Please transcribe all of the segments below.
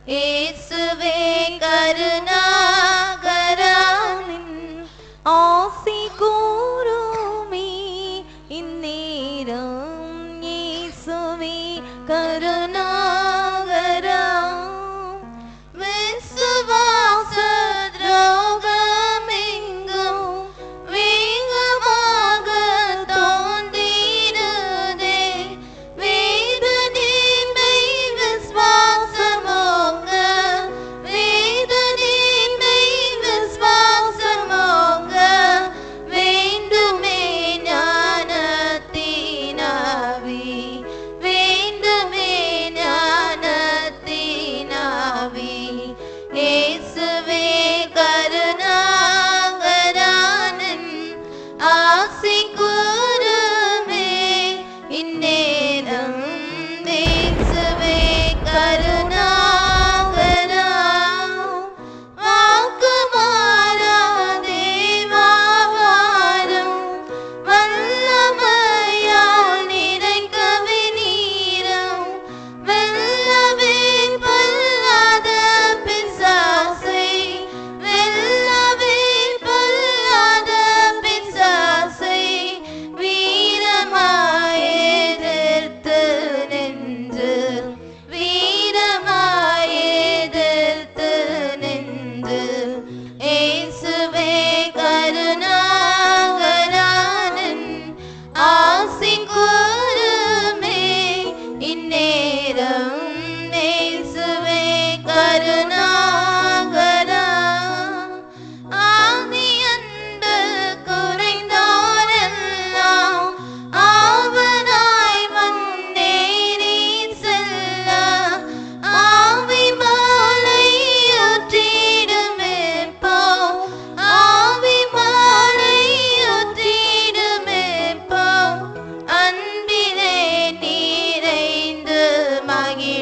இயேசுவே கருணாகரனின் ஆசி கூறுமே இந்நேரம். இயேசுவே கருணாகரா விசுவாச துரோகமெங்கும் வேகமாக தோன்றிடுதே. வேதனைமை விசுவாசமோங்க, வேதனைமை விசுவாசமோங்க வேண்டுமே ஞானத்தினாவி, வேண்டுமே ஞானத்தினாவி. இயேசுவே கருணாகரனின் ஆசி கூறுமே இந்நேரம். இயேசுவே கருணாகரா வாக்குமாறா தேவாவாரம் வல்லமையால் நிறைக்கவே நீரம். வெல்லவே பொல்லாத பிசாசை, வெல்லவே பொல்லாத பிசாசை வீரமாய் எதிர்த்து நின்று, வீரமாய் எதிர்த்து நின்று. இயேசுவே கருணாகரனின் ஆசி கூறுமே இந்நேரம். இயேசுவே கருணாகரா ஆவி அன்பு குறைந்தோரெல்லாம் ஆவராய் முன்னேறி செல்ல ஆவி மாலை ஊற்றிடுமே போ, ஆவி மாலை ஊற்றிடுமே போ. அன்பிலே நிறைந்து மகிழ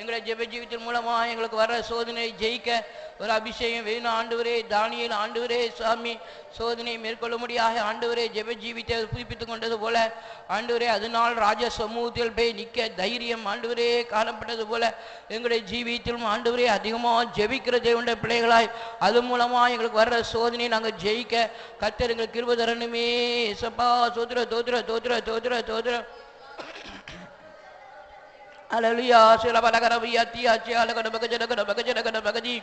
எங்களை ஜெப ஜீவித்தின் மூலமா எங்களுக்கு வர்ற சோதனை ஜெயிக்க ஒரு அபிஷேகம் வேணும் ஆண்டவரே. தானியேல் ஆண்டவரே சாமி சோதனை மேற்கொள்ள முடியாத ஆண்டவரே ஜெப ஜீவித்தை புதுப்பித்துக் கொண்டது போல ஆண்டவரே அதனால் ராஜ சமூகத்தில் போய் நிற்க தைரியம் ஆண்டவரே காணப்பட்டது போல எங்களுடைய ஜீவியத்திலும் ஆண்டவரே அதிகமாக ஜெபிக்கிற தேவனுடைய பிள்ளைகளாய் அது மூலமா எங்களுக்கு வர்ற சோதனை நாங்கள் ஜெயிக்க கர்த்தர் எங்களுக்கு கிருபை தரணுமே. சப்பா சோதர தோத்திர தோத்திர தோத்திர தோத்திர அல்லேலூயா. சிலபலகரவியா தியாச்சி அலகட பகஜன கட பகஜன கட பகஜி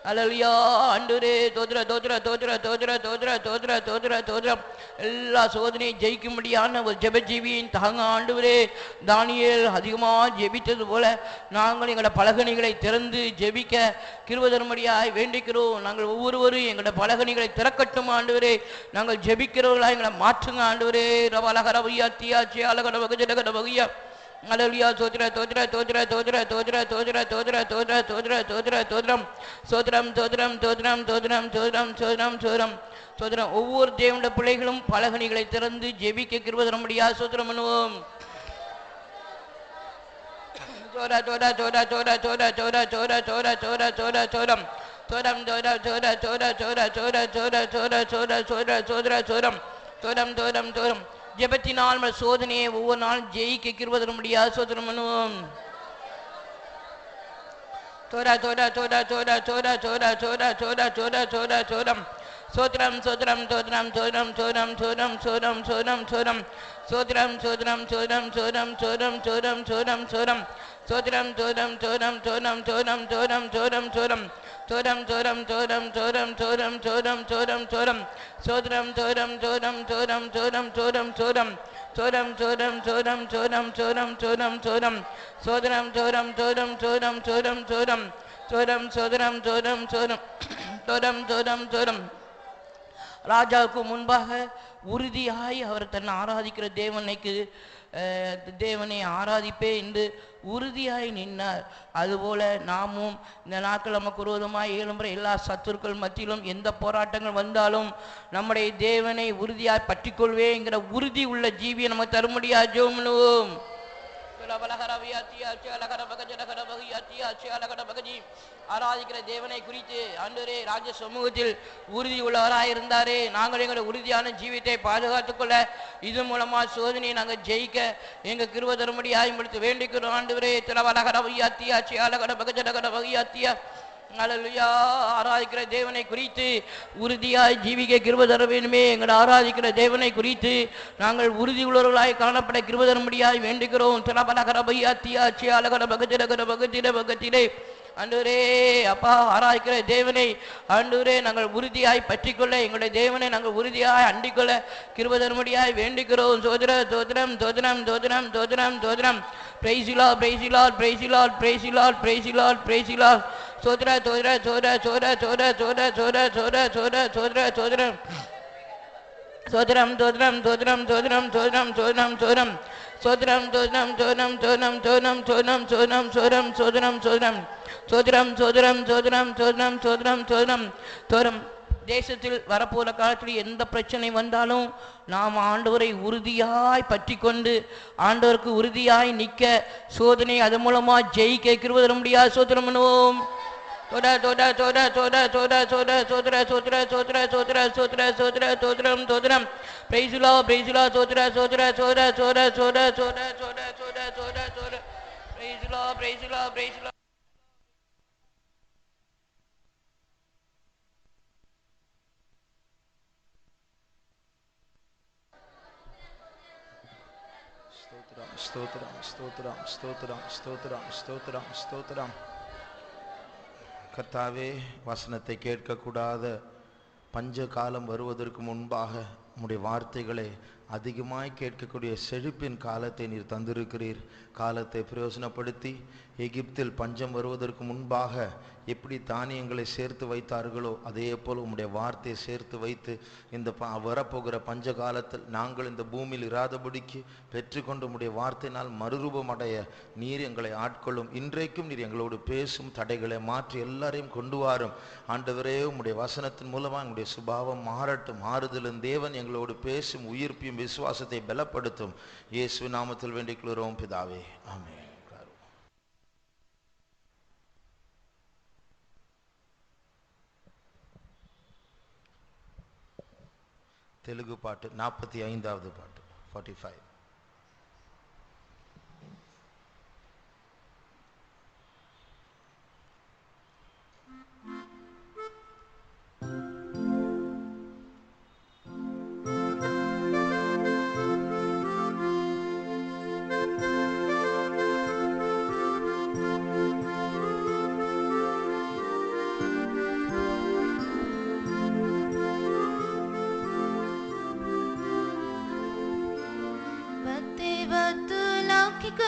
அல்லேலூயா. ஆண்டவரே தோத்திர தோத்திர தோத்திர தோத்திர தோத்திர தோத்திர தோத்திர தோத்திரம் எல்லா சோதனையும் ஜெயிக்கும்படியான ஒரு ஜெபஜீவியின் தாங்க ஆண்டவரே. தானியேல் அதிகமாக ஜெபித்தது போல நாங்கள் எங்களோட பலகணிகளை திறந்து ஜெபிக்க கிருபை தரும்படியாய் வேண்டிக்கிறோம். நாங்கள் ஒவ்வொருவரும் எங்களோட பலகணிகளை திறக்கட்டும் ஆண்டவரே. நாங்கள் ஜெபிக்கிறவர்களாக எங்களை மாற்றுங்க ஆண்டவரே. ரவலகரவியா தியாச்சி அலகட பகஜன கட பகியா அல்லேலூயா. சோத்ர தோத்ர தோத்ர தோத்ர தோத்ர தோத்ர தோத்ர தோத்ர தோத்ர தோத்ர தோத்ரம் சோத்ரம் தோத்ரம் தோத்ரம் தோத்ரம் தோத்ரம் சோத்ரம் சோரம் சோத்ரம். ஒவ்வொரு தேவனுடைய பிள்ளைகளும் பலகணிகளை திறந்து ஜெபிக்க கிருபை தர முடியாது சோத்ரம் பண்ணுவோம். சோர சோர சோர சோர சோர சோர சோர சோர சோர சோர சோரம் சோரம் சோர சோர சோர சோர சோர சோர சோர சோர சோர சோர சோரம் சோரம் சோரம் சோரம். ஜெபத்தினால் சோதனையை ஒவ்வொரு நாளும் ஜெயிக்க கிருபை தர முடியாது சோதனம் பண்ணுவோம். சோரா சோரா சோரா சோரா சோரா சோரா சோரா சோரா சோரா சோரா சோரம் சோத்ரம் சோத்ரம் சோத்ரம் சோரம் சோரம் சோரம் சோரம் சோரம் சோரம் சோத்ரம் சோத்ரம் சோரம் சோரம் சோரம் சோரம் சோரம் சோரம் சோத்ரம் சோரம் சோரம் சோரம் சோரம் சோரம் சோரம் சோரம் சோரம் சோரம் சோரம் சோரம் சோரம் சோரம் சோரம் சோரம் சோத்ரம் சோரம் சோரம் சோரம் சோரம் சோரம் சோரம் சோரம் சோரம் சோரம் சோரம் சோரம் சோரம் சோரம் சோதரம் சோரம் சோரம் சோரம் சோரம் சோரம் சோரம் சோதரம் சோரம் சோரம் சோரம் சோரம் சோரம். ராஜாவுக்கு முன்பாக உறுதியாய் அவர் தன்னை ஆராதிக்கிற தேவனை ஆராதிப்பே என்று உறுதியாய் நின்றார். அதுபோல நாமும் இந்த நாட்கள் நமக்கு விரோதமாய் எழும்புற எல்லா சத்துருக்கள் மத்தியிலும் எந்த போராட்டங்கள் வந்தாலும் நம்முடைய தேவனை உறுதியாய் பற்றிக்கொள்வேங்கிற உறுதி உள்ள ஜீவியை நமக்கு தர முடியாது. ஜோம்னுவோம். ஆராதிக்கிற தேவனை குறித்து ஆண்டவரே ராஜ சமூகத்தில் உறுதி உள்ளவராய் இருந்தாரே. நாங்கள் எங்களுடைய உறுதியான ஜீவியத்தை பாதுகாத்துக் கொள்ள இது மூலமா சோதனையை நாங்கள் ஜெயிக்க எங்க கிருபை தரும்படியாய் வேண்டிக்கிறோம் ஆண்டவரே. திலவலகரவியாத்தியாச்சி அலகட பகஜனகட பகியாத்தியா அல்லேலூயா. ஆராதிக்கிற தேவனை குறித்து உறுதியாய் ஜீவிக்க கிருபை தர வேண்டுமே. எங்களை ஆராதிக்கிற தேவனை குறித்து நாங்கள் உறுதி உள்ளவர்களாய் காணப்பட கிருபை தரும்படியாய் வேண்டுகிறோம். திலபலகரபையாத்தியாச்சி அலகட பகஜனகட பகத்திட பகத்திலே ஆண்டவரே அப்பா ஆராதிக்கிற தேவனை ஆண்டவரே நாங்கள் உறுதியாய் பற்றிக்கொள்ள எங்களுடைய தேவனை நாங்கள் உறுதியாய் அண்டிக்கொள்ள கிருபை தரும்படியாய் வேண்டுகிறோம். சோதர தோத்ரம் தோத்ரம் தோத்ரம் தோத்ரம் தோத்ரம். Praise the lord praise the lord praise the lord praise the lord praise the lord praise the lord. சோத்ர தோத்ர சோர சோர சோர சோர சோர சோர சோர சோத்ர சோத்ரம் சோத்ரம் தோத்ரம் தோத்ரம் தோத்ரம் தோத்ரம் சோத்ரம் சோரம் சோத்ரம் தோத்ரம் சோரம் சோரம் சோரம் சோரம் சோரம் சோரம் சோத்ரம் சோத்ரம் சோத்ரம் சோத்ரம் சோத்ரம் சோத்ரம் சோத்ரம் சோத்ரம் சோரம். தேசத்தில் வரப்போகிற காலத்தில் எந்த பிரச்சனை வந்தாலும் நாம் ஆண்டவரை உறுதியாய் பற்றி கொண்டு ஆண்டவருக்கு உறுதியாய் நிற்க சோதனை அது மூலமா ஜெயிக்க கிருபை தர முடியாது. சோத்திரம் பண்ணுவோம். சோட சோட சோட சோட சோட சோட சோத்ர சோத்ர சோத்ர சோத்ர சோத்ர சோத்ர சோத்ரம் சோத்ரம். Praise the lord praise the lord. சோத்ர சோத்ர சோட சோட சோட சோட சோட சோட சோட சோட. Praise the lord praise the lord praise the lord. ஸ்தோத்திரம் ஸ்தோத்திரம் ஸ்தோத்திரம் ஸ்தோத்திரம் ஸ்தோத்திரம் ஸ்தோத்திரம். கர்த்தாவே வசனத்தை கேட்கக்கூடாத பஞ்ச காலம் வருவதற்கு முன்பாக உம்முடைய வார்த்தைகளை அதிகமாய் கேட்கக்கூடிய செழிப்பின் காலத்தை நீர் தந்திருக்கிறீர். காலத்தை பிரயோஜனப்படுத்தி எகிப்தில் பஞ்சம் வருவதற்கு முன்பாக எப்படி தானியங்களை சேர்த்து வைத்தார்களோ அதே போல் உம்முடைய வார்த்தையை சேர்த்து வைத்து இந்த வரப்போகிற பஞ்ச காலத்தில் நாங்கள் இந்த பூமியில் இராதபடிக்கு பெற்றுக்கொண்டு உம்முடைய வார்த்தையினால் மறுரூபம் அடைய நீர் எங்களை ஆட்கொள்ளும். இன்றைக்கும் நீர் எங்களோடு பேசும், தடைகளை மாற்றி எல்லாரையும் கொண்டு வாரும். ஆண்டவரே உம்முடைய வசனத்தின் மூலமாக எங்களுடைய சுபாவம் மாறட்டும். மாறுதலின் தேவன் எங்களோடு பேசும், உயிர்ப்பியும் விசுவாசத்தை பலப்படுத்தும். இயேசு நாமத்தில் வேண்டிக் கொள்கிறோம் பிதாவே, ஆமென். తెలుగు పాట 45వ పాట 45.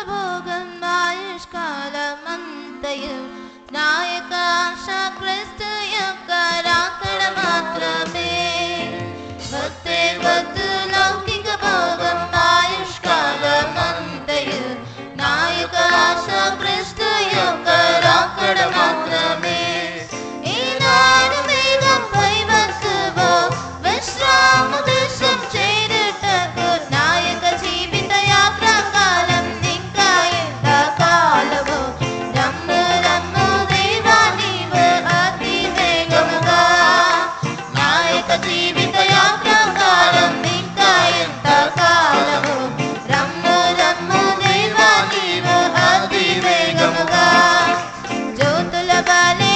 భోగం ఆయుష్కాలమంతయు నాయకాశ క్రీస్తు యొక్క రాకడ మాత్రమే. భక్తి వద్దు లౌకిక భోగం ఆయుష్కాలమంతయు నాయకాశ క్రీస్తు యొక్క రాకడ మాత్రమే. ఈనాడు మేఘంపై వస్తువు విశ్రామ దేశం చేరుటకు నాయక జీవిత యాత్ర కాలం ఇంకా ఎంత కాలము. రమ్ము రమ్ము దేవా నీవు అతి వేగముగా. నాయక జీవిత యాత్ర కాలం ఇంకా ఎంత కాలము. రమ్ము రమ్ము దేవా నీవు అతి వేగముగా. జ్యోతుల వలె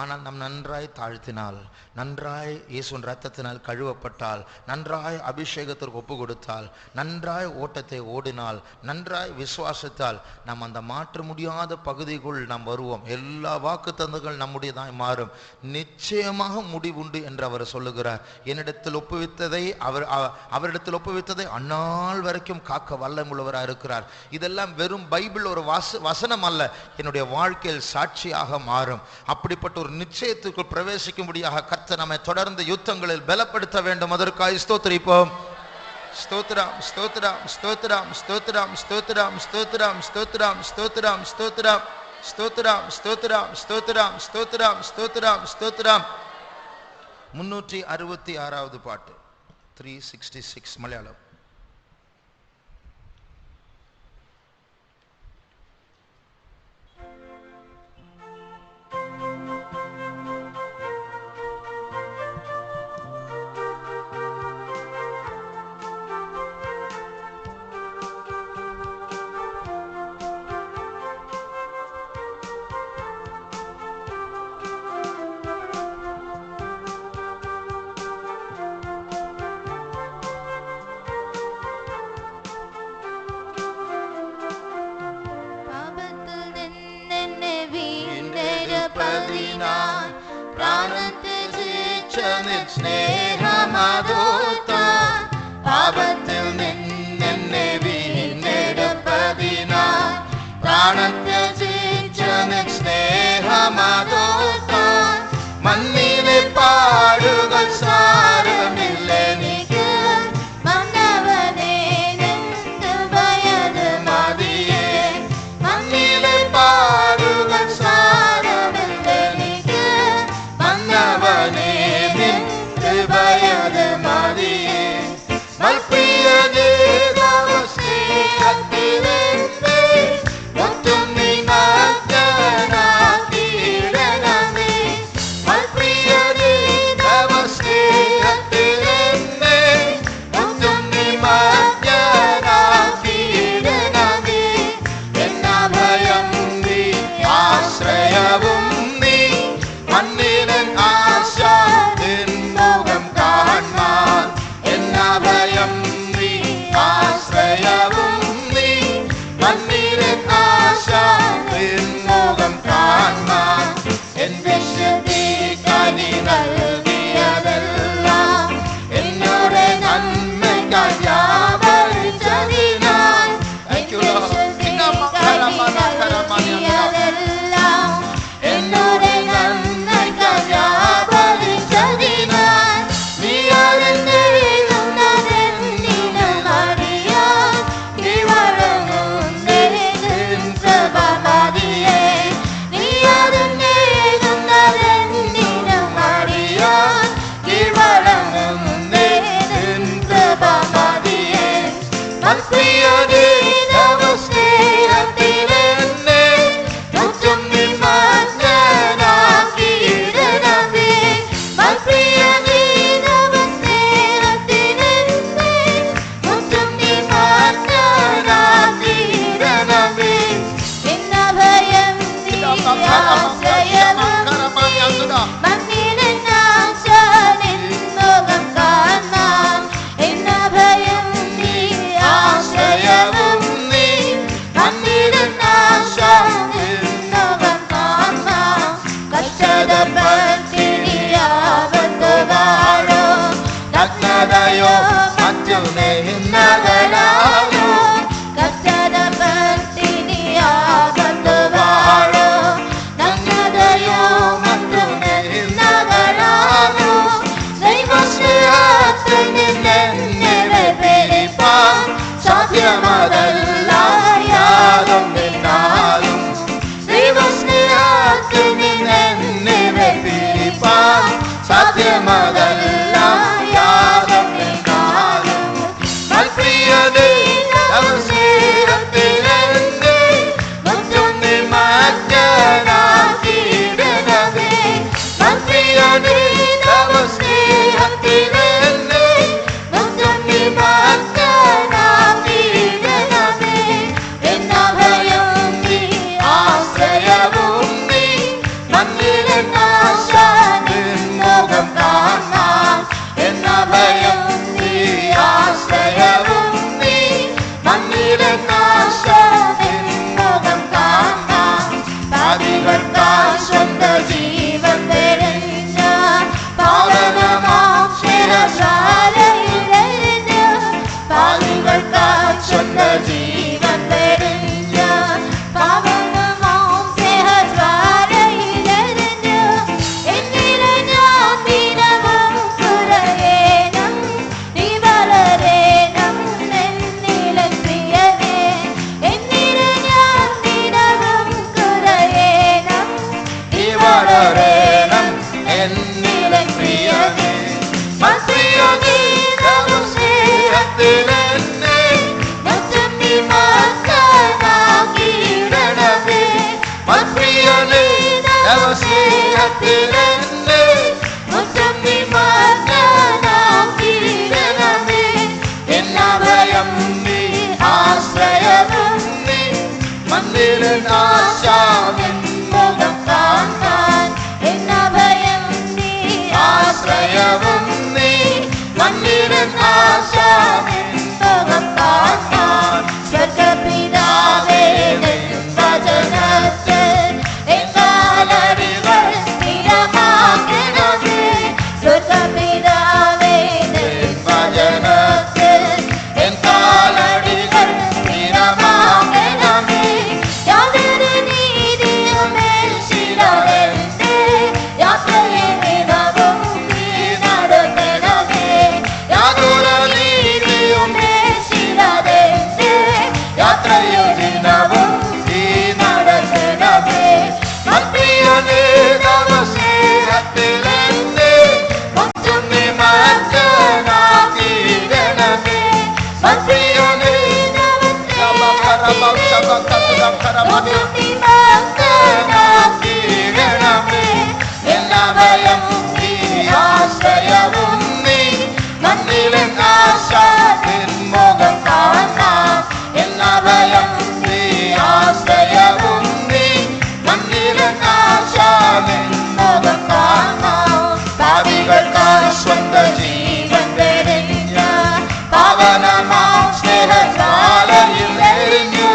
ஆனால் நாம் நன்றாய் தாழ்த்தினால், நன்றாய் இயேசுவின் இரத்தத்தினால் கழுவப்பட்டால், நன்றாய் அபிஷேகத்திற்கு ஒப்பு கொடுத்தால், நன்றாய் ஓட்டத்தை ஓடினால், நன்றாய் விசுவாசித்தால் நாம் அந்த மாற்ற முடியாத பகுதிக்குள் நாம் வருவோம். எல்லா வாக்குத்தத்தங்கள் நம்முடையதாய் மாறும். நிச்சயமாக முடிவுண்டு என்று அவர் சொல்லுகிறார். என்னிடத்தில் ஒப்புவித்ததை அவரிடத்தில் ஒப்புவித்ததை அந்நாள் வரைக்கும் காக்க வல்லமுள்ளவராக இருக்கிறார். இதெல்லாம் வெறும் பைபிள் ஒரு வசனம் அல்ல, என்னுடைய வாழ்க்கையில் சாட்சியாக மாறும். அப்படிப்பட்ட ஒரு நிச்சயத்துக்குள் பிரவேசிக்கும்படியாக கர்த்தர் நம்மை தொடர்ந்து யுத்தங்களில் பலப்படுத்த வேண்டும். அதற்காக ஸ்தோத்திரிப்போம். ஸ்தோத்திரம், ஸ்தோத்திரம், ஸ்தோத்திரம், ஸ்தோத்திரம், ஸ்தோத்திரம், ஸ்தோத்திரம், ஸ்தோத்திரம், ஸ்தோத்திரம், ஸ்தோத்திரம், ஸ்தோத்திரம், ஸ்தோத்திரம், ஸ்தோத்திரம், ஸ்தோத்திரம், ஸ்தோத்திரம், ஸ்தோத்திரம். 366வது பாட்டு, 366 மலையாளம். പാപത്തിൽ നിന്നെ വീണ്ടെടുപ്പതിനായി പ്രാണത്തെ ജയിച്ച നിൻ സ്നേഹമതോർത്താൻ മണ്ണിലെ പാടുകൾ സാരമില്ലെനിക്ക്. മന്നവനേ നിന്റെ വയത് മതിയേ, മണ്ണിലെ പാടുകൾ സാരമില്ലെനിക്ക്. മന്നവനേ നിന്റെ വയത് മതിയേ. മൽപ്രിയനേ തവ സ്നേഹത്തിലെന്നെ മുറ്റും നീ മഗ്നനാക്കിയിടണമേ. മൽപ്രിയനേ തവ സ്നേഹത്തിലെന്നെ മുറ്റും നീ മഗ്നനാക്കിയിടണമേ. എന്നഭയം നീ ആശ്രയവും നീ മണ്ണിലൻ ആശ നിൻ മുഖം കാൺമാൻ. എന്നഭയം നീ ആശ്രയവും നീ മണ്ണിലൻ ആശ നിൻ മുഖം കാൺമാൻ. എൻ വിശുദ്ധി കനി നൽകിയതെല്ലാം എന്നോട് നന്മയ്ക്കായി വ്യാപരിച്ചതിനാൽ. എന്നോട് നന്മയ്ക്കായി വ്യാപരിച്ചതിനാൽ. നീ അറിഞ്ഞ സ്നേഹത്തിലെന്നെ മുറ്റും നീ മകനാക്കിയിടണമേ. പ്രിയനേ തവ സ്നേഹത്തിലെന്നെ മുറ്റും നീ മകനാക്കിയിടണമേ. എന്നഭയം നീ ആശ്രയവും നീ മന്ദിരൻ ആശാവിൻ മുഖം കാണാൻ എന്നഭയം നീ ആശ്രയവും നീ മന്ദിരൻ ആശാവിൻ മുഖം കാണാൻ. സ്വർഗ്ഗപിതാവേ നിൻ വചനത്തിൽ എൻ കാലടികൾ സ്ഥിരമാക്കണമേ. സ്വർഗ്ഗപിതാവേ നിൻ വചനത്തിൽ എൻ കാലടികൾ സ്ഥിരമാക്കണമേ. യാതൊരു നീതിയുമേൽ ശിരമെന്റെ യാത്രയെ ദിനവും നീ നടത്തണമേ. യാതൊരു നീതിയുമേൽ ശിരമെന്റെ യാത്രയെ ദിനവും നീ നടത്തണമേ. പ്രിയനേ തവ സ്നേഹത്തിലെന്നെ മുറ്റും നീ മകനാക്കിയിടണമേ. പ്രിയനേ മുറ്റും നീ മകനാക്കിയിടണമേ. എന്നഭയം നീ ആശ്രയവും നീ മണ്ണിലൻ ആശാവിൻ മുഖം കാണാൻ. എന്നഭയം നീ ആശ്രയവും നീ മണ്ണിലൻ ആശാവിൻ മുഖം കാണാൻ. പാപികൾക്കായി സ്വന്തം ജീവൻ വെടിഞ്ഞ പാവനമാം സ്നേഹജ്വാലയിൽ എരിഞ്ഞു.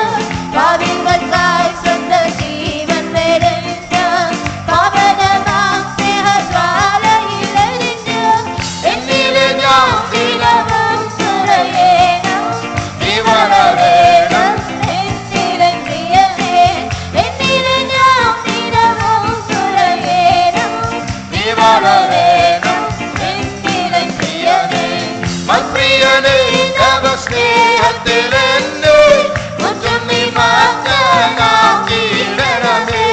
പാപികൾക്കായി സ്വന്തം ജീവൻ വെടിഞ്ഞ പാവനമാം സ്നേഹജ്വാലയിൽ എരിഞ്ഞു. എന്നിലെ ഞാൻ ദിനവും സുരയേണം നീ വളരേണം. എന്നിലെ പ്രിയനേ. എന്നിലെ ഞാൻ ദിനവും സുരയേണം നീ വളരേണം. എന്നിലെ പ്രിയനേ. പ്രിയനേ തവ സ്നേഹത്തിലെന്നെ മുറ്റും നീ മകനാക്കിയിടണമേ.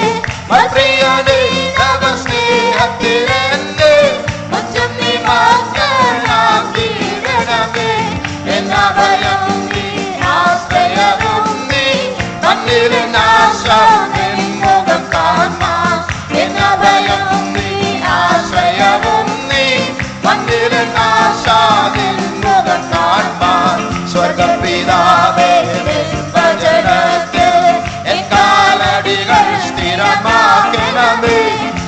പ്രിയനേ തവ സ്നേഹത്തിലെന്നെ മുറ്റും നീ മകനാക്കിയിടണമേ. എന്നഭയം നീ ആശ്രയവും നീ മണ്ണിലൻ ആശാവിൻ മുഖം കാണാൻ. എന്നഭയം നീ ആശ്രയവും നീ മണ്ണിലൻ ആശാവിൻ മുഖം കാണാൻ. സ്വർഗ്ഗപിതാവേ നിൻ വചനത്തിൽ എൻ കാലടികൾ സ്ഥിരമാക്കണമേ.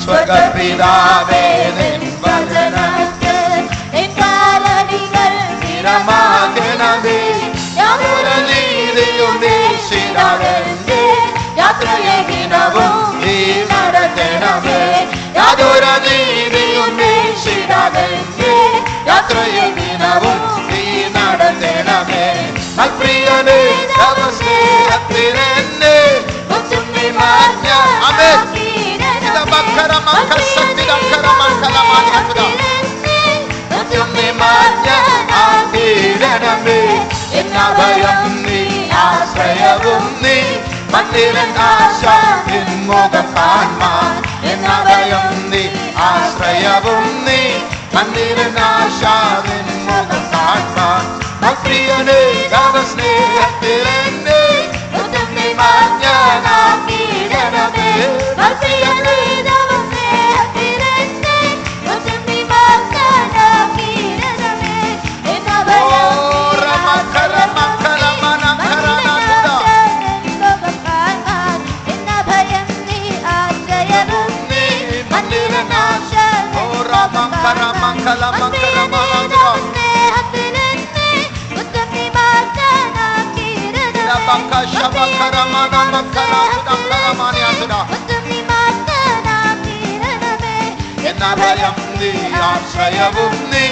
സ്വർഗ്ഗപിതാവേ നിൻ വചനത്തിൽ എൻ കാലടികൾ സ്ഥിരമാക്കണമേ. യാതൊരു നീതിയും നീ ശിരമെന്റെ യാത്രയെ ദിനവും നീ നടത്തണമേ. യാതൊരു നീതിയും നീ ശിരമെന്റെ യാത്രയെ ദിനവും നീ നടത്തണമേ. പ്രിയനേ തവ സ്നേഹത്തിലെന്നെ മുറ്റും നീ മകനാക്കിയിടണമേ. എന്നഭയം നീ ആശ്രയവും നീ മണ്ണിലൻ ആശാവിൻ മുഖം കാണാൻ. എന്നഭയം നീ ആശ്രയവും നീ മണ്ണിലൻ ആശാവിൻ മുഖം കാണാൻ. പ്രിയനേ തവ സ്നേഹത്തിലെന്നെ മുറ്റും നീ മകനാക്കിയിടണമേ. പ്രിയനേ എന്നഭയം നീ ആശ്രയവും നീ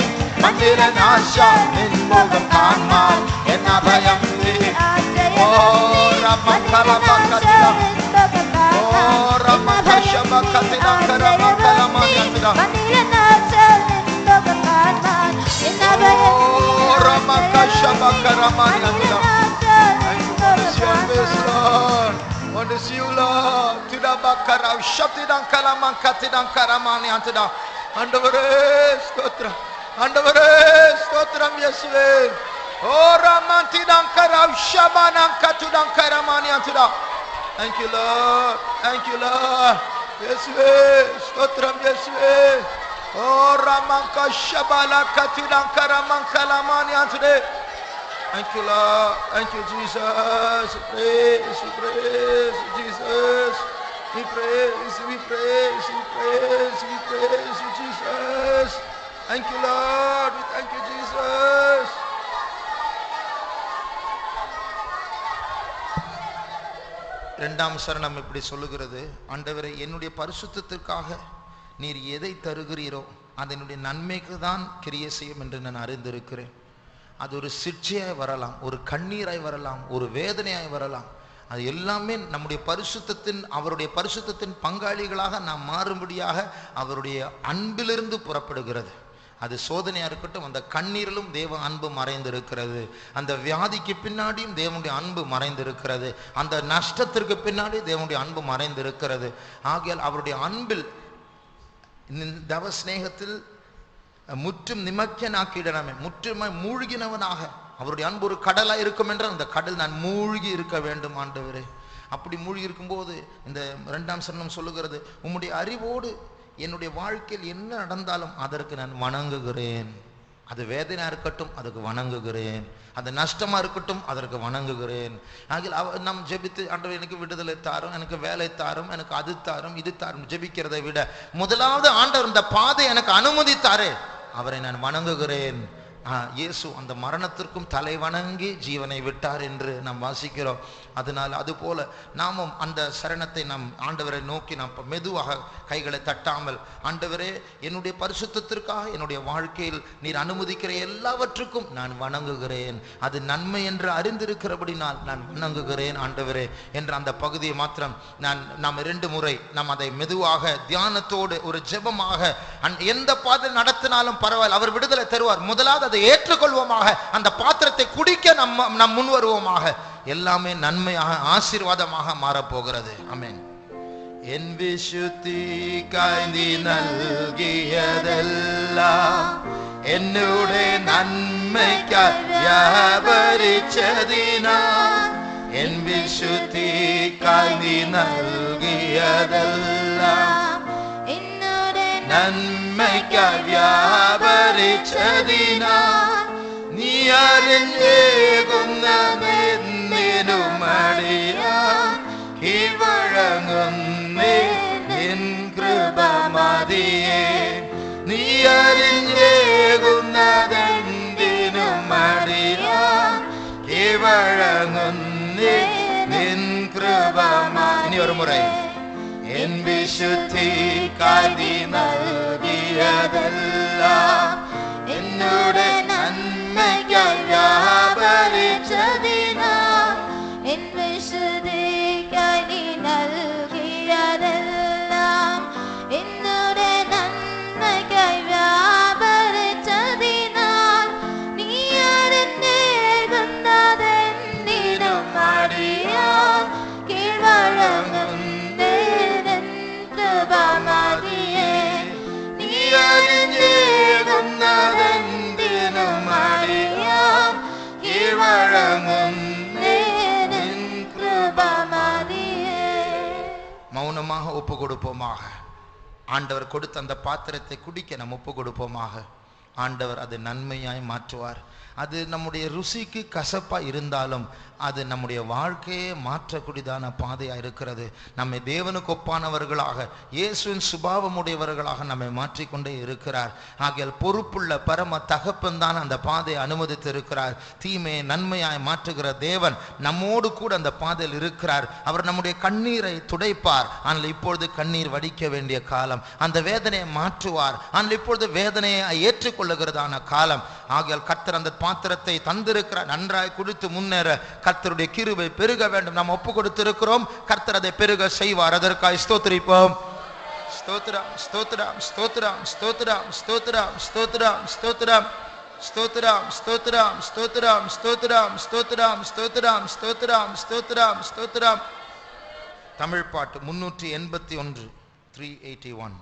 മന്ദിരൻ ആശാവിൻ മുഖം കാണാൻ. എന്നഭയം നീ ഓ റമക്കലമക്കത്തില ഓ റമക്കശബക്കത്തില കരമക്കലമാനിയത്തില ഓ റമക്കശബക്കരമാനിയത്തില. Want to see you, Lord. Tidabakara, Shatidan Kalamakatidan Karamani Antada. Andavare Stotram, Yeswe. Oh, Ramanti Dankara, Shabananka to Dankara Maniantuda. Thank you, Lord. Thank you, Lord. Yes, we. Stotram, yes, we. Oh, Ramanka Shabala Katudankara Mankala Maniantude. Thank you, Lord. Thank you, Jesus. Praise, we praise, Jesus. We praise, we praise, we praise, we praise you, Jesus. Thank you, Lord. We thank you, Jesus. இரண்டாம் சரணம் இப்படி சொல்லுகிறது, ஆண்டவரே என்னுடைய பரிசுத்தத்திற்காக நீர் எதை தருகிறீரோ அதனுடைய நன்மைக்கு தான் கிரியை செய்யும் என்று நான் அறிந்திருக்கிறேன். அது ஒரு சிற்சையாய் வரலாம், ஒரு கண்ணீராய் வரலாம், ஒரு வேதனையாய் வரலாம். அது எல்லாமே நம்முடைய பரிசுத்தத்தின், அவருடைய பரிசுத்தத்தின் பங்காளிகளாக நாம் மாறும்படியாக அவருடைய அன்பிலிருந்து புறப்படுகிறது. அது சோதனையா இருக்கட்டும், அந்த கண்ணீரிலும் தேவ அன்பு மறைந்திருக்கிறது. அந்த வியாதிக்கு பின்னாடியும் தேவனுடைய அன்பு மறைந்திருக்கிறது. அந்த நஷ்டத்திற்கு பின்னாடி தேவனுடைய அன்பு மறைந்திருக்கிறது. ஆகையால் அவருடைய அன்பில், தவ ஸ்நேகத்தில் முற்றும் நிமக்கியனாக்கிடனமே, முற்றுமை மூழ்கினவனாக, அவருடைய அன்பு ஒரு கடலாக இருக்கும் என்றால் அந்த கடல் நான் மூழ்கி இருக்க வேண்டும் ஆண்டவரே. அப்படி மூழ்கி இருக்கும்போது இந்த இரண்டாம் சரணம் சொல்லுகிறது, உம்முடைய அறிவோடு என்னுடைய வாழ்க்கையில் என்ன நடந்தாலும் அதற்கு நான் வணங்குகிறேன். அது வேதனையா இருக்கட்டும், அதுக்கு வணங்குகிறேன். அது நஷ்டமா இருக்கட்டும், அதற்கு வணங்குகிறேன். ஆகிய நாம் ஜெபித்து, ஆண்டவர் எனக்கு விடுதலை தாரும், எனக்கு வேலை தாரும், எனக்கு அது தாரும், இது தாரும் ஜெபிக்கிறதை விட முதலாவது ஆண்டவர் இந்த பாதை எனக்கு அனுமதித்தாரே, அவரை நான் வணங்குகிறேன். இயேசு அந்த மரணத்திற்கும் தலை வணங்கி ஜீவனை விட்டார் என்று நாம் வாசிக்கிறோம். அதனால் அதுபோல நாமும் அந்த சரணத்தை நாம் ஆண்டவரை நோக்கி நாம் மெதுவாக கைகளை தட்டாமல், ஆண்டவரே என்னுடைய பரிசுத்தத்திற்காக என்னுடைய வாழ்க்கையில் நீர் அனுமதிக்கிற எல்லாவற்றுக்கும் நான் வணங்குகிறேன், அது நன்மை என்று அறிந்திருக்கிறபடினால் நான் வணங்குகிறேன் ஆண்டவரே என்ற அந்த பகுதியை மாத்திரம் நாம் 2 முறை நாம் அதை மெதுவாக தியானத்தோடு ஒரு ஜெபமாக எந்த பாதையில் நடத்தினாலும் பரவாயில்லை, அவர் விடுதலை தருவார். முதலாவது அதை ஏற்றுக்கொள்வோமாக, அந்த பாத்திரத்தை குடிக்க நாம் முன் வருவோமாக. எல்லாமே நன்மையாக ஆசீர்வாதமாக மாறப்போகிறது. ஆமென். என் விசுத்தி காய்ந்தி நல்கியதெல்லாம் என்னுடைய நன்மைக்காய் வியாபரிச்சதினால், என் விசுத்தி காய்ந்தி நல்கியதெல்லாம் நன்மைக்காய் வியாபரிச்சதினால், நீ അറിഞ്ഞേകുന്നതെന്നിനും അടിയാൻ കീഴ്വഴങ്ങുന്നേ നിൻ കൃപ മതിയേ. നീ അറിഞ്ഞേകുന്നതെന്തിനും അടിയാൻ കീഴ്വഴങ്ങുന്നേ നിൻ കൃപ മതിയേ. ഇനി ഒരു മുறை, എൻ വിശുദ്ധിക്കായി നീ നൽകിയതെല്ലാം என்னுடைய நன்மைக்காய் வியாபரிச்சதினால், என் விசுதிக்காய் நீ நல்கியதெல்லாம் என்னுடைய நன்மைக்காய் வியாபரிச்சதினால், நீ அறிந்தேகுந்ததென்னிடும் அடியான் கீழ்வழங்குந்தே நின் கிருபை மதியே. நீ அறிந்தேகுந்ததென்னிடும் அடியான் கீழ்வழங்குந்தே நின் கிருபை மதியே. மௌனமாக ஒப்பு கொடுப்போமாக. ஆண்டவர் கொடுத்த அந்த பாத்திரத்தை குடிக்க நாம் ஒப்பு கொடுப்போமாக. ஆண்டவர் அது நன்மையாய் மாற்றுவார். அது நம்முடைய ருசிக்கு கசப்பா இருந்தாலும் அது நம்முடைய வாழ்க்கையை மாற்றக்கூடியதான பாதையாக இருக்கிறது. நம்மை தேவனுக்கு ஒப்பானவர்களாக, இயேசுவின் சுபாவமுடையவர்களாக நம்மை மாற்றிக்கொண்டே இருக்கிறார். ஆகையால் பொறுப்புள்ள பரம தகப்பன் தான் அந்த பாதையை அனுமதித்து இருக்கிறார். தீமையை நன்மையாய் மாற்றுகிற தேவன் நம்மோடு கூட அந்த பாதையில் இருக்கிறார். அவர் நம்முடைய கண்ணீரை துடைப்பார். ஆனால் இப்பொழுது கண்ணீர் வடிக்க வேண்டிய காலம். அந்த வேதனையை மாற்றுவார். ஆனால் இப்பொழுது வேதனையை ஏற்றுக்கொள்ளுகிறதான காலம். ஆகையால் கர்த்தர் அந்த பாத்திரத்தை தந்திருக்கிறார். நன்றாய் குடித்து முன்னேற கர்த்தருடைய கிருபை பெருக வேண்டும். நாம் ஒப்பு கொடுத்திருக்கிறோம். கர்த்தர் அதை பெருக செய்வார். அதற்காக ஸ்தோத்திரிப்போம். ஸ்தோத்திரம், ஸ்தோத்திரம், ஸ்தோத்திரம், ஸ்தோத்திரம், ஸ்தோத்திரம், ஸ்தோத்திரம், ஸ்தோத்திரம், ஸ்தோத்திரம், ஸ்தோத்திரம், ஸ்தோத்திரம், ஸ்தோத்திரம், ஸ்தோத்திரம், ஸ்தோத்திரம், ஸ்தோத்திரம், ஸ்தோத்திரம், ஸ்தோத்திரம். தமிழ் பாட்டு 381, 381.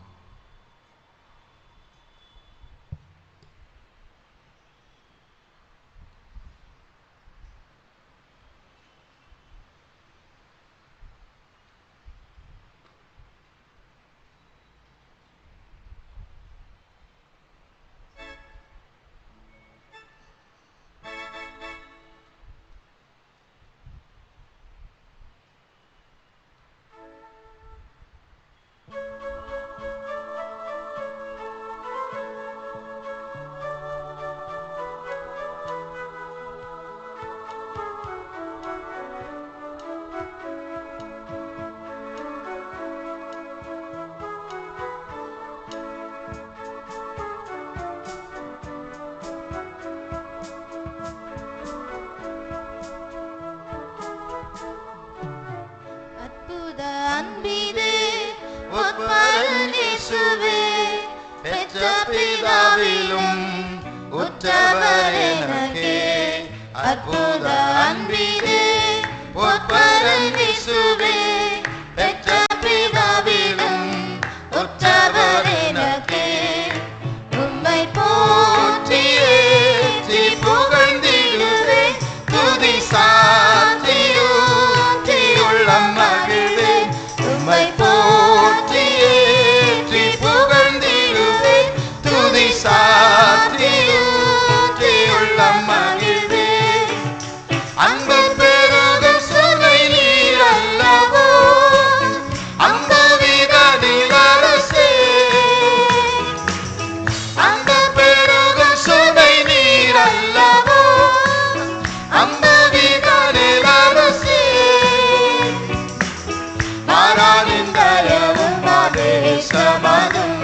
உட்பரன் இயேசுவே பெற்ற பிதாவிலும் உற்றவர் எனக்கே அற்புத அன்பிலே உட்பரன் இயேசுவே பெற்ற பிதாவிலும் உற்றவர் எனக்கே உம்மை போற்றியே புகழ்ந்திடுவே துதி சாற்றியூற்றி உள்ளம் மகிழ்வே உம்மை போற்றியே புகழ்ந்திடுவே துதி சாற்றியூற்றி உள்ளம் மகிழ்வே அன்பு பெருகும் சுனை நீர் அல்லவோ அன்பு விதனில் அரசே அன்பு பெருகும் சுனை நீர் அல்லவோ அன்பு விதனில் அரசே மாறானிந்தயவும் மாதேசமதும்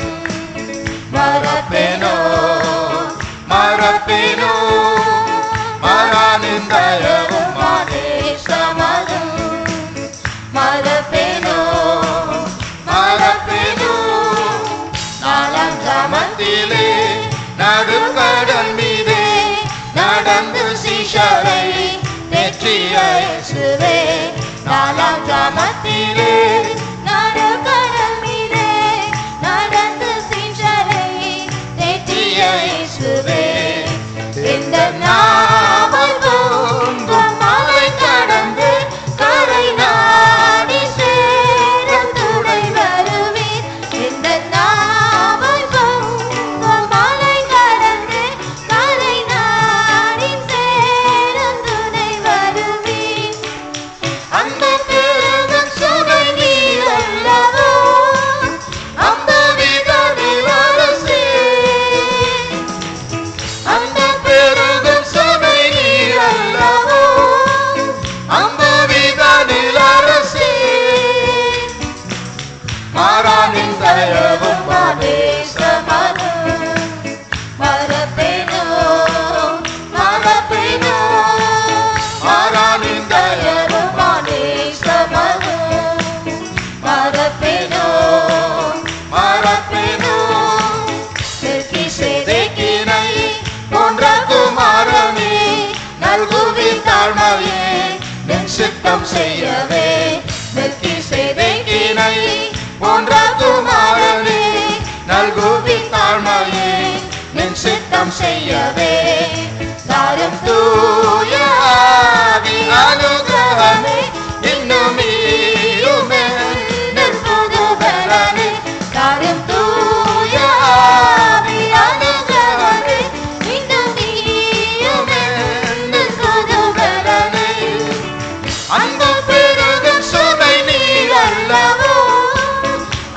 மறப்பேனோ மறப்பேனோ மாறானிந்தயவும் மாதேசமதும் மறப்பேனோ மறப்பேனோ நாலாம் கிராமத்திலே நடுக்கடல் மீதே நடந்து சீஷரை தேற்றிய இயேசுவே நாலாம் கிராமத்திலே நடுக்கடல் மீதே நடந்து சீஷரை தேற்றிய இயேசுவே இந்த நாவல் தோன்றும் மலை கடந்து கரை நாடி சேரும் துணை வருவீர் இந்த நாவல் பொங்கும் மலை கடந்து கரை நாடி சேரும் துணை வருவீர் அன்பு பெருகும் சுனை நீர் அல்லவோ அன்பு விதனில் அரசே அன்பு பெருகும் சுனை நீர் அல்லவோ அன்பு விதனில் அரசே மாறானின் தயவும் மாதேசமதும் மறப்பேனோ மறப்பேனோ மாறானின் தயவும் மாதேசமதும் மறப்பேனோ மறப்பேனோ மெல்கிசேதேக்கினை போன்ற குமாரனே நல்குவின் தாழ்மையே நின் சித்தம் செய்யவே மெல்கிசேதேக்கினை போன்ற குமாரனே நல்குவின் தாழ்மையே நின் சித்தம் செய்யவே தாரும் தூய ஆவி அனுகிரகமே இன்னும் ஈருமே நிற்புது பலனே தாரும் தூய ஆவி அனுகிரகமே இன்னும் நீயுமே நிற்புது பலனே அன்பு பெருகும் சுனை நீர் அல்லவோ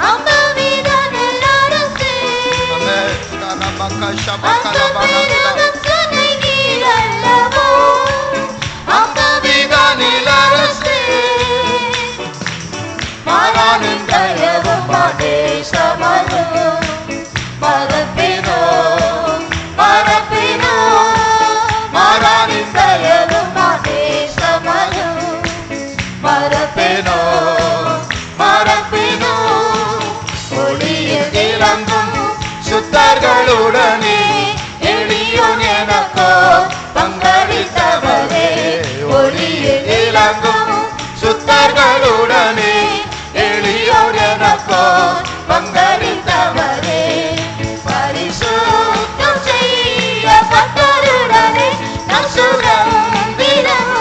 அன்பு விதனில் அரசே அன்பு பெருகும் சுனை நீர் அல்லவோ அன்பு விதனில் அரசே மாறானின் தயவும் மாதேசமதும் மறப்பேனோ மறப்பேனோ மாறானின் தயவும் மாதேசமதும் மறப்பேனோ மறப்பேனோ ஒளியில் இறங்கும் சுத்தர்களுடனே எளியோன் எனக்கோ பங்களித்தவரே ஒளியில் இறங்கும் சுத்தர்களுடனே எளியோன் எனக்கோ பங்களித்தவரே பரிசுத்தம் செய்யப்பட்டவருடனே நம் சுதந்திரம்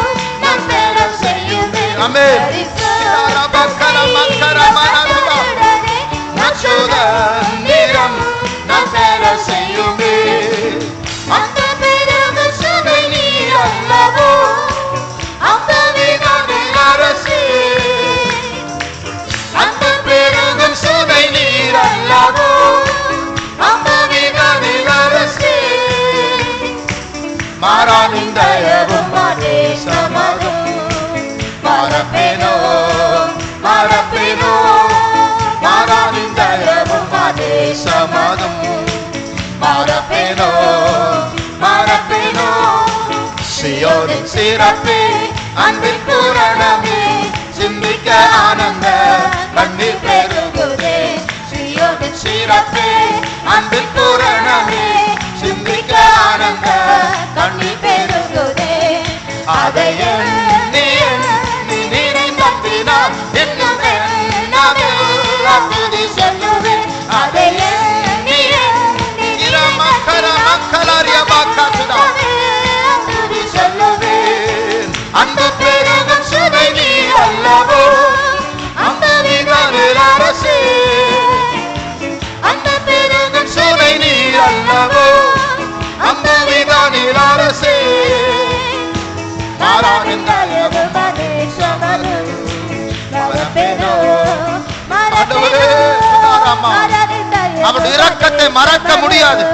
நம் பெற செய்யுமே ஆமென் நம் சுதந்திரம் நம் பெற செய்யுமே அந்த பெருகு சுனை நீர் அல்லவோ அந்த விதனில் அரசே அந்த பெருகும் சுனை நீர் அல்லவோ அந்த விதனில் அரசே மாறானின் தயவும் மாதேசமதும் மறப்பேனோ மறப்பேனோ மாறானின் தயவும் மாதேசமதும் மறப்பேனோ மறப்பேனோ சியோனின் சிறப்பே அன்பின் பூரணமே சிந்திக்க ஆனந்த கண்ணீர் பெருகுதே சிறப்பே அன்பின் பூரணமே சிந்திக்க ஆனந்த கண்ணீர் பெருகுதே அதை எண்ணி நினைந்தப்பினால் இன்னும் என்னவெல்லாம் துதி சொல்லுவேன் அதை எண்ணி மக்கள் துதி சொல்லுவேன் அன்பு பெருகும் சுவை நீ அல்லவோ அந்த விகாரில் அரசே அந்த பெருகும் சுவை நீ அல்லவோ அந்த விகாரில் அரசே அவருடைய இரக்கத்தை மறக்க முடியாது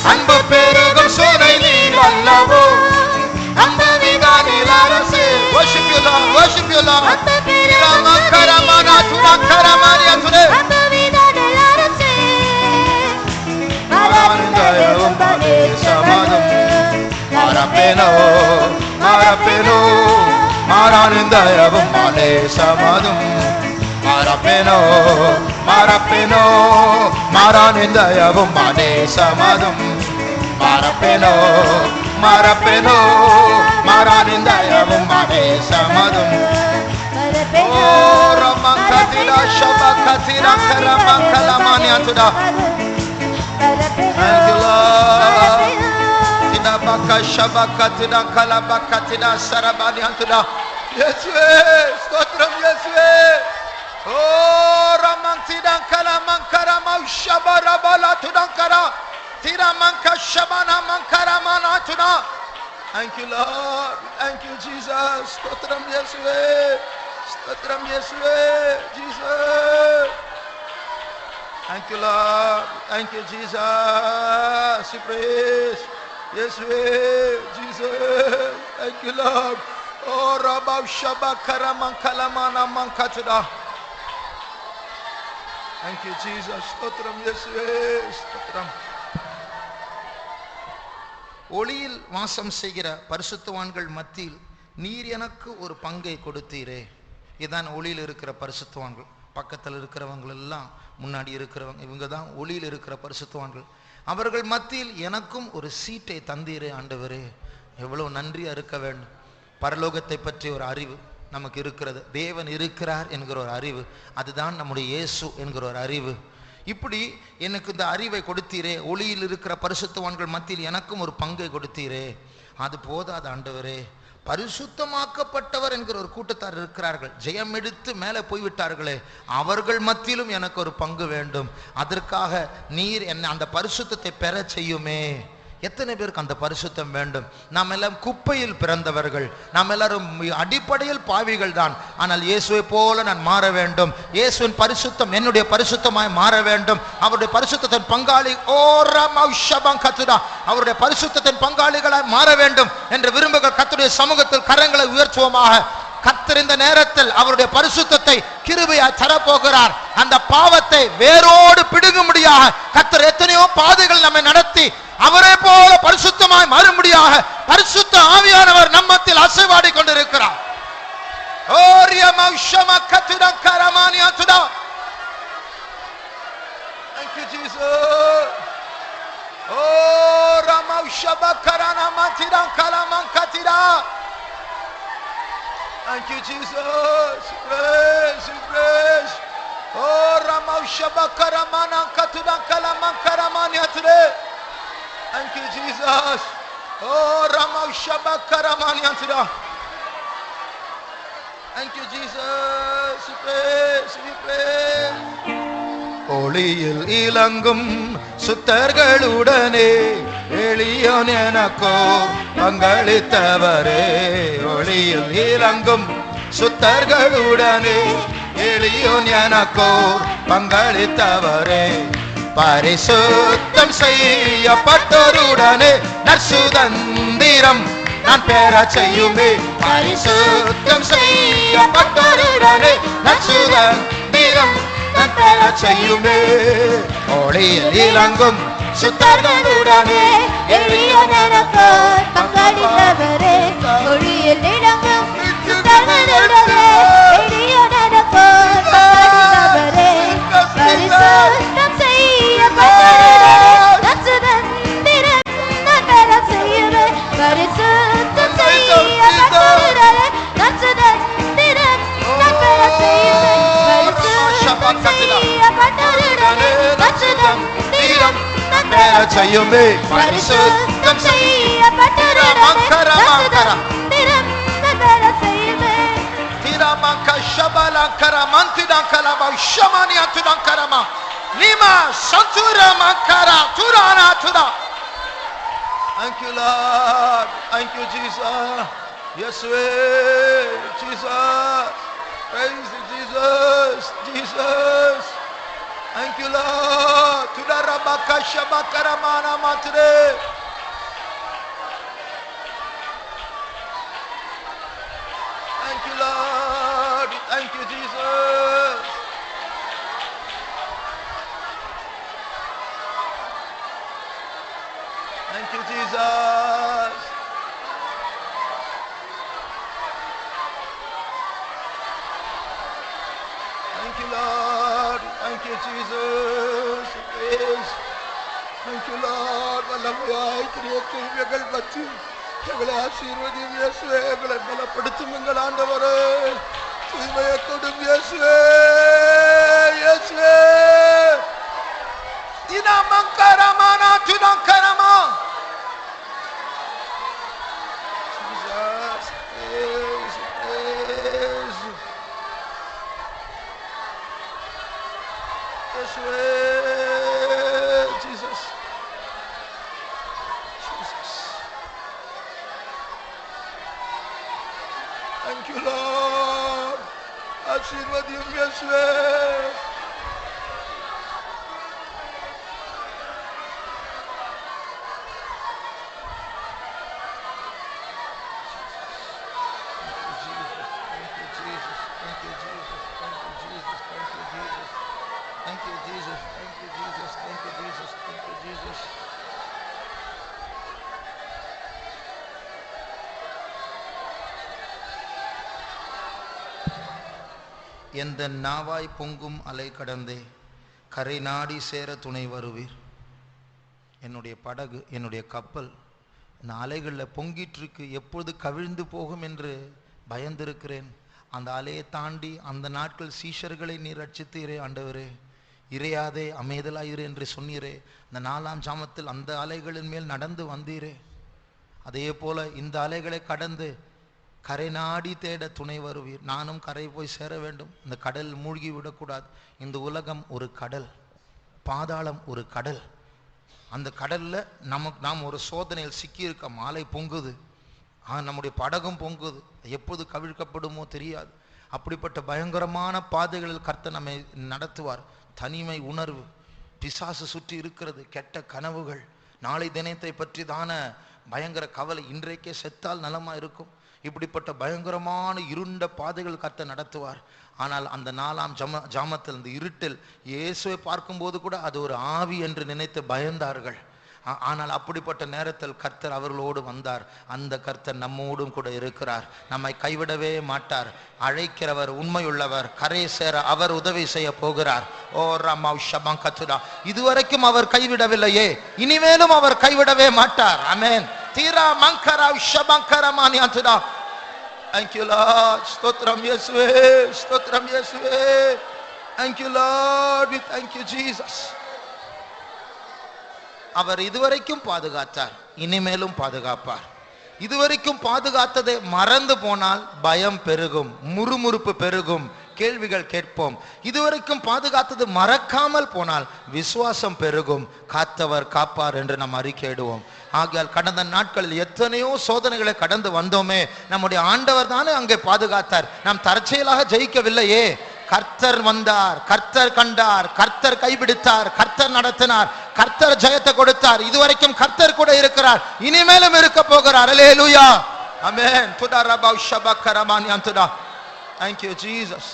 அன்பு பெருகும் சோலை நீர் அல்லவோ அந்த விகாரில் அரசே worship you Lord worship you Lord Karamana துனா கரமானியா துனே அந்த விகாரில் அரசே ஆனந்தம் பலே சமாதம் மாரப்பேனோ மாரப்பேனோ மாரானந்தம் பலே சமாதம் மாரப்பேனோ மாரப்பேனோ மாரானந்தம் பலே சமாதம் மாரப்பேனோ மாரப்பேனோ மாரானந்தம் பலே சமாதம் ஓ ரமகதிரா ஷபகதிரா கரமகலமானியா துடா Thank you Lord Tina baka shabaka tina kalabaka tina sarabani antuda Yeswe stotram Yeswe Oh ramang tina kalamankara maushabarabala tudankara Tina manka shabana mankara manatuna Thank you Lord Thank you Jesus stotram Yeswe Jesus Thank you Lord Thank you Jesus we praise Yes we Jesus Thank you Lord Oh Rabba Shabakara Mankalamana Mankatuda Thank you Jesus Stotram Yes we Stotram ஒளியில் வாசம் செய்கிற பரிசுத்தவான்கள் மத்தியில் நீர் எனக்கு ஒரு பங்கை கொடுத்தீரே இதான் ஒளியில் இருக்கிற பரிசுத்தவான்கள் பக்கத்தில் இருக்கிறவங்க எல்லாம் முன்னாடி இருக்கிறவங்க இவங்க தான் ஒளியில் இருக்கிற பரிசுத்தவான்கள் அவர்கள் மத்தியில் எனக்கும் ஒரு சீட்டை தந்தீரே ஆண்டவரே எவ்வளவு நன்றியா இருக்க வேண்டும் பரலோகத்தை பற்றி ஒரு அறிவு நமக்கு இருக்கிறது தேவன் இருக்கிறார் என்கிற ஒரு அறிவு அதுதான் நம்முடைய இயேசு என்கிற ஒரு அறிவு இப்படி எனக்கு இந்த அறிவை கொடுத்தீரே ஒளியில் இருக்கிற பரிசுத்தவான்கள் மத்தியில் எனக்கும் ஒரு பங்கை கொடுத்தீரே அது போதாது ஆண்டவரே பரிசுத்தமாக்கப்பட்டவர் என்கிற ஒரு கூட்டத்தார் இருக்கிறார்கள் ஜெயம் எடுத்து மேலே போய்விட்டார்களே அவர்கள் மத்தியிலும் எனக்கு ஒரு பங்கு வேண்டும் அதற்காக நீர் என்ன அந்த பரிசுத்தத்தை பெற செய்யுமே எத்தனை பேருக்கு அந்த பரிசுத்தம் வேண்டும் நாம் எல்லாம் குப்பையில் பிறந்தவர்கள் நாம் எல்லாரும் அடிப்படையில் பாவிகள் தான் ஆனால் இயேசுவை போல நான் மாற வேண்டும் இயேசுவின் பரிசுத்தம் என்னுடைய பரிசுத்தமாய் மாற வேண்டும் அவருடைய பரிசுத்தத்தின் பங்காளி அவருடைய பரிசுத்தத்தின் பங்காளிகளாய் மாற வேண்டும் என்று விரும்புகிற கர்த்தருடைய சமூகத்தில் கரங்களை உயர்த்துவோமாக கர்த்தர் இந்த நேரத்தில் அவருடைய பரிசுத்தத்தை கிருபையாய் தரப்போகிறார் அந்த பாவத்தை வேரோடு பிடுங்கும்படியாக கர்த்தர் எத்தனையோ பாதைகள் நம்மை நடத்தி அவரே போல பரிசுத்தமாய் மாறும்படியாக பரிசுத்த ஆவியானவர் நம்மத்தில் அசைவாடி கொண்டிருக்கிறார் Thank you Jesus Oh Ramaushbakarana matira kalamankatira Thank you Jesus praise Oh Ramaushbakaramana katira kalamankaramaniatre Thank you Jesus Oh Ramaushbakaramaniatre Thank you Jesus we praise ஒளியில் இலங்கும் சுத்தர்களுடனே எளியோன் எனக்கோ பங்களித்தவரே ஒளியில் இலங்கும் சுத்தர்களுடனே எளியோன் எனக்கோ பங்களித்தவரே பரிசுத்தம் செய்யப்பட்டோருடனே நற்சுதந்திரம் நான் பெற செய்யுமே பரிசுத்தம் செய்யப்பட்டோருடனே நற்சுதந்திரம் நான் பெற செய்யுமே ஒளியில் இலங்கும் சுத்தர்களுடனே எளியோன் எனக்கோ பங்களித்தவரே ஒளியில் இலங்கும் சுத்தர்களுடனே எளியோன் எனக்கோ என்ன செய்யுமே பரிசுத்தம் செய்யப்பட்டவரிடமே ரட்சதம் திறந்த தர செய்யுமே. திரமக ஷபலகர மந்திதகலப ஷமனியதுதகரமா நிமா சந்துரமகர துரானா Tura. Thank you Lord, thank you Jesus. Yes Jesus, praise Jesus, Jesus. Thank you Lord. Tudarabaka shabakara mana matre. Thank you Lord, thank you Jesus. Thank you Jesus. Thank you Lord, thank you Jesus. Praise. Thank you Lord. வல்லமையாய் கிரியைகள் வச்சு எங்களை ஆசீர்வதியும் இயேசுவே. எங்களை பலப்படுத்தும் எங்கள் ஆண்டவரே. தூய்மையை கொடும் இயேசுவே. இயேசுவே தினமங்கரமானா துனங்கரமா. Jesus, praise, praise. Yeshua, Jesus, Jesus. Thank you Lord. ஆசீர்வதியும் இயேசுவே. எந்த நாவாய் பொங்கும் அலை கடந்தே கரை நாடி சேர துணை வருவீர். என்னுடைய படகு, என்னுடைய கப்பல் இந்த அலைகளில் பொங்கிட்டு இருக்கு, எப்பொழுது கவிழ்ந்து போகும் என்று பயந்திருக்கிறேன். அந்த அலையை தாண்டி அந்த நாட்கள் சீஷர்களை நீர் ரட்சித்தீரே ஆண்டவரே. இறையாதே அமைதலாயிரு என்று சொன்னீரே. அந்த 4ஆம் ஜாமத்தில் அந்த அலைகளின் மேல் நடந்து வந்தீரே. அதே போல இந்த அலைகளை கடந்து கரை நாடி தேட துணை வருவீர். நானும் கரை போய் சேர வேண்டும். இந்த கடல் மூழ்கி விடக்கூடாது. இந்த உலகம் ஒரு கடல், பாதாளம் ஒரு கடல். அந்த கடல்ல நாம் ஒரு சோதனையில் சிக்கியிருக்க. மாலை பொங்குது, நம்முடைய படகும் பொங்குது. எப்போது கவிழ்க்கப்படுமோ தெரியாது. அப்படிப்பட்ட பயங்கரமான பாதைகளில் கர்த்தர் நம்மை நடத்துவார். தனிமை உணர்வு, பிசாசு சுற்றி இருக்கிறது, கெட்ட கனவுகள், நாளை தினத்தை பற்றி தான பயங்கர கவலை, இன்றைக்கே செத்தால் நலமா இருக்கும். இப்படிப்பட்ட பயங்கரமான இருண்ட பாதைகள் கர்த்தர் நடத்துவார். ஆனால் அந்த 4ஆம் ஜாமத்தில் இந்த இருட்டில் இயேசுவை பார்க்கும்போது கூட அது ஒரு ஆவி என்று நினைத்து பயந்தார்கள். ஆனால் அப்படிப்பட்ட நேரத்தில் கர்த்தர் அவர்களோடு வந்தார். அந்த கர்த்தர் நம்மோடும் கூட இருக்கிறார். நம்மை கைவிடவே மாட்டார். அழைக்கிறவர் உண்மையுள்ளவர். கரை சேர அவர் உதவி செய்ய போகிறார். ஓ ராமா ஷபங்கத்துடா. இதுவரைக்கும் அவர் கைவிடவில்லையே, இனிமேலும் அவர் கைவிடவே மாட்டார். ஆமென். தீரா மங்கரா ஷபங்கரமானியாத்துடா. Thank you Lord. ஸ்தோத்திரம் இயேசுவே, ஸ்தோத்திரம் இயேசுவே. Thank you Lord. We thank you Jesus. அவர் இதுவரைக்கும் பாதுகாத்தார், இனிமேலும் பாதுகாப்பார். இதுவரைக்கும் பாதுகாத்ததை மறந்து போனால் பயம் பெருகும், முறுமுறுப்பு பெருகும், கேள்விகள் கேட்போம். இதுவரைக்கும் பாதுகாத்தது மறக்காமல் போனால் விசுவாசம் பெருகும். காத்தவர் காப்பார் என்று நாம் அறிக்கையிடுவோம். ஆகையால் கடந்த நாட்களில் எத்தனையோ சோதனைகளை கடந்து வந்தோமே, நம்முடைய ஆண்டவர் தானே அங்கே பாதுகாத்தார். நாம் தற்செயலாக ஜெயிக்கவில்லையே. கர்த்தர் வந்தார், கர்த்தர் கண்டார், கர்த்தர் கைபிடித்தார், கர்த்தர் நடத்தினார், கர்த்தர் ஜெயத்தை கொடுத்தார். இதுவரைக்கும் கர்த்தர் கூட இருக்கிறார், இனிமேலும் இருக்க போகிறார். அல்லேலூயா, ஆமென். துதரபா ஷபக்கரமானியந்துடா. Thank you Jesus.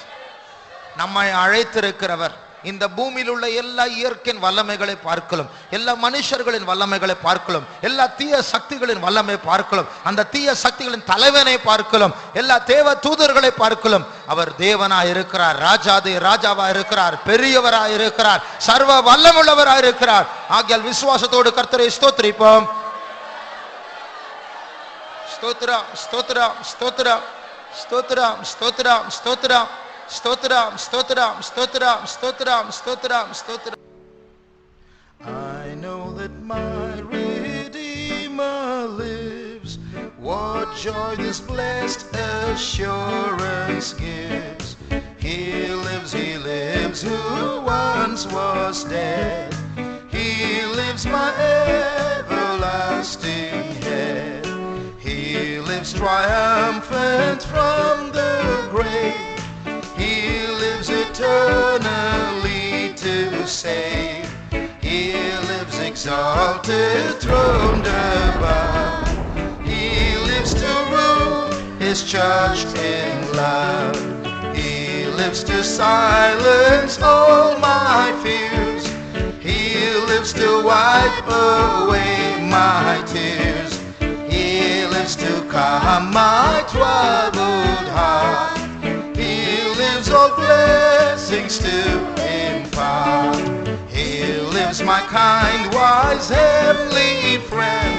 நம்மை அழைத்திருக்கிறவர் இந்த பூமியில் உள்ள எல்லா இயற்கையின் வல்லமைகளை பார்க்கலாம், எல்லா மனுஷர்களின் வல்லமைகளை பார்க்கலாம், எல்லா தீய சக்திகளின் வல்லமை பார்க்கலாம், அந்த தீய சக்திகளின் தலைவனை பார்க்கலாம், எல்லா தேவ தூதர்களை பார்க்கலாம். அவர் தேவனாய் இருக்கிறார், ராஜாதி ராஜாவா இருக்கிறார், பெரியவராய் இருக்கிறார், சர்வ வல்லமுள்ளவராய் இருக்கிறார். ஆகையால் விசுவாசத்தோடு கர்த்தரை ஸ்தோத்திரிப்போம். ஸ்தோத்திரம், ஸ்தோத்திரம், ஸ்தோத்திரம், ஸ்தோத்திரம், ஸ்தோத்திரம், ஸ்தோத்திரம், ஸ்தோத்திரம், ஸ்தோத்திரம், ஸ்தோத்திரம், ஸ்தோத்திரம், ஸ்தோத்திரம், ஸ்தோத்திரம். I know that my joy this blessed assurance gives. He lives, who once was dead. He lives, my everlasting head. He lives triumphant from the grave. He lives eternally to save. He lives exalted, throned above. He lives to rule his church in love. He lives to silence all my fears. He lives to wipe away my tears. He lives to calm my troubled heart. He lives all blessings to impart. He lives, my kind, wise, heavenly friend.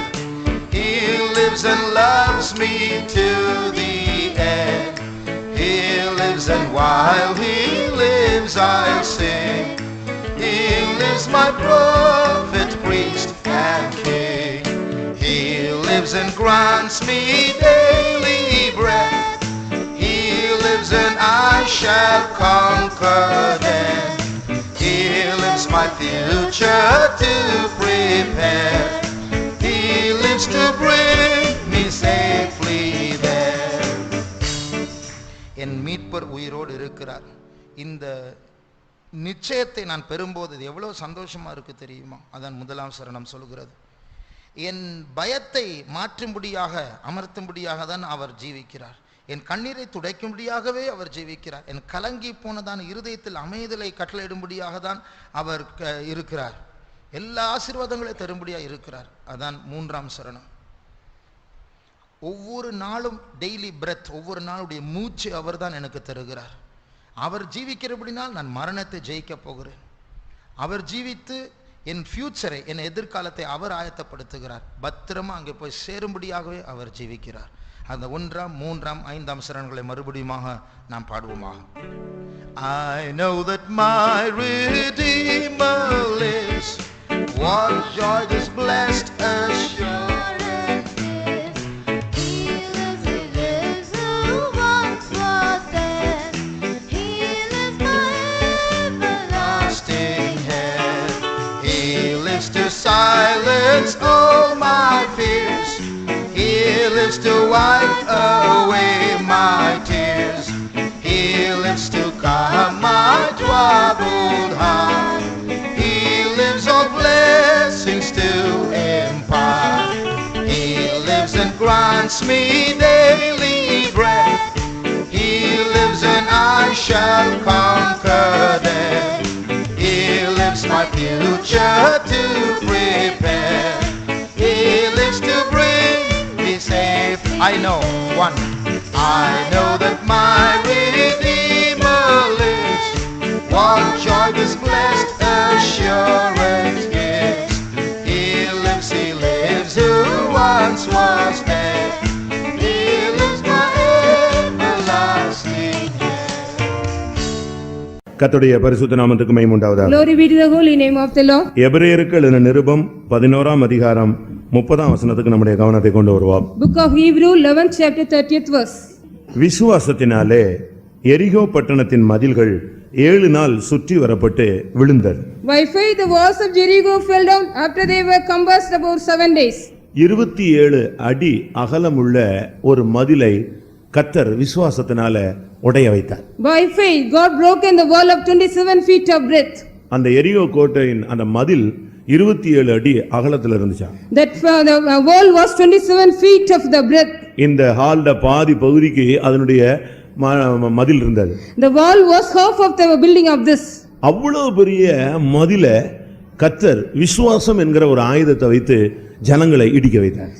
He lives and loves me to the end. He lives, and while he lives I'll sing. He lives, my prophet, priest, and king. He lives and grants me daily bread. He lives and I shall conquer then. He lives, my future to prepare. He lives to bring me safely there. என் மீட்பர் உயிரோடு இருக்கிறார். இந்த நிச்சயத்தை நான் பெறும்போது இது எவ்வளவு சந்தோஷமா இருக்கு தெரியுமா? அதான் முதலாம் சரணம் சொல்கிறது. என் பயத்தை மாற்றும்படியாக, அமர்த்தும்படியாக தான் அவர் ஜீவிக்கிறார். என் கண்ணீரை துடைக்கும்படியாகவே அவர் ஜீவிக்கிறார். என் கலங்கி போனதான இருதயத்தில் அமைதலை கட்டளையிடும்படியாக தான் அவர் இருக்கிறார். எல்லா ஆசீர்வாதங்களையும் தரும்படியாக இருக்கிறார். அதான் மூன்றாம் சரணம். ஒவ்வொரு நாளும் டெய்லி பிரெத், ஒவ்வொரு நாளுடைய மூச்சு அவர் தான் எனக்கு தருகிறார். அவர் ஜீவிக்கிறபடினால் நான் மரணத்தை ஜெயிக்க போகிறேன். அவர் ஜீவித்து என் ஃபியூச்சரை, என் எதிர்காலத்தை அவர் ஆயத்தப்படுத்துகிறார். பத்திரமா அங்கே போய் சேரும்படியாகவே அவர் ஜீவிக்கிறார். அந்த 1, 3, 5 சரணங்களை மறுபடியுமாக நாம் பாடுவோமாக. I know that my Redeemer lives. What joy this blessed assurance gives. He lives, who once was dead. He lives, my everlasting head. He lives to silence all my fears. He lives to wipe away my tears. He lives to calm my troubled heart. He lives all blessings to impart. He lives and grants me daily bread. He lives and I shall conquer death. He lives, my future to prepare. He lives to bring me safe. I know, 1. I know that my Redeemer lives. What joy this blessed assurance gives. He lives, who once was dead. He lives, my everlasting head. கர்த்தருடைய பரிசுத்த நாமத்துக்கு மகிமை உண்டாவதாக. Glory be to the holy name of the Lord. எபிரேயருக்கு எழுதின நிருபம் 11ஆம் அதிகாரம் 30ஆம் வசனத்துக்கு நம்முடைய கவனத்தை கொண்டு வருவோம். Book of Hebrew 11th chapter 30th verse. விசுவாசத்தினாலே எரிகோ பட்டணத்தின் மதில்கள் 7 நாள் சுற்றி வரப்பட்டு விழுந்தது. By faith the walls of Jericho fell down after they were compassed about 7 days. 27 அடி அகலமுள்ள ஒரு மதிலை கர்த்தர் விசுவாசத்தினால உடைய வைத்தார். By faith God broke in the wall of 27 feet of breadth. அந்த எரிகோ கோட்டையின் அந்த மதில் 27 அடி அகலத்துல இருந்துச்சு. That the wall was 27 feet of the breadth. இந்த ஹால்ட பாதி பகுதிக்கு அதனுடைய மதில் இருந்தது. The wall was half of the building of this. அவ்வளவு பெரிய மதில கர்த்தர் விசுவாசம் என்கிற ஒரு ஆயுதத்தை வைத்து ஜனங்களை இடிக்க வைத்தார்.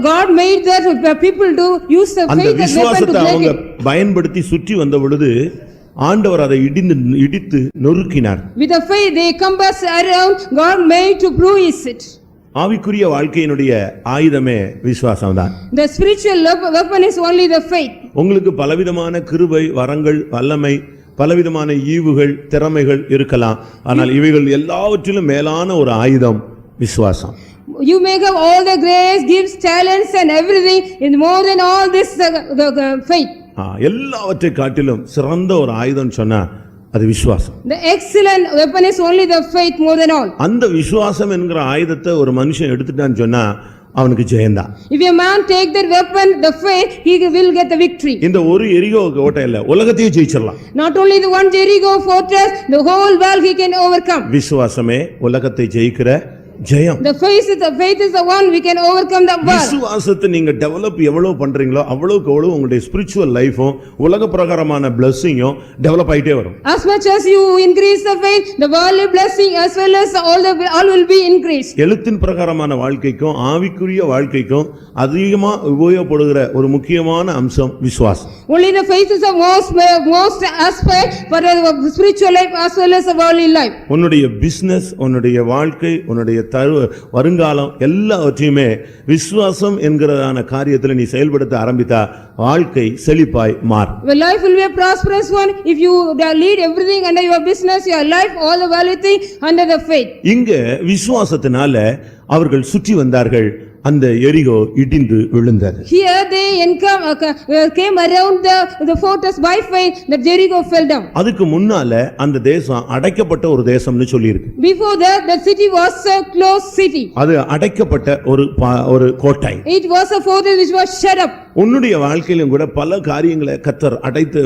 God made that people to use the அந்த faith as weapon to விசுவாசத்தை break அவங்க it. பயன்படுத்தி சுற்றி வந்த பொழுது ஆண்டவர் அதை இடித்து நொறுக்கினார். With the faith they compassed around, God made to bruise it. ஆவிக்குரிய வாழ்க்கையினுடைய ஆயுதமே விசுவாசம்தான். The spiritual weapon is only the faith. உங்களுக்கு பலவிதமான கிருபை, வரங்கள், வல்லமை, பலவிதமான ஈவுகள், திறமைகள் இருக்கலாம். ஆனால் இவைகள் எல்லாவற்றிலும் மேலான ஒரு ஆயுதம் விசுவாசம். You may have all the grace, gifts, talents and everything, in more than all this faith. எல்லாவற்றை காட்டிலும் சிறந்த ஒரு ஆயுதம் சொன்னா அது விசுவாசம். The excellent weapon is only the faith more than all. அந்த விசுவாசம் என்கிற ஆயுதத்தை ஒரு மனுஷன் எடுத்துட்டான்னு சொன்னா அவனுக்கு ஜெயம்தான். If a man take that weapon, the faith, he will get the victory. இந்த ஒரு எரிகோ கோட்டை இல்ல, உலகத்தையே ஜெயிச்சிடலாம். Not only the one Jericho fortress, the whole world he can overcome. விசுவாசமே உலகத்தை ஜெயிக்கிற ஜெயம். The faith is the one we can overcome the world. விசுவாசத்தை நீங்க டெவலப் எவ்வளவு பண்றீங்களோ அவ்வளவுக்கு அவ்வளவு உங்களுடைய ஸ்பிரிச்சுவல் லைஃபும் உலக பிரகாரமான பிளெஸிங்கும் டெவலப் ஆயிட்டே வரும். As much as you increase the faith, the worldly blessing as well as all will be increased. எழுத்தின் பிரகாரமான வாழ்க்கைக்கும் ஆவிக்குரிய வாழ்க்கைக்கும் அதிகமா உபயோகப்படுகிற ஒரு முக்கியமான அம்சம் விசுவாசம். Only the faith is the most aspect for the spiritual life as well as the worldly life. உன்னுடைய பிசினஸ், உன்னுடைய வாழ்க்கை, உன்னுடைய வருங்காலம் எல்லாவற்றையுமே விசுவாசம் என்கிறதான காரியத்தில் நீ செயல்படுத்த ஆரம்பித்தா வாழ்க்கை செழிப்பாய் மாறும். Your life will be a prosperous one if you lead everything under your business, your life, all the worldly thing under the faith. இங்க விசுவாசத்தினால அவர்கள் சுற்றி வந்தார்கள், அந்த எரிகோ இடிந்து விழுந்தது. Here they came around the fortress by faith, that Jericho fell down. அதுக்கு முன்னால அந்த தேசம் அடைக்கப்பட்ட ஒரு தேசம்னு சொல்லி இருக்கு. Before that, the city was a closed city. அது அடைக்கப்பட்ட ஒரு கோட்டை. It was a fortress which was shut up. உன்னுடைய வாழ்க்கையிலும் கூட பல காரியங்களை கர்த்தர் அடைத்து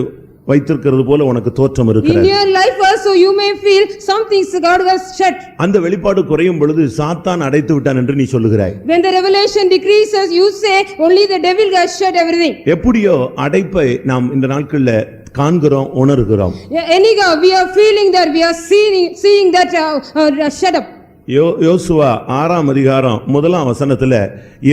வைத்திருக்கிறது போல உனக்கு தோற்றம் In இருக்கிறது. your life also you may feel some things God has shut. அந்த வெளிப்பாடு குறையும் பொழுது சாத்தான் அடைத்து விட்டான் என்று நீ சொல்லுகிறாய். When the revelation decreases, you say only the devil has shut everything. எப்படியோ அடைப்பை நாம் இந்த நாட்கள்ல காண்கிறோம், உணர்கிறோம். Anyhow, we are feeling that, we are seeing that shut up. யோசுவா 6ஆம் அதிகாரம் 1ஆம் வசனத்துல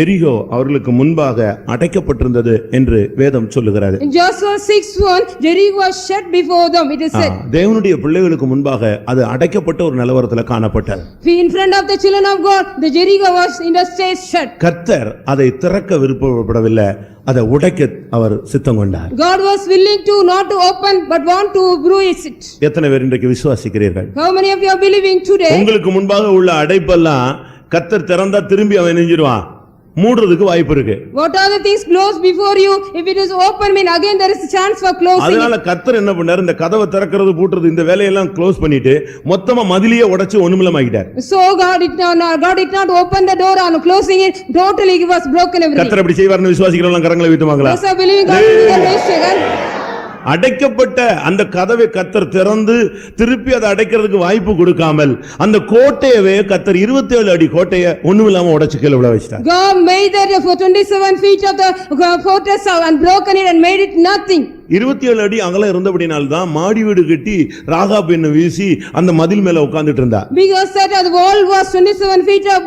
எரிகோ அவர்களுக்கு முன்பாக அடைக்கப்பட்டிருந்தது என்று வேதம் சொல்லுகிறது. In Joshua 6:1, Jericho was shut before them, it is said. தேவனுடைய பிள்ளைகளுக்கு முன்பாக அது அடைக்கப்பட்ட ஒரு நிலவரத்துல காணப்பட்டது. In front of the children of God, the Jericho was in the state shut. கர்த்தர் அதை திறக்க விருப்பப்படவில்லை, அதை உடைக்க அவர் சித்தம் கொண்டார். God was willing to not to open but want to bruise it. எத்தனை பேர் இன்றைக்கு விசுவாசிக்கிறீர்கள்? How many of you are believing today? உங்களுக்கு முன்பாக உள்ள அடைப்பெல்லாம் கர்த்தர் திறந்தா திரும்பி அவன் நெஞ்சிருவான், மூடுறதுக்கு வாய்ப்பு இருக்கு. What are the things closed before you? If it is open, mean again there is a chance for closing. அதனால கர்த்தர் என்ன பண்ணார், இந்த கதவை திறக்கிறது பூட்டுறது இந்த வேலையெல்லாம் க்ளோஸ் பண்ணிட்டு மொத்தமா மதிலியே உடைச்சு ஒண்ணுமில்லமாக்கிட்டார். So God did not open the door and closing it, totally he was broken everything. கர்த்தர் அப்படி செய்வார்னு விசுவாசிக்கிறவங்க கரங்களை வீட்டுவாங்களா? Yes, I believe God will raise again. அடைக்கப்பட்ட அந்த கதவை கர்த்தர் திறந்து திருப்பி அதை அடைக்கிறதுக்கு வாய்ப்பு கொடுக்காமல் அந்த கோட்டையவே கர்த்தர் 27 அடி கோட்டையை ஒண்ணுமில்லாம உடைச்சு கீழே விழ வச்சிட்டார். God made that for 27 feet of the fortress and broken it and made it nothing. 27 அடி அகலம் இருந்தபடினால் தான் மாடி வீடு கட்டி ராகாப் என்ன வீசி அந்த மதில் மேல உட்கார்ந்துட்டு இருந்தா. Because that the wall was 27 feet of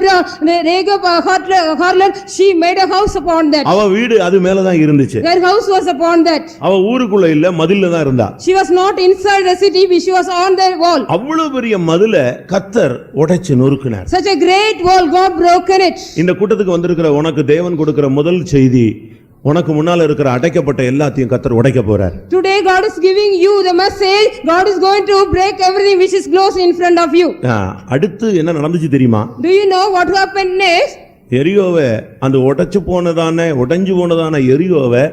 the Rahab harlot, she made a house upon that. அவ வீடு அது மேல தான் இருந்துச்சு. Her house was upon that. அவ ஊருக்குள்ள இல்ல, மதில்ல தான் இருந்தா. She was not inside the city, she was on the wall. அவ்வளவு பெரிய மதிலை கர்த்தர் உடைச்சு நொறுக்கினார். Such a great wall, God broken it. இந்த கூட்டத்துக்கு வந்திருக்கிற உனக்கு தேவன் கொடுக்கிற முதல் செய்தி, உனக்கு முன்னால இருக்கிற அடைக்கப்பட்ட எல்லாத்தையும் கர்த்தர் உடைக்க போறார். Today God is giving you the message, God is going to break everything which is closed in front of you. அடுத்து என்ன நடந்துச்சு தெரியுமா? Do you know what happened next? எரியோவை அந்த உடைஞ்சு போனதான எரியோவை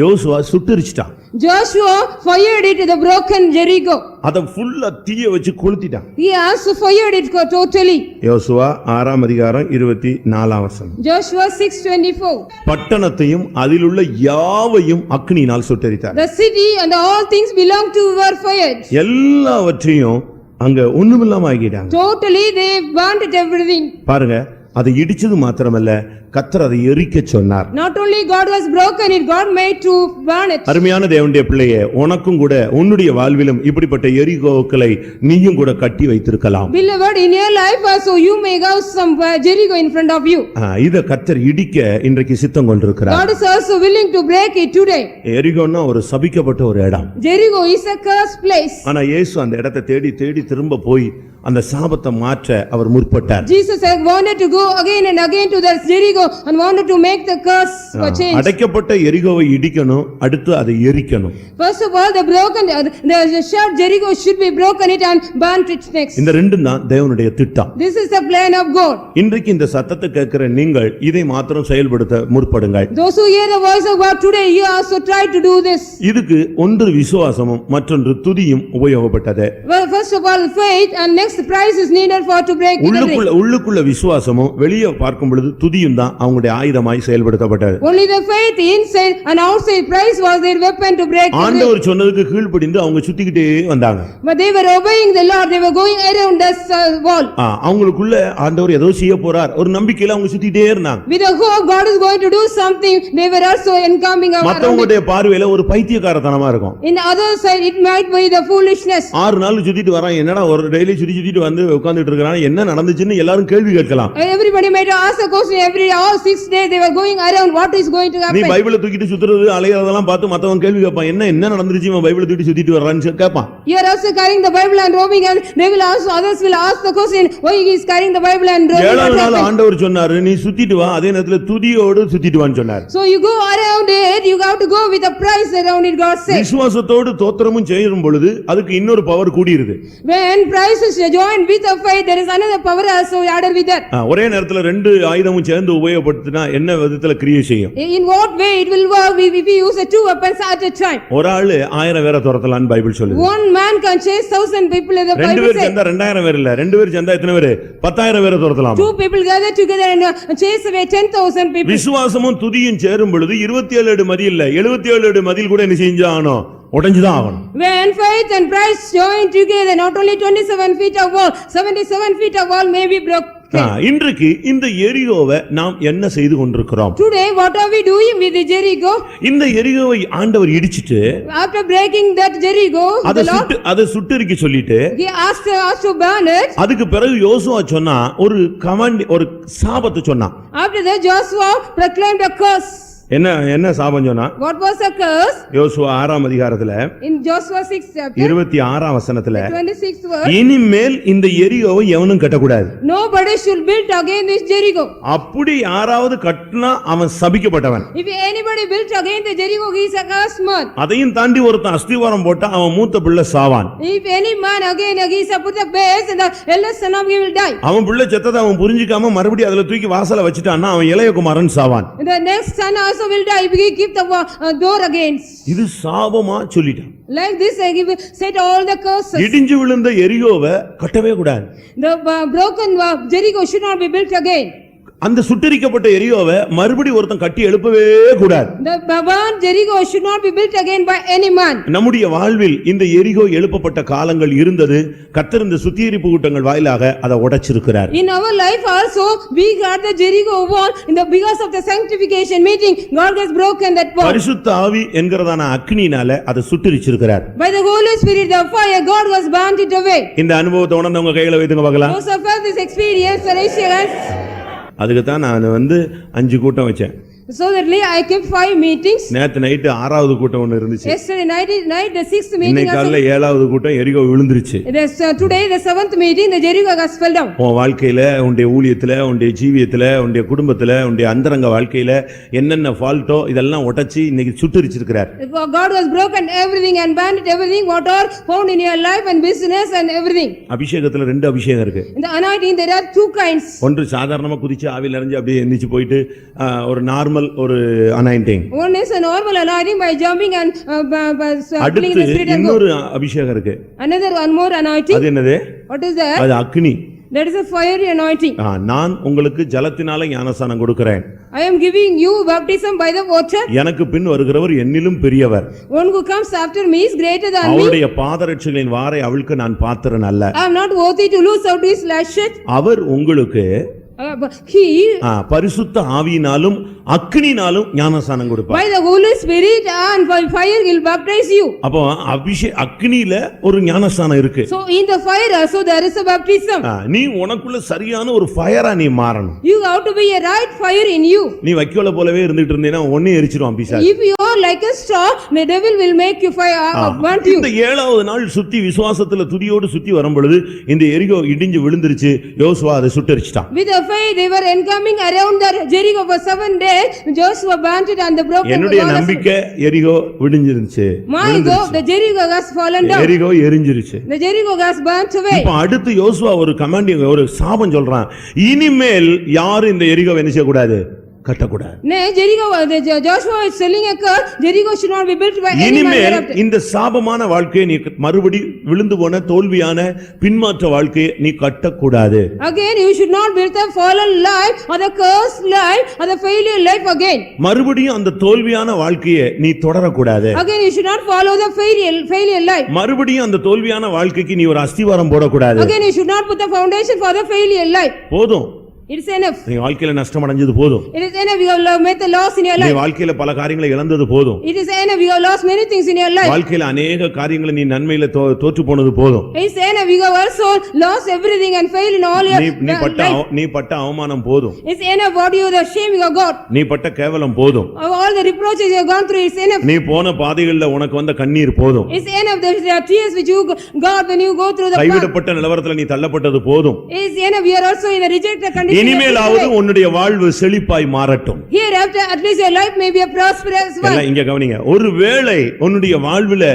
யோசுவா சுட்டெரிச்சிட்டான். Joshua fired it to the broken Jericho. அத ஃபுல்லா தீய வச்சு கொளுத்திட்டான். He also fired it totally. யோசுவா 6ஆம் அதிகாரம் 24ஆம் வசனம். Joshua 6:24. பட்டணத்தையும் அதிலுள்ள யாவையும் அக்கினியினால் சுட்டெரித்தார். The city and all things belong to were fired. எல்லாவற்றையும் அங்க ஒண்ணுமில்லாம ஆக்கிட்டாங்க. Totally they burnt it everything. பாருங்க, அதை இடிச்சது மாத்திரமல்ல, கர்த்தர் அதை எரிக்க சொன்னார். Not only God was broken it, God made to burn it. அருமையான தேவனுடைய பிள்ளையே, உனக்கும் கூட உன்னுடைய வாழ்விலும் இப்படிப்பட்ட எரிகோக்களை நீயும் கூட கட்டி வைத்திருக்கலாம். Beloved, in your life also you may have some Jericho in front of you. இத கர்த்தர் இடிக்க இன்றைக்கு சித்தம் கொண்டிருக்கிறார். God is also willing to break it today. எரிகோன்னா ஒரு சபிக்கப்பட்ட ஒரு இடம். Jericho is a cursed place. ஆனா இயேசு அந்த இடத்தை தேடி திரும்ப போய் அந்த சாபத்தை மாற்ற அவர் முற்பட்டார். Jesus wanted to go again and again to the Jericho and wanted to make the curse for change. அடைக்கப்பட்ட எரிகோவை இடிக்கணும், அடுத்து அதை எரிக்கணும். First of all, the shut Jericho should be broken it and burnt it next. இந்த ரெண்டும் தான் தேவனுடைய திட்டம். This is the plan of God. இன்றைக்கு இந்த சத்தத்தை கேட்கிற நீங்கள் இதை மாத்திரம் செயல்படுத்த முற்படுங்கள். Those who hear the voice of God today, you also try to do this. இதுக்கு ஒன்று விசுவாசமும் மற்றொன்று துதியும் உபயோகப்பட்டது. Well, first of all, faith and next price is needed for to break the ring. உள்ளுக்குள்ள விசுவாசமும் வெளியே பார்க்கும் பொழுது துதியும் தான் அவங்களுடைய ஆயுதமாய் செயல்படுத்தப்பட்டது. Only the faith inside and outside price was their weapon to break the ring. ஆண்டவர் சொன்னதுக்கு கீழ்ப்படிந்து அவங்க சுத்திக்கிட்டே வந்தாங்க. But they were obeying the Lord, they were going around this wall. அவங்களுக்குள்ள ஆண்டவர் ஏதோ செய்ய போறார் ஒரு நம்பிக்கையில அவங்க சுத்திட்டே இருந்தாங்க. With a hope God is going to do something, they were also encountering around. மத்தவங்களுடைய பார்வையில ஒரு பைத்தியக்காரத்தனமா இருக்கும். In the other side it might be the foolishness. 6 நாள் சுத்திட்டு வரான், என்னடா ஒரு டெய்லி சுத்திட்டு வந்து உட்கார்ந்துட்டு இருக்கான், என்ன நடந்துச்சுன்னு எல்லாரும் கேள்வி கேட்கலாம். Everybody might ask a question every all 6 days they were going around, what is going to happen? நீ பைபிளை தூக்கிட்டு சுத்துறது அலையறதெல்லாம் பார்த்து மத்தவங்க கேள்வி கேட்பான், என்ன நடந்துச்சு இவன் பைபிளை தூக்கிட்டு சுத்திட்டு வர்றான்னு கேட்பான். You are also carrying the Bible and roaming, and they will also others will ask the question why he is carrying the Bible and roaming. 7 நாள் ஆண்டவர் சொன்னாரு நீ சுத்திட்டு வா, அதே நேரத்துல துதியோடு சுத்திட்டு வான்னு சொன்னார். So you go around it, you have to go with a price around it, God said. விசுவாசத்தோடு தோத்திரமும் செய்யும் பொழுது அதுக்கு இன்னொரு power கூடியிருது. When price is joined with a faith, there is another power also added with that. ஒரே நேரத்துல ரெண்டு ஆயுதமும் சேர்ந்து உபயோகப்படுத்தினா என்ன விதத்துல கிரியை செய்யும்? In what way it will work if we use the two weapons at a time? ஒரு ஆளு 1000 பேரை துரத்தலாம்னு பைபிள் சொல்லுது. One man can chase 1000 people in the Bible. ரெண்டு பேர் சேர்ந்தா 2000 பேர் இல்ல, ரெண்டு பேர் சேர்ந்தா எத்தனை பேர்? 10000 பேரை துரத்தலாம். Two people gather together and chase away 10,000 people. விசுவாசமும் துதியும் சேரும் பொழுது 27 அடி மதில் இல்ல 77 அடி மதில் கூட என்ன செஞ்சானோ உடைஞ்சுதான் ஆகணும். When faith and price join together, not only 27 feet of wall, 77 feet of wall may be broken. இன்றைக்கு இந்த எரிகோவை நாம் என்ன செய்து கொண்டிருக்கிறோம்? Today what are we doing with the Jericho? இந்த எரிகோவை ஆண்டவர் இடிச்சிட்டு After breaking that Jericho, அதை சுட்டெரிக்க சொல்லிட்டு he asked us to burn it. அதுக்கு பிறகு யோசுவா சொன்னா ஒரு கமாண்ட், ஒரு சாபத்தை சொன்னான். After that Joshua proclaimed a curse. என்ன சாபம் சொன்னா? What was the curse? யோசுவா 6ஆம் அதிகாரத்துல In Joshua 6 chapter 26ஆம் வசனத்துல 26th verse, இனிமேல் இந்த எரிகோவை எவனும் கட்டக்கூடாது. nobody should build again this Jericho. அப்படி யாராவது கட்டினா அவன் சபிக்கப்பட்டவன். If anybody built again the Jericho, he is a cursed man. அதையும் தாண்டி ஒருத்தன் அஸ்திவாரம் போட்டா அவன் மூத்த பிள்ளை சாவான். If any man again he is put the base, and the eldest son of him will die. அவன் பிள்ளை செத்ததை அவன் புரிஞ்சிக்காம மறுபடியும் அதுல தூக்கி வாசல வச்சிட்டான்னா அவன் இளையகுமாரன் சாவான். The next son also will die if he keep the door against. இது சாபமா சொல்லிட்டான். Like this I give set all the curses. இடிஞ்சு விழுந்த எரிகோவை கட்டவே கூடாது. The broken Jericho should not be built again. அந்த சுட்டெரிக்கப்பட்ட எரிகோவை மறுபடியும் ஒருத்தன் கட்டி எழுப்பவே கூடாது. The burned Jericho should not be built again by any man. நம்முடைய வாழ்வில் இந்த எரிகோ எழுப்பப்பட்ட காலங்கள் இருந்தது. கர்த்தர் இந்த சுத்திகரிப்பு கூட்டங்கள் வாயிலாக அதை உடைச்சிருக்கிறார். In our life also we got the Jericho wall because of the sanctification meeting. God has broken that wall. பரிசுத்த ஆவி என்கிறதான அக்னியினால அதை சுட்டெரிச்சிருக்கிறார். By the Holy Spirit, the fire, God was burnt it away. இந்த அனுபவத்தை உணர்ந்தவங்க கையில வைத்துங்க பார்க்கலாம். Those of us this experience, raise your hands. அதுக்கு தான் நான் 5 கூட்டம் வச்சேன். So that I kept 5 meetings. நேத்து நைட் 6வது கூட்டம் ஒன்னு இருந்துச்சு. Yesterday night the 6th meeting. இன்னைக்கு காலையில 7வது கூட்டம் எரிகோ விழுந்துருச்சு. Today the 7th meeting, the Jericho has fell down. உன் வாழ்க்கையில, உன்னுடைய ஊழியத்துல, உன்னுடைய ஜீவியத்துல, உன்னுடைய குடும்பத்துல, உன்னுடைய அந்தரங்க வாழ்க்கையில என்னென்ன ஃபால்ட்டோ இதெல்லாம் உடைச்சி இன்னைக்கு சுட்டெரிச்சிருக்கிறார். God has broken everything and burned everything what are found in your life and business and everything. அபிஷேகத்துல 2 அபிஷேகம் இருக்கு. In the anointing there are 2 kinds. ஒன்று சாதாரணமா குதிச்சு ஆவியில இறங்கி அப்படியே எந்திரிச்சு போயிட்டு ஒரு நார்மல் ஒரு anointing. One is a normal anointing by jumping and feeling the spirit and இன்னொரு அபிஷேகம் இருக்கு. Another one more anointing. அது என்னது? What is that? அது அக்னி. That is a fiery anointing. நான் உங்களுக்கு ஜலத்தினால ஞானஸ்நானம் கொடுக்கிறேன். I am giving you baptism by the water. எனக்கு பின் வருகிறவர் என்னிலும் பெரியவர். One who comes after me is greater than me. அவருடைய பாதரட்சைகளின் வாரை அவிழ்க்க நான் பாத்திரன் அல்ல. I am not worthy to loose out his lashes. அவர் உங்களுக்கு He பரிசுத்த ஆவியினாலும் அக்னினாலும் ஞானஸ்நானம் கொடுப்பார். By the Holy Spirit and by fire he will baptize you. அப்போ அக்னியில ஒரு ஞானஸ்நானம் இருக்கு. So in the fire also there is a baptism. நீ உனக்குள்ள சரியான ஒரு ஃபயரா நீ மாறணும். You have to be a right fire in you. நீ வைக்கோல போலவே இருந்துட்டு இருந்தீனா ஒண்ணே எரிச்சிரும் பிசாசு. If you are like a straw, the devil will make you want you. இந்த ஏழாவது நாள் சுத்தி விசுவாசத்துல துதியோடு சுத்தி வரும்பொழுது இந்த எரிகோ இடிஞ்சு விழுந்துருச்சு. யோசுவா அதை சுட்டெரிச்சிட்டான். With a faith they were encamping around the Jericho for 7 days. Joshua burnt it and the broken. என்னுடைய நம்பிக்கை எரிகோ விடிஞ்சிருச்சு. My God, the Jericho has fallen down. எரிகோ எரிஞ்சிருச்சு. The Jericho has burnt away. இப்ப அடுத்து யோசுவா ஒரு கமாண்டிங் ஒரு சாபம் சொல்றான். இனிமேல் யாரும் இந்த எரிகோவை என்ன செய்ய கூடாது? கட்டக்கூடாது. Joshua is telling a curse, Jericho should not be built by any man. இனிமேல் இந்த சாபமான வாழ்க்கையை நீ மறுபடி விழுந்து போன தோல்வியான பின்மாற்ற வாழ்க்கையை நீ கட்டக்கூடாது. Again you should not build a fallen life or the cursed life or the failure life again. மறுபடியும் அந்த தோல்வியான வாழ்க்கையை நீ தொடரக்கூடாது. Again you should not follow the failure life. மறுபடியும் அந்த தோல்வியான வாழ்க்கைக்கு நீ ஒரு அஸ்திவாரம் போடக்கூடாது. Again you should not put the foundation for the failure life. போதும். It is enough. நீ வாழ்க்கையில நஷ்டம் அடைஞ்சது போதும். It is enough. You have made the loss in your life. நீ வாழ்க்கையில பல காரியங்களை இழந்தது போதும். It is enough. You have lost many things in your life. வாழ்க்கையில அநேக காரியங்களை நீ நன்மையில தோற்று போனது போதும். It is enough. You have also lost everything and failed in all your life. நீ பட்ட அவமானம் போதும். It is enough. What you the shame you have got. நீ பட்ட கேவலம் போதும். All the reproaches you have gone through, it is enough. நீ போன பாதைகளில் உனக்கு வந்த கண்ணீர் போதும். It is enough. The tears which you got when you go through the path. கைவிடப்பட்ட நிலவரத்துல நீ தள்ளப்பட்டது போதும். It is enough. You are also in a rejected condition. இனிமேலாவது உன்னுடைய வாழ்வு செழிப்பாய் மாறட்டும். Hereafter at least your life may be a prosperous one. எல்லாம் இங்க கவனிங்க. ஒருவேளை உன்னுடைய வாழ்வுல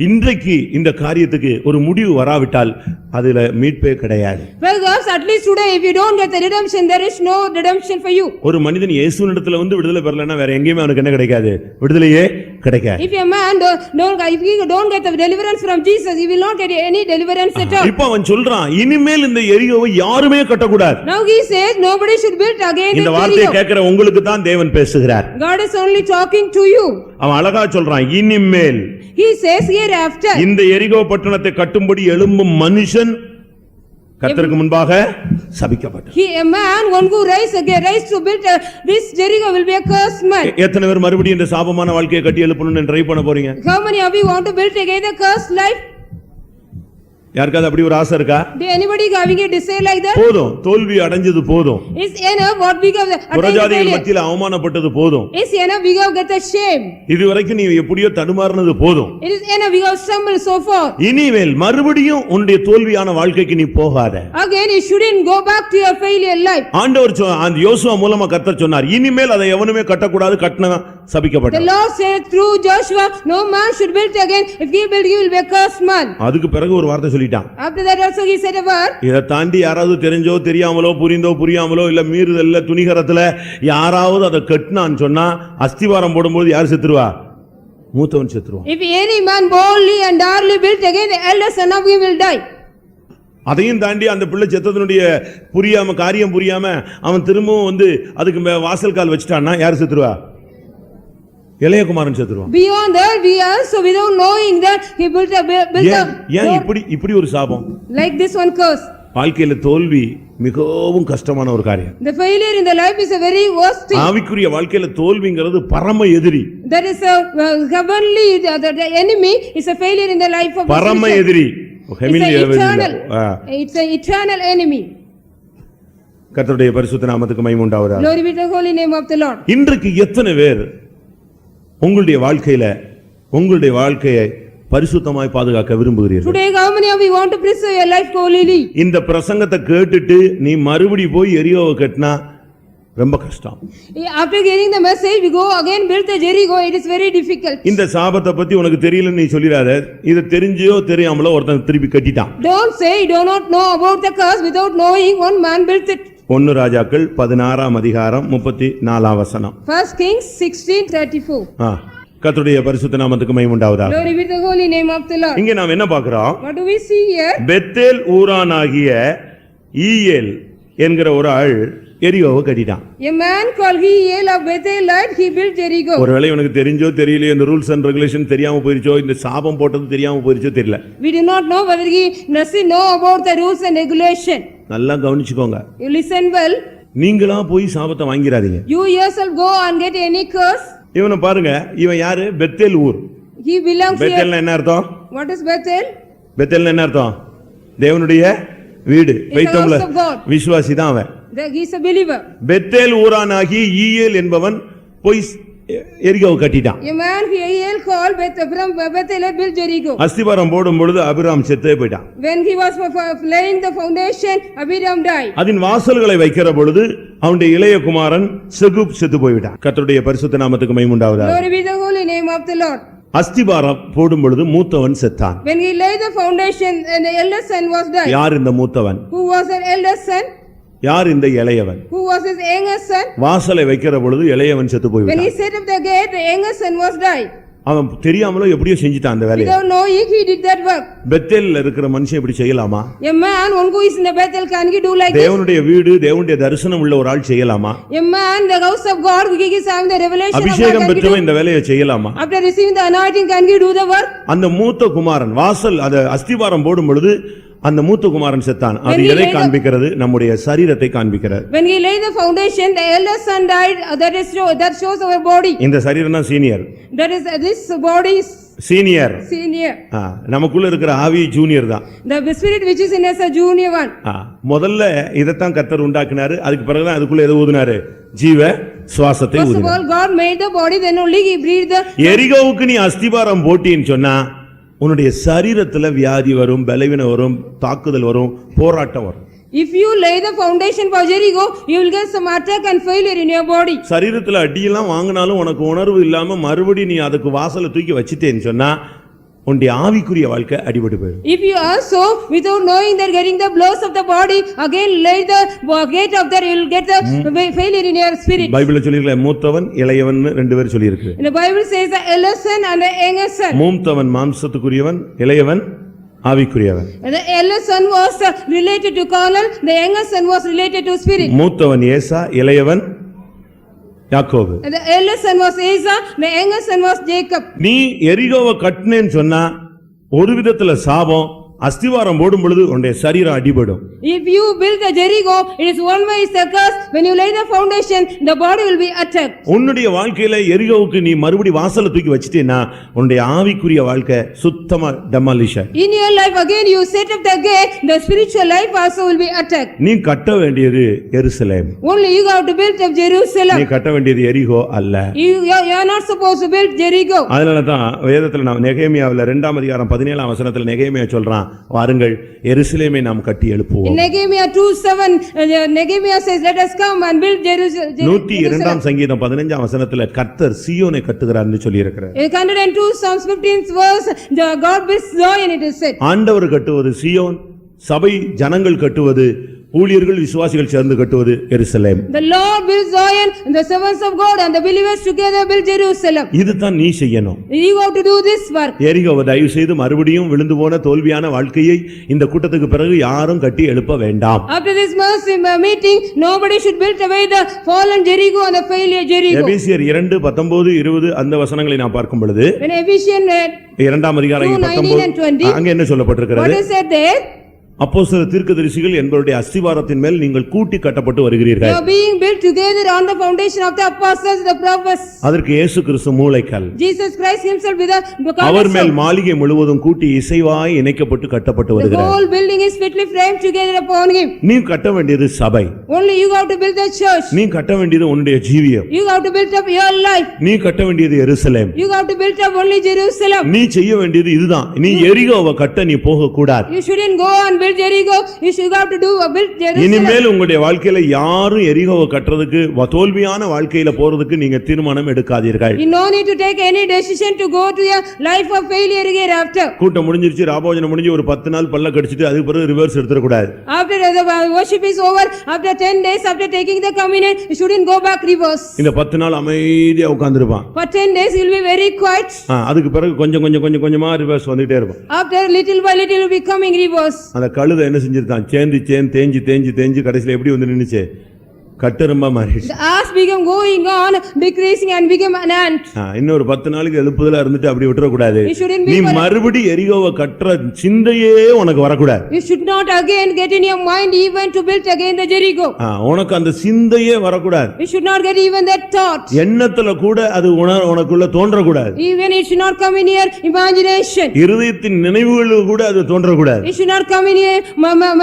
இன்றைக்கு இந்த காரியத்துக்கு ஒரு முடிவு வராவிட்டால் அதுல மீட்பே கிடையாது. Perhaps at least today if you don't get the redemption, there is no redemption for you. ஒரு மனிதன் இயேசுவினிடத்துல வந்து விடுதலை பெறலன்னா வேற எங்கேயுமே அவனுக்கு என்ன கிடைக்காது? விடுதலையே கிடைக்காது. If a man don't get the deliverance from Jesus, he will not get any deliverance at all. இப்போ அவன் சொல்றான் இனிமேல் இந்த எரியோவை யாருமே கட்டக்கூடாது. Now he says nobody should build again. இந்த வார்த்தையை கேட்கிற உங்களுக்கு தான் தேவன் பேசுகிறார். God is only talking to you. அவன் அழகா சொல்றான் இனிமேல். He says hereafter. இந்த எரிகோ பட்டணத்தை கட்டும்படி எழும்பும் மனுஷன் கர்த்தருக்கு முன்பாக சபிக்கப்பட்டார். A man one who rise to build this Jericho will be a cursed man. எத்தனை பேர் மறுபடியும் இந்த சாபமான வாழ்க்கையை கட்டி எழுப்பணும்னு ட்ரை பண்ண போறீங்க? How many of you want to build again the cursed life? யாருக்காவது அப்படி ஒரு ஆசை இருக்கா? Do anybody having a desire like that? போதும். தோல்வி அடைஞ்சது போதும். Is enough what we have புறஜாதிகள் மத்தியில அவமானப்பட்டது போதும். Is enough we have get the shame. இதுவரைக்கும் நீ எப்படியோ தடுமாறினது போதும். It is enough we have stumbled so far. இனிமேல் மறுபடியும் உன்னுடைய தோல்வியான வாழ்க்கைக்கு நீ போகாத. Again you shouldn't go back to your failure life. ஆண்டவர் அந்த யோசுவா மூலமா கர்த்தர் சொன்னார் இனிமேல் அதை எவனுமே கட்டக்கூடாது, கட்டினா சபிக்கப்பட்டான். The Lord said through Joshua, no man should build again. If he build, he will be a cursed man. அதுக்கு பிறகு ஒரு வார்த்தை சொல்லிட்டான். After that also he said a word. இத தாண்டி யாராவது தெரிஞ்சோ தெரியாமலோ புரிந்தோ புரியாமலோ இல்ல மீறுதல்ல துணிகரத்துல யாராவது அதை கட்டினான்னு சொன்னா அஸ்திவாரம் போடும்போது யார் செத்துருவா? மூத்தவன் செத்துருவான். If any man boldly and darkly built again, the elder son of him will die. அதையும் தாண்டி அந்த பிள்ளை செத்ததனுடைய புரியாம காரியம் புரியாம அவன் திரும்பவும் வந்து அதுக்கு வாசல் கால் வச்சிட்டான்னா யார் செத்துருவா? இளையகுமாரன் செத்துருவான். Beyond that we also without knowing that he built ஏன் இப்படி ஒரு சாபம்? Like this one curse. வாழ்க்கையில தோல்வி மிகவும் கஷ்டமான ஒரு காரியம். The failure in the life is a very worst thing. ஆவிக்குரிய வாழ்க்கையில தோல்விங்கிறது பரம எதிரி. That is a heavenly the enemy is a failure in the life of பரம எதிரி. It's an eternal enemy. கர்த்தருடைய பரிசுத்த நாமத்துக்கு மகிமை உண்டாவதாக. Glory be to the holy name of the Lord. இன்றைக்கு எத்தனை பேர் உங்களுடைய வாழ்க்கையை பரிசுத்தமாய் பாதுகாக்க விரும்புகிறீர்கள்? Today how many of you want to preserve your life holily? இந்த பிரசங்கத்தை கேட்டுட்டு நீ மறுபடி போய் எரியோவை கட்டினா ரொம்ப கஷ்டம். After hearing the message we go again build the Jericho, it is very difficult. இந்த சாபத்தை பத்தி உனக்கு தெரியலன்னு நீ சொல்லிராத. இது தெரிஞ்சோ தெரியாமலோ ஒருத்தன் திருப்பி கட்டிட்டான். Don't say you do not know about the curse without knowing one man built it. 1 ராஜாக்கள் 16ஆம் அதிகாரம் 34ஆம் வசனம். 1 Kings 16:34. கர்த்தருடைய பரிசுத்த நாமத்துக்கு மகிமை உண்டாவதாக. Glory be to the holy name of the Lord. இங்க நாம் என்ன பார்க்கிறோம்? What do we see here? Bethel ஊரானாகிய ஈயேல் என்கிற ஒரு ஆள் எரிகோவை கட்டிட்டான். A man called Hiel of Bethelite, he built Jericho. ஒருவேளை உனக்கு தெரிஞ்சோ தெரியலையோ இந்த ரூல்ஸ் அண்ட் ரெகுலேஷன் தெரியாம போயிருச்சோ இந்த சாபம் போட்டது தெரியாம போயிருச்சோ தெரியல. We do not know whether he doesn't know about the rules and regulation. நல்லா கவனிச்சுக்கோங்க. You listen well. நீங்களா போய் சாபத்தை வாங்கிராதீங்க. You yourself go and get any curse. இவனை பாருங்க, இவன் யாரு? பெத்தேல் ஊர். He belongs here. பெத்தேல்னா என்ன அர்த்தம்? What is Bethel? பெத்தேல்னா என்ன அர்த்தம்? தேவனுடைய வீடு. வைத்தோம்ல விசுவாசி தான் அவன். He is a believer. Bethel ஊரானாகி ஈயேல் என்பவன் போய் எரிகோவை கட்டிட்டான். A man Hiel called from Bethel built Jericho. அஸ்திபாரம் போடும் பொழுது அபிராம் செத்தே போயிட்டான். When he was laying the foundation, Abiram died. அதன் வாசல்களை வைக்கிற பொழுது அவனுடைய இளைய குமாரன் செகுப் செத்து போய்விட்டான். கர்த்தருடைய பரிசுத்த நாமத்துக்கு மகிமை உண்டாவதாக. Glory be the holy name of the Lord. அஸ்திபாரம் போடும் பொழுது மூத்தவன் செத்தான். When he laid the foundation, and the eldest son was died. யார் இந்த மூத்தவன்? Who was the eldest son? யார் இந்த இளையவன்? Who was his youngest son? வாசலை வைக்கிற பொழுது இளையவன் செத்து When he போய்விட்டான். set up the gate, the youngest son was died. அவன் தெரியாமலோ எப்படியோ செஞ்சிட்டான் அந்த வேலையை. Without knowing, he did that work. பெத்தேல்ல இருக்கிற மனுஷன் இப்படி செய்யலாமா? A man, one who is in the Bethel, can he do like this? தேவனுடைய வீடு, தேவனுடைய தரிசனம் உள்ள ஒரு ஆள் செய்யலாமா? A man, the house of God, who is having the revelation of God, அபிஷேகம் can he பெற்றவன் do? இந்த வேலையை செய்யலாமா? After receiving the anointing, can he do the work? அந்த மூத்த குமாரன் வாசல் அத அஸ்திவாரம் போடும் பொழுது அந்த மூத்த குமாரன் செத்தான். அது எதை காண்பிக்கிறது? நம்முடைய சரீரத்தை காண்பிக்கிறது. When he laid the foundation, the eldest son died. That shows our body. இந்த சரீரம் தான் senior. That is this body is senior. senior. நமக்குள்ள இருக்கிற ஆவி ஜூனியர் தான். The spirit which is in us a junior one. முதல்ல இதத்தான் கர்த்தர் உண்டாக்கினாரு. அதுக்கு பிறகுதான் அதுக்குள்ள எதை ஊதினாரு? ஜீவ சுவாசத்தை First of ஊதினார். all, God made the body, then only he breathed the. எரிகோவுக்கு நீ அஸ்திபாரம் போட்டின்னு சொன்னா உன்னுடைய சரீரத்துல வியாதி வரும், பலவீனம் வரும், தாக்குதல் வரும், போராட்டம் வரும். If you lay the foundation for Jericho, you will get some attack and failure in your body. சரீரத்துல அடியெல்லாம் வாங்கினாலும் உனக்கு உணர்வு இல்லாம மறுபடி நீ அதுக்கு வாசலை தூக்கி வச்சிட்டேன்னு சொன்னா உன்னுடைய ஆவிக்குரிய வாழ்க்கை அடிபட்டு போயிடும். If you also, without knowing that getting the blows of the body, again lay the gate of that, you will get the failure in your spirit. பைபிள்ல சொல்லிருக்கல மூத்தவன் இளையவன் ரெண்டு பேர் சொல்லியிருக்கு. The Bible says the eldest son and the youngest son. மூத்தவன் மாம்சத்துக்குரியவன், இளையவன் ஆவிக்குரியவன். The eldest son was related to carnal, the youngest son was related to spirit. மூத்தவன் ஏசா, இளையவன் யாக்கோபு. The eldest son was Esau, the youngest son was Jacob. நீ எரிகோவை கட்டினேன்னு சொன்னா ஒரு விதத்துல சாபம். அஸ்திவாரம் போடும் பொழுது உன்னுடைய சரீரம் அடிபடும். If you build the Jericho, it is one way is the curse. When you lay the foundation, the body will be attacked. உன்னுடைய வாழ்க்கையில எரிகோவுக்கு நீ மறுபடி வாசலை தூக்கி வச்சிட்டேன்னா உன்னுடைய ஆவிக்குரிய வாழ்க்கை சுத்தமா demolition. In your life again you set up the gate, the spiritual life also will be attacked. நீ கட்ட வேண்டியது எருசலேம். Only you have to build up Jerusalem. நீ கட்ட வேண்டியது எரிகோ அல்ல. You are not supposed to build Jericho. அதனால தான் வேதத்துல நாம் நெகேமியாவுல 2ஆம் அதிகாரம் 17ஆம் வசனத்துல நெகேமியா சொல்றான், வாருங்கள் எருசலேமை நாம் கட்டி எழுப்புவோம். In Nehemiah 2:7, Nehemiah says, let us come and build Jerusalem. 102ஆம் சங்கீதம் 15ஆம் வசனத்துல கர்த்தர் சீயோனை கட்டுகிறார்னு சொல்லி இருக்கிறார். In 102 Psalms 15th verse, the God builds Zion, it is said. ஆண்டவர் கட்டுவது சீயோன், சபை ஜனங்கள் கட்டுவது, ஊழியர்கள் விசுவாசிகள் சேர்ந்து கட்டுவது எருசலேம். The Lord builds Zion, and the servants of God and the believers together build Jerusalem. இதுதான் நீ செய்யணும். You have to do this work. எரிகோவை தயவு செய்து மறுபடியும் விழுந்து போன தோல்வியான வாழ்க்கையை இந்த கூட்டத்துக்கு பிறகு யாரும் கட்டி எழுப்ப வேண்டாம். After this mercy meeting, nobody should build away the fallen Jericho and the failure Jericho. எபேசியர் 2:19-20 அந்த வசனங்களை நான் பார்க்கும் பொழுது When Ephesians 2ஆம் அதிகாரம் 19 அங்க என்ன சொல்லப்பட்டிருக்கிறது? what is said there? அப்போஸ்தலர் தீர்க்கதரிசிகள் என்பவருடைய அஸ்திவாரத்தின் மேல் நீங்கள் கூட்டி கட்டப்பட்டு You வருகிறீர்கள். are being built together on the foundation of the apostles, the prophets. அதற்கு இயேசு கிறிஸ்து மூலைக்கல். Jesus Christ himself with அவர் மேல் the மாளிகை முழுவதும் கூட்டி இசைவாய் இணைக்கப்பட்டு கட்டப்பட்டு வருகிறார். whole building is fitly framed together upon him. நீ கட்ட வேண்டியது சபை. Only you have to build the church. நீ கட்ட வேண்டியது உன்னுடைய ஜீவியம். You have to build up your life. நீ கட்ட வேண்டியது எருசலேம். You have to build up only Jerusalem. நீ செய்ய வேண்டியது இதுதான். நீ எரிகோவை கட்ட நீ போக கூடாது. You shouldn't go and build Jericho. You should have to do build Jerusalem. இனிமேல் உங்களுடைய வாழ்க்கையில யாரும் எரிகோவை கட்டுறதுக்கு தோல்வியான வாழ்க்கையில போறதுக்கு நீங்க தீர்மானம் எடுக்காதீர்கள். You no need to take any decision to go to your life of failure hereafter. கூட்டம் முடிஞ்சிருச்சு, ராபோஜனம் முடிஞ்சு ஒரு 10 நாள் பல்ல கடிச்சிட்டு அதுக்கு பிறகு ரிவர்ஸ் எடுத்துற கூடாது. After the worship is over, after 10 days, after taking the communion, you shouldn't go back reverse. இந்த 10 நாள் அமைதியா உட்கார்ந்திருப்பான். For 10 days, you will be very quiet. அதுக்கு பிறகு கொஞ்சமா ரிவர்ஸ் வந்துட்டே இருப்பான். After little by little, you will be coming reverse. அந்த கழுதை என்ன செஞ்சிருந்தான்? தேஞ்சு கடைசில எப்படி வந்து நின்னுச்சு? கட்டெரும்பா மாறிடுச்சு. The ass became going on decreasing and became an ant. இன்னொரு 10 நாளைக்கு எழுப்புதலா இருந்துட்டு அப்படி விட்டுற கூடாது. நீ மறுபடி எரிகோவை கட்டுற சிந்தையே உனக்கு வரக்கூடாது. You should not again get in your mind even to build again the Jericho. உனக்கு அந்த சிந்தையே வரக்கூடாது. You should not get even that thought. எண்ணத்துல கூட அது உனக்குள்ள தோன்றக்கூடாது. Even it should not come in your imagination. இருதயத்தின் நினைவுகள் கூட அது தோன்றக்கூடாது. It should not come in your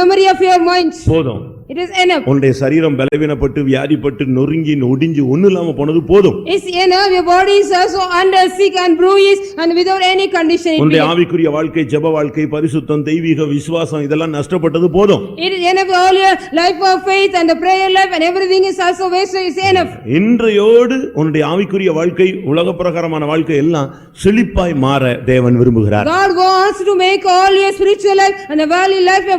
memory of your mind. போதும், It is enough. உன்னுடைய சரீரம் பலவீனப்பட்டு வியாதிப்பட்டு நொறுங்கி ஒடிஞ்சு ஒண்ணு இல்லாம போனது போதும். It's enough. Your body is also under sick and bruised and without any condition. உன்னுடைய ஆவிக்குரிய வாழ்க்கை, ஜெப வாழ்க்கை, பரிசுத்தம், தெய்வீக விசுவாசம் இதெல்லாம் நஷ்டப்பட்டது போதும். It is enough. All your life of faith and the prayer life and everything is also wasted. It's enough. இன்றையோடு உன்னுடைய ஆவிக்குரிய வாழ்க்கை, உலக பிரகாரமான வாழ்க்கை எல்லாம் செழிப்பாய் மாற தேவன் விரும்புகிறார். God wants to make all your spiritual life and the worldly life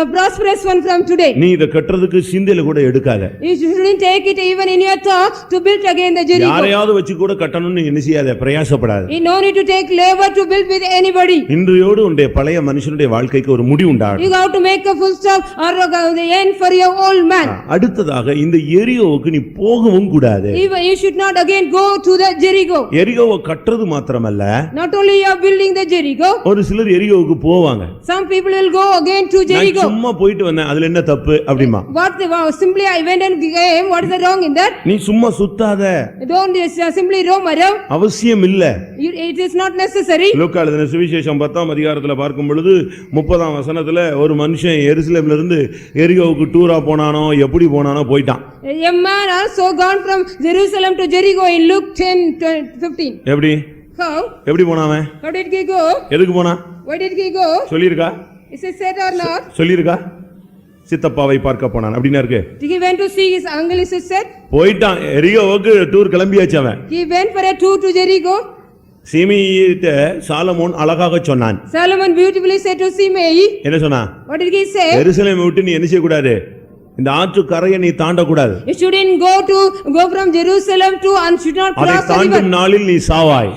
a prosperous one from today. நீ இத கட்டறதுக்கு சிந்தையில கூட எடுக்காத. You shouldn't take it even in your thought to build again the Jericho. யாரையாவது வச்சு கூட கட்டணும்னு என்ன செய்யாத, பிரயாசப்படாத. You no need to take labor to build with anybody. இன்றையோடு உன்னுடைய பழைய மனுஷனுடைய வாழ்க்கைக்கு ஒரு முடிவு உண்டாகும். You have to make a full stop or the end for your old man. அடுத்ததாக இந்த எரிகோவுக்கு நீ போகவும் கூடாது. Even you should not again go to the Jericho. எரிகோவை கட்டறது மாத்திரமல்ல, Not only you are building the Jericho. ஒரு சிலர் எரிகோவுக்கு போவாங்க. Some people will go again to நான் Jericho. சும்மா போயிட்டு வந்தேன், அதுல என்ன தப்பு அப்படிமா? Simply I went and came. What is the wrong in that? நீ சும்மா சுத்தாத. Don't simply roam around. அவசியம் இல்ல. It is not necessary. லூக்கா எழுதின சுவிசேஷம் 10ஆம் அதிகாரத்துல பார்க்கும் பொழுது 30ஆம் வசனத்துல ஒரு மனுஷன் எருசலேம்ல இருந்து எரிகோவுக்கு டூரா போனானோ, எப்படி போனானோ போயிட்டான். A man also gone from Jerusalem to Jericho in Luke 10:15. எப்படி? How? எப்படி போனான்? How did he go? எதுக்கு போனா? Why did he go? சொல்லிருக்கா? Is it said or not? சொல்லிருக்கா? சித்தப்பாவை பார்க்க போனான் அப்படினா இருக்கு. He went to see his uncle, is it said? போயிட்டான், எரிகோவுக்கு டூர் கிளம்பியாச்சு அவன். He went for a tour to Jericho. சீமேயிட்ட சாலமோன் அழகாக சொன்னான். Solomon beautifully said to Simei. என்ன சொன்னா? What did he say? எருசலேமை விட்டு நீ என்ன செய்ய கூடாது? இந்த ஆற்று கரையை நீ தாண்ட கூடாது. You shouldn't go from Jerusalem to and should not அதை cross the தாண்டும் river. நாளில் நீ சாவாய்.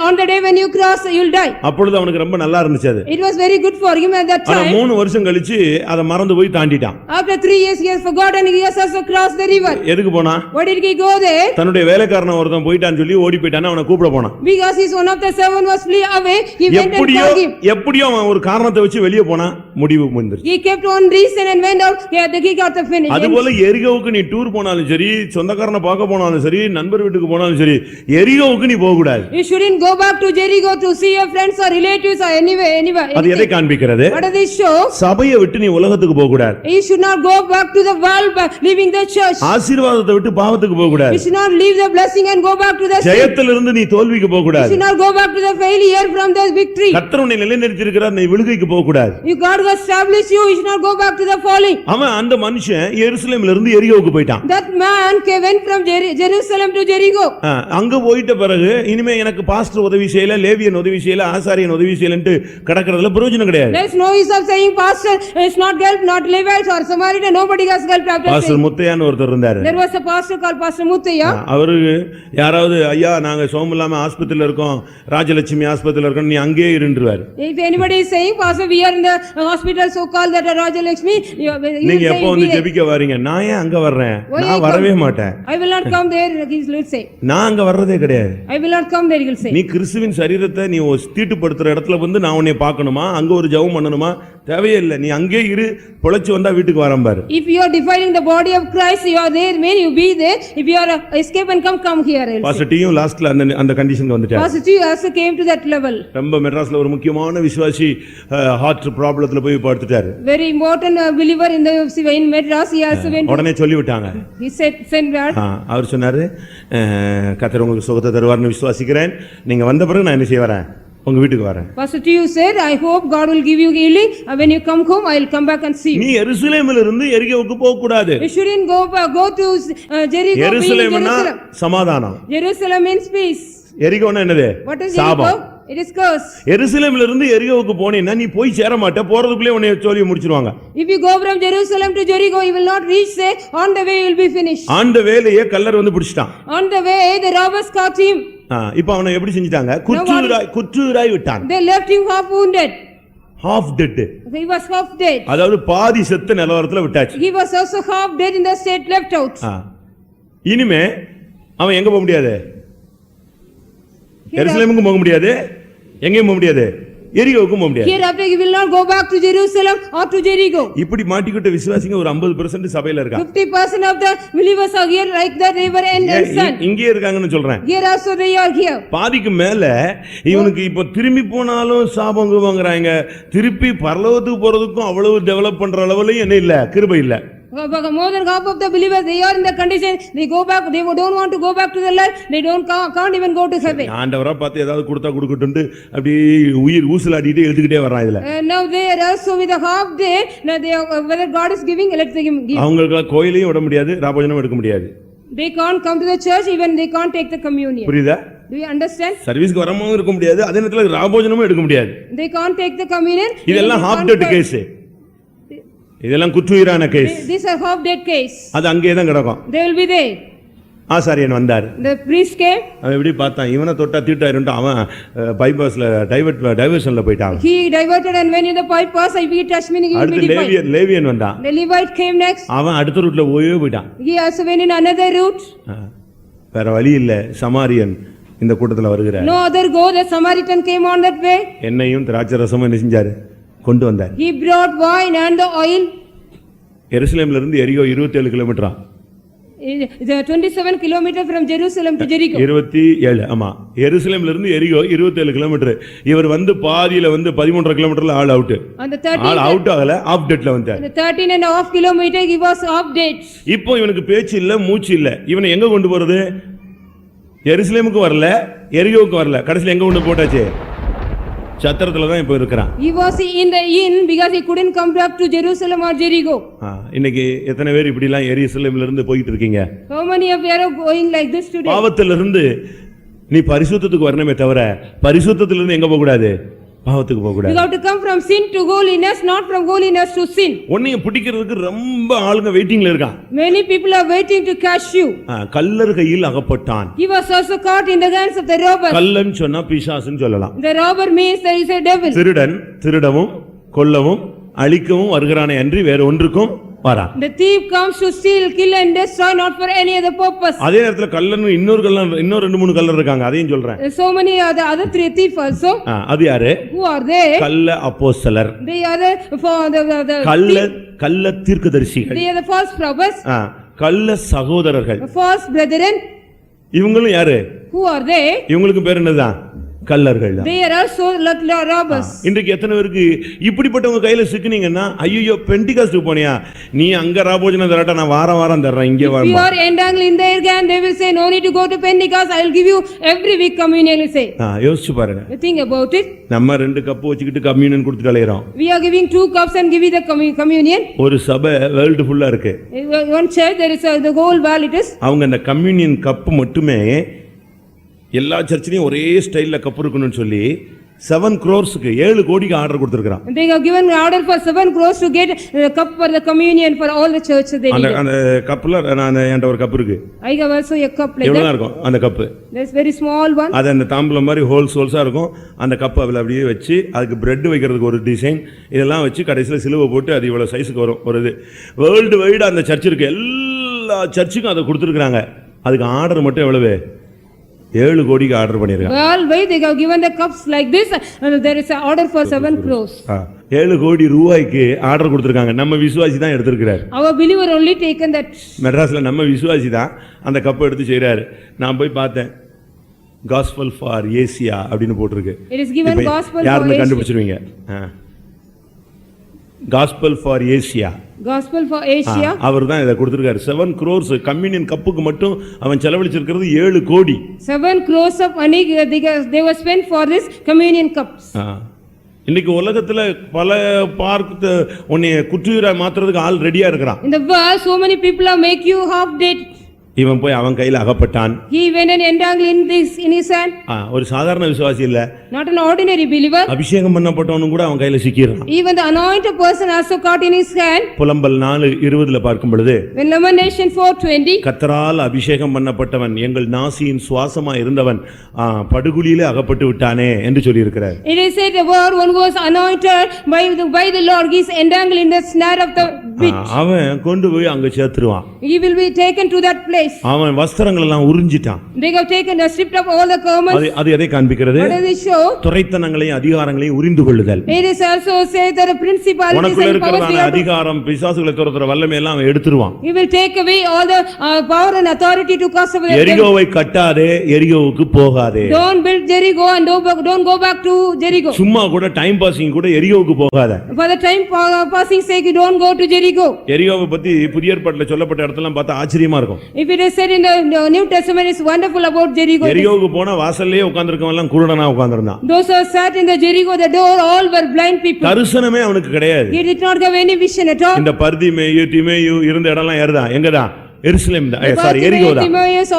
On the day when you cross, you'll die. அப்பொழுது அவனுக்கு ரொம்ப நல்லா இருந்துச்சு அது. It was very good for him at that ஆனா time. 3 வருஷம் கழிச்சு அதை மறந்து போய் தாண்டிட்டான். After 3 years he has forgotten, he has also crossed the river. எதுக்கு போனா? Why did he go there? தன்னுடைய வேலைக்காரன் ஒருத்தன் போயிட்டான்னு சொல்லி ஓடி போயிட்டானே, அவனை கூப்பிட போனான். Because he's one of the seven was flee away, he went and called him. எப்படியோ அவன் ஒரு காரணத்தை வச்சு வெளியே போனா, முடிவு முடிஞ்சிருச்சு. He kept on reason and went out. He got the finish. அதுபோல எரிகோவுக்கு நீ டூர் போனாலும் சரி, சொந்தக்காரனை பார்க்க போனாலும் சரி, நண்பர் வீட்டுக்கு போனாலும் சரி, எரிகோவுக்கு நீ போக கூடாது. You shouldn't go back to Jericho to see your friends or relatives or anywhere. அது எதை காண்பிக்கிறது? What does this show? சபையை விட்டு நீ உலகத்துக்கு போக கூடாது. You should not go back to the world by leaving the church. ஆசீர்வாதத்தை விட்டு பாவத்துக்கு போக கூடாது. You should not leave the blessing and go back to the sin. ஜெயத்திலிருந்து நீ தோல்விக்கு போக You கூடாது. should not go back to the failure from the victory. கர்த்தர் உன்னை நிலைநிறுத்தி இருக்கிறார், நீ விழுகைக்கு போக கூடாது. You God will establish you. You should not go back to the falling. அவன் அந்த மனுஷன் எருசலேம்ல இருந்து எரிகோவுக்கு போயிட்டான். That man went from Jerusalem to Jericho. அங்க போயிட்ட பிறகு இனிமே எனக்கு பாஸ்டர் உதவி செய்யல, லேவியன் உதவி செய்யல, ஆசாரியன் உதவி செய்யலன்னு கடக்கிறதுல பிரயோஜனம் கிடையாது. There is no use of saying pastor is not help, not Levites or Samaritan, nobody has helped after pastor saying. முத்தையான்னு ஒருத்தர் இருந்தாரு. There was a pastor called Pastor Muthaiya. அவரு யாராவது ஐயா நாங்க சோமலாம ஆஸ்பத்திரியில இருக்கோம், ராஜலட்சுமி ஆஸ்பத்திரியில இருக்கோம், நீ அங்கேயே இருந்துருவாரு. If anybody is saying pastor we are in the hospital so called that Rajalakshmi, நீங்க எப்போ வந்து ஜெபிக்க வரீங்க? நான் ஏன் அங்க வர்றேன்? நான் வரவே மாட்டேன். I will not come there, he will say. நான் அங்க வர்றதே கிடையாது. I will not come there, he will say. நீ கிறிஸ்துவின் சரீரத்தை நீ தீட்டுப்படுத்துற இடத்துல வந்து நான் உன்னை பார்க்கணுமா, அங்க ஒரு ஜெபம் பண்ணணுமா? தேவையே இல்லை. நீ அங்கே இரு, பொழைச்சு வந்தா வீட்டுக்கு வரேன் பாரு. If you are defiling the body of Christ, you are there, mean you be there. If you are escape and come here. Pastor டீயும் லாஸ்ட்ல அந்த கண்டிஷனுக்கு வந்துட்டார். Pastor T also came to that level. ரொம்ப மெட்ராஸ்ல ஒரு முக்கியமான விசுவாசி ஹார்ட் ப்ராப்ளத்துல போய் படுத்துட்டாரு. Very important believer in Madras, he also went. உடனே சொல்லி விட்டாங்க. He sent that. அவர் சொன்னாரு, கர்த்தர் உங்களுக்கு சுகத்தை தருவார்னு விசுவாசிக்கிறேன், நீங்க வந்த பிறகு நான் என்ன செய்ய வரேன், உங்க வீட்டுக்கு வரேன். Pastor T said, I hope God will give you healing. When you come home, I will come back and see you. நீ எருசலேமில் இருந்து எரிகோவுக்கு போக கூடாது. You shouldn't go to Jericho. எருசலேம்னா சமாதானம். Jerusalem means peace. எரிகோன்னா என்னது? What is Jericho? It is curse. எருசலேமில் இருந்து எரிகோவுக்கு போனீன்னா நீ போய் சேர மாட்ட, போறதுக்குள்ளே உன்னை சொல்லி முடிச்சிருவாங்க. If you go from Jerusalem to Jericho, you will not reach there. On the way you will be finished. ஆண்ட வேலையே கல்லர் வந்து பிடிச்சிட்டான். On the way the robbers caught him. இப்போ அவனை எப்படி செஞ்சிட்டாங்க? குற்றூராய் விட்டாங்க. They left him half wounded. Half dead. He was half dead. அதாவது பாதி செத்த நிலவரத்துல விட்டாச்சு. He was also half dead in the state left out. இனிமே அவன் எங்க போக முடியாது? எருசலேமுக்கு போக முடியாது, எங்கேயும் போக முடியாது, எரிகோவுக்கும் போக முடியாது. Hereafter he will not go back to Jerusalem or to Jericho. இப்படி மாட்டிக்கிட்ட விசுவாசிங்க ஒரு 50% சபையில இருக்காங்க. 50% of the believers are here like the river and sun. இங்கே இருக்காங்கன்னு சொல்றேன். Here also they are here. பாதிக்கு மேல இவனுக்கு இப்ப திரும்பி போனாலும் சாபங்க வாங்குறாங்க. திருப்பி பரலோகத்துக்கு போறதுக்கும் அவ்வளவு டெவலப் பண்ற அளவுலயும் என்ன இல்ல, கிருபை இல்ல. More than half of the believers, they are in the condition, they go back, they don't want to go back to the life, they can't even go to heaven. ஆண்டவரா பார்த்து ஏதாவது கொடுத்தா கொடுக்கட்டும்னு அப்படி உயிர் ஊசலாடிட்டு எழுதுக்கிட்டே வர்றான் இதுல. Now they are also with a half day, now they whether God is giving, let them give. அவங்களுக்கு கோயிலையும் விட முடியாது, ராபோஜனம் எடுக்க முடியாது. They can't come to the church, even they can't take the communion. புரியுதா? Do you understand? சர்வீஸ்க்கு வரவும் இருக்க முடியாது, அதே நேரத்துல ராபோஜனமும் எடுக்க முடியாது. They can't take the communion. இதெல்லாம் half dead case. இதெல்லாம் குற்றுயிரான case. This is a half dead case. அது அங்கேயே தான் கிடக்கும். They will be there. ஆசாரியன் வந்தார். The priest came. அவன் எப்படி பார்த்தான், இவனை தொட்டா தீட்டாயிருந்தான், அவன் பைபாஸ்ல டைவர்ஷன்ல போயிட்டான். He diverted and when in the bypass if he touched me he will be defiled. லேவியன் வந்தான். The Levite came next. அவன் அடுத்த ரூட்ல போயிட்டான். He also went in another route. வேற வழி இல்ல, சமாரியன் இந்த கூட்டத்துல வருகிறார். No other go, the Samaritan came on that way. எண்ணெயும் திராட்சை ரசமும் என்ன செஞ்சாரு, கொண்டு வந்தார். He brought wine and the oil. எருசலேம்ல இருந்து எரிகோ 27 கிலோமீட்டரா? The 27 kilometers from Jerusalem to Jericho. 27, ஆமா. எருசலேம்ல இருந்து எரிகோ 27 கிலோமீட்டர். இவர் வந்து பாதியில வந்து 13.5 கிலோமீட்டர்ல ஆல் அவுட். ஆல் அவுட் ஆகல, ஆஃப் டெட்ல வந்தார். The 13.5 kilometers he was off date. இப்போ இவனுக்கு பேச்சு இல்ல, மூச்சு இல்ல. இவனை எங்க கொண்டு போறது? எருசலேமுக்கு வரல, எரிகோவுக்கு வரல, கடைசில எங்க கொண்டு போட்டாச்சு? சத்திரத்துல தான் இப்ப இருக்கிறான். He was in the inn because he couldn't come back to Jerusalem or Jericho. இன்னைக்கு எத்தனை பேர் இப்படி எல்லாம் எருசலேம்ல இருந்து போயிட்டு இருக்கீங்க? How many of you are going like this today? பாவத்துல இருந்து நீ பரிசுத்தத்துக்கு வரணுமே தவிர பரிசுத்தத்துல இருந்து எங்க போக கூடாது? பாவத்துக்கு போக கூடாது. You have to come from sin to holiness, not from holiness to sin. உன்னைய பிடிக்கிறதுக்கு ரொம்ப ஆளுங்க வெயிட்டிங்ல இருக்கான். Many people are waiting to catch you. கள்ளர் கையில் அகப்பட்டான். He was also caught in the hands of the robbers. கள்ளன் சொன்னா பிசாசுன்னு சொல்லலாம். The robber means there is a devil. திருடன் திருடவும் கொல்லவும் அழிக்கவும் வருகிறானே அன்றி வேற ஒன்றுக்கும் வரான். The thief comes to steal, kill and destroy, not for any other purpose. அதே நேரத்துல கள்ளன் இன்னொரு 2-3 கள்ளர் இருக்காங்க, அதையும் சொல்றேன். So many are the other 3 thieves also. அது யாரு? Who are they? கள்ள அப்போஸ்தலர். They are the for the கள்ள தீர்க்கதரிசிகள். They are the false prophets. கள்ள சகோதரர்கள். False brethren. இவங்களும் யாரு? Who are they? இவங்களுக்கு பேர் என்னதான்? கள்ளர்கள் தான். They are also like robbers. இன்றைக்கு எத்தனை பேருக்கு இப்படிப்பட்டவங்க கையில சிக்கினீங்கன்னா, ஐயோ பெண்டிகாஸ்டுக்கு போனியா, நீ அங்க ராபோஜனம் தரட்டா, நான் வாரம் தர்றேன், இங்கே வா. If you are entangled in their gang, they will say no need to go to Pentecost, I will give you every week communion, will say. யோசிச்சு பாருங்க. You think about it. நம்ம 2 கப் வச்சுக்கிட்டு கம்யூனியன் கொடுத்துட்டு அலையறோம். We are giving 2 cups and give you the communion. ஒரு சபை world ஃபுல்லா இருக்கு. One church there is the whole world it is. அவங்க அந்த கம்யூனியன் கப் மட்டுமே எல்லா சர்ச்சிலையும் ஒரே ஸ்டைல்ல கப் இருக்கணும்னு சொல்லி 7 crores-க்கு 7 கோடிக்கு order கொடுத்திருக்கான். They have given order for 7 crores to get a cup for the communion for all the churches they need. அந்த கப்ல நான் என்கிட்ட ஒரு கப் இருக்கு. I have also a cup like that. எவ்வளவு இருக்கும் அந்த cup? There's very small one. அது அந்த தாம்பலம் மாதிரி ஹோல்ஸா இருக்கும். அந்த கப் அதுல அப்படியே வச்சு அதுக்கு பிரெட் வைக்கிறதுக்கு ஒரு டிசைன் இதெல்லாம் வச்சு கடைசில சிலுவை போட்டு அது இவ்வளவு சைஸ்க்கு வரும். ஒரு இது வேர்ல்டு வைடு அந்த சர்ச் இருக்கு, எல்லா சர்ச்சுக்கும் அதை கொடுத்திருக்காங்க. அதுக்கு ஆர்டர் மட்டும் எவ்வளவு? 7 கோடிக்கு ஆர்டர் பண்ணிருக்காங்க. Well, why they have given the cups like this and there is an order for 7 crores. 7 கோடி ரூபாய்க்கு ஆர்டர் கொடுத்திருக்காங்க. நம்ம விசுவாசி தான் எடுத்துக்கிறார். Our believer only taken that. மெட்ராஸ்ல நம்ம விசுவாசி தான் அந்த கப்பை எடுத்து செய்றாரு. நான் போய் பார்த்தேன், Gospel for Asia அப்படினு போட்டுருக்கு. It is given gospel for யாருன்னு கண்டுபிடிச்சிருவீங்க? Gospel for Asia. Gospel for Asia. அவர் தான் இத கொடுத்திருக்காரு. 7 crores கம்யூனியன் கப்புக்கு மட்டும் அவன் செலவழிச்சிருக்கிறது 7 கோடி. 7 crores of money they were spent for this communion cups. இன்னைக்கு உலகத்துல பல பார்க் உன்னை குற்றுயிரா மாத்துறதுக்கு ஆள் ரெடியா இருக்கிறான். In the world so many people are make you half dead. இவன் போய் அவன் கையில அகப்பட்டான். He went and entangled in his hand. ஒரு சாதாரண விசுவாசி இல்ல, not an ordinary believer. அபிஷேகம் பண்ணப்பட்டவனும் கூட அவன் கையில சிக்கிறான். Even the anointed person also caught in his hand. புலம்பல் 4:20ல பார்க்கும் பொழுது, when Lamentation 4:20, கர்த்தரால் அபிஷேகம் பண்ணப்பட்டவன் எங்கள் நாசியின் சுவாசமா இருந்தவன் படுகுழியிலே அகப்பட்டு விட்டானே என்று சொல்லி இருக்கிறார். It is said the word one was anointed by the Lord, he is entangled in the snare of the witch. அவன் கொண்டு போய் அங்க சேர்த்துருவான். He will be taken to that place. place. அவன் வஸ்திரங்கள் எல்லாம் உறிஞ்சிட்டான். They have taken a stripped of all the garments. அது எதை காண்பிக்கிறது? What does it show? துரைத்தனங்களையும் அதிகாரங்களையும் உரிந்து கொள்ளுதல். It is also say that the principalities உனக்குள்ள and powers இருக்கிறதான அதிகாரம் பிசாசுகளை துரத்துற வல்லமை எல்லாம் அவன் எடுத்துருவான். He will take away all the power and authority to cast away. எரிகோவை கட்டாதே, எரிகோவுக்கு போகாதே. Don't build Jericho and don't go back to Jericho. சும்மா கூட டைம் பாசிங் கூட எரிகோவுக்கு போகாத. For the time passing sake you don't go to Jericho. எரிகோவை பத்தி புதிய ஏற்பாட்டுல சொல்லப்பட்ட இடத்தெல்லாம் பார்த்தா ஆச்சரியமா இருக்கும். If it is said in the New Testament, it's wonderful about Jericho. எரிகோவுக்கு போனா வாசல்லே உட்கார்ந்திருக்கவங்க எல்லாம் குருடனா உட்கார்ந்திருந்தான். Those who sat in the Jericho, the door, all were blind people. தரிசனமே அவனுக்கு கிடையாது. He did not have any vision at all. இந்த பர்திமேயு திமேயு இருந்த இடம்லாம் யாருதான்? எங்கதான்? எருசலேம் தான். சாரி, எரிகோ தான்.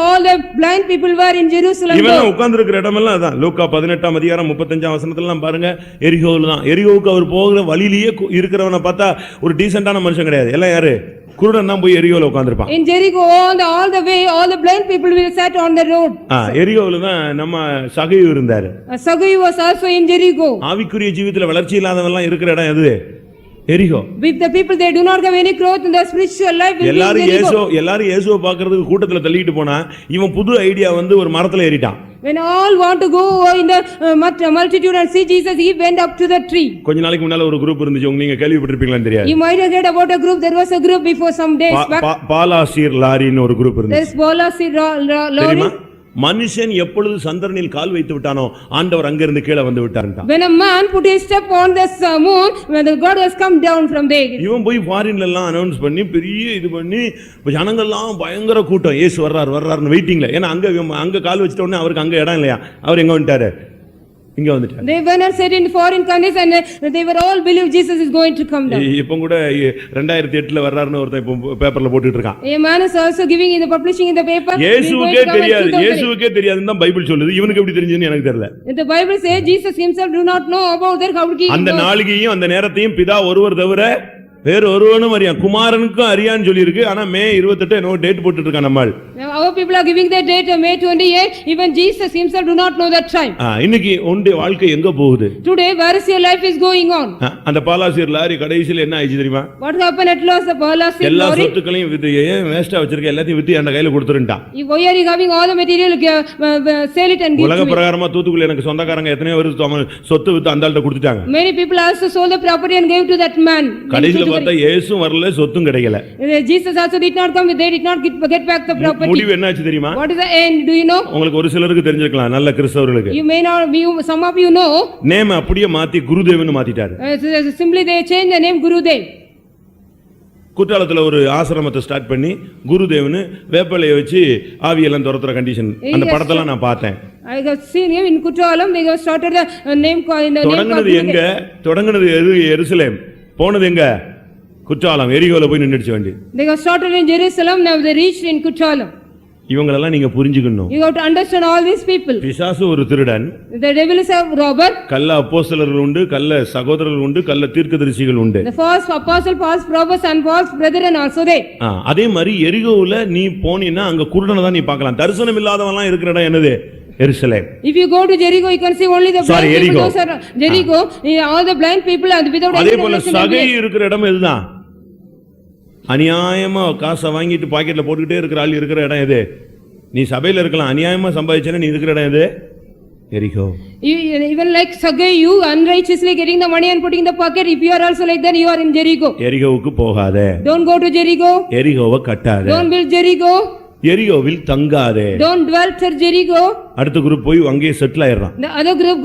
All the blind people were in Jerusalem. இவன் உட்கார்ந்திருக்கிற இடமெல்லாம் அதான். லூக்கா 18ஆம் அதிகாரம் 35ஆம் வசனத்துல எல்லாம் பாருங்க, எரிகோல தான். எரிகோவுக்கு அவர் போகிற வழியிலேயே இருக்கிறவனை பார்த்தா ஒரு டீசென்ட்டான மனுஷன் கிடையாது. எல்லாம் யாரு? குருடன் தான் போய் எரிகோல உட்கார்ந்திருப்பான். In Jericho all the way all the blind people will sat on the road. எரிகோல தான் நம்ம சகையு இருந்தாரு. Sagayu was also in Jericho. ஆவிக்குரிய ஜீவிதத்துல வளர்ச்சி இல்லாதவங்க எல்லாம் இருக்கிற இடம் எது? எரிகோ. With the people they do not have any growth in their spiritual life will be Jericho. எல்லாரும் இயேசுவை பார்க்கிறதுக்கு கூட்டத்துல தள்ளிட்டு போனா இவன் புது ஐடியா வந்து ஒரு மரத்துல ஏறிட்டான். When all want to go in the multitude and see Jesus, he went up to the tree. கொஞ்ச நாளைக்கு முன்னால ஒரு குரூப் இருந்துச்சு, நீங்க கேள்விப்பட்டிருப்பீங்களான்னு தெரியாது. You might have heard about a group. There was a group before some days back. பாலாசீர் லாரின்னு ஒரு group இருந்துச்சு. There's Balasir Lori. மனுஷன் எப்பொழுது சந்திரனில் கால் வைத்து விட்டானோ ஆண்டவர் அங்கிருந்து கீழே வந்து விட்டார்ன்றான். When a man put his step on this moon, when the God has come down from there. இவன் போய் ஃபாரின்ல எல்லாம் அனௌன்ஸ் பண்ணி பெரிய இது பண்ணி ஜனங்கள் எல்லாம் பயங்கர கூட்டம், இயேசு வர்றாருன்னு வெயிட்டிங்ல. ஏன்னா அங்க கால் வச்சிட்ட உடனே அவருக்கு அங்க இடம் இல்லையா, அவர் எங்க வந்துட்டாரு? இங்க வந்துட்டாரு. They went and said in foreign countries and they were all believe Jesus is going to come down. இப்போ கூட 2008ல வர்றாருன்னு ஒருத்தன் இப்போ பேப்பர்ல போட்டுட்டு இருக்கான். A man is also giving in the publishing in the paper. இயேசுவுக்கே தெரியாதுன்னு தான் பைபிள் சொல்லுது. இவனுக்கு எப்படி தெரிஞ்சதுன்னு எனக்கு தெரியல. The Bible says Jesus himself do not know about that how he. அந்த நாளிகையும் அந்த நேரத்தையும் பிதா ஒருவர் தவிர வேற ஒருவனும் அறியான், குமாரனுக்கும் அறியான்னு சொல்லி இருக்கு. ஆனா மே 28 என்னோ டேட் போட்டுட்டு இருக்கான் நம்மால். Our people are giving that date May 28. Even Jesus himself do not know that time. இன்னைக்கு உன்னுடைய வாழ்க்கை எங்க போகுது? Today where is your life is going on? அந்த பாலாசீர் லாரி கடைசில என்ன ஆயிச்சு தெரியுமா? What happened at last? The Balasir எல்லா சொத்துக்களையும் வித்து ஏன் வேஸ்டா வச்சிருக்க, எல்லாத்தையும் வித்து என் கையில கொடுத்துட்டான். Why are you having all the material, sell it and give உலக பிரகாரமா தூத்துக்குள்ள எனக்கு சொந்தக்காரங்க எத்தனை பேர் சொத்து வித்து அந்த ஆள்கிட்ட கொடுத்துட்டாங்க. Many people also sold the property and gave to that man. கடைசில பார்த்தா இயேசு வரல, சொத்தும் கிடைக்கல. Jesus also did not come, they did not get back the property. முடிவு என்னாச்சு தெரியுமா? What is the end, do you know? உங்களுக்கு ஒரு சிலருக்கு தெரிஞ்சிருக்கலாம், நல்ல கிறிஸ்தவர்களுக்கு. You may not, some of you know. Name அப்படியே மாத்தி குருதேவன்னு மாத்திட்டாரு. Simply they changed the name Gurudev. குற்றாலத்துல ஒரு ஆசிரமத்தை ஸ்டார்ட் பண்ணி குருதேவனு வேப்பலையை வச்சு ஆவியெல்லாம் துரத்துற கண்டிஷன், அந்த படத்தெல்லாம் நான் பார்த்தேன். I have seen him in Kuttalam. They have started the name in the name தொடங்குனது எங்க? தொடங்குனது எருசலேம், போனது எங்க? குற்றாலம். எரிகோல போய் நின்னுடுச்சு வண்டி. They have started in Jerusalem, now they reached in Kuttalam. இவங்களெல்லாம் நீங்க புரிஞ்சுக்கணும். You have to understand all these people. பிசாசு ஒரு திருடன், the devil is a robber. கள்ள அப்போஸ்தலர்கள் உண்டு, கள்ள சகோதரர்கள் உண்டு, கள்ள தீர்க்கதரிசிகள் உண்டு. The false apostle, false prophets and false brethren also they. அதே மாதிரி எரிகோவுல நீ போனீன்னா அங்க குருடனை தான் நீ பார்க்கலாம். தரிசனம் இல்லாதவன்லாம் இருக்கிற இடம் என்னது? எருசலேம். If you go to Jericho, you can see only the blind people. Those are Jericho, all the blind people and without any அதே போல சகை இருக்கிற இடம் இதுதான். அநியாயமா காசை வாங்கிட்டு பாக்கெட்ல போட்டுக்கிட்டே இருக்கிற ஆள் இருக்கிற இடம் எது? நீ சபையில இருக்கலாம், அநியாயமா சம்பாதிச்சேன்னா நீ இருக்கிற இடம் எது? எரிகோ. Even like Sagai, you unrighteously getting the money and putting in the pocket, if you are also like that, you are in Jericho. எரிகோவுக்கு போகாதே. Don't go to Jericho. எரிகோவை கட்டாதே. Don't build Jericho. எரிகோவில் தங்காதே. Don't dwell at Jericho. அடுத்த group போய் அங்கேயே settle ஆயிடுறான். The other group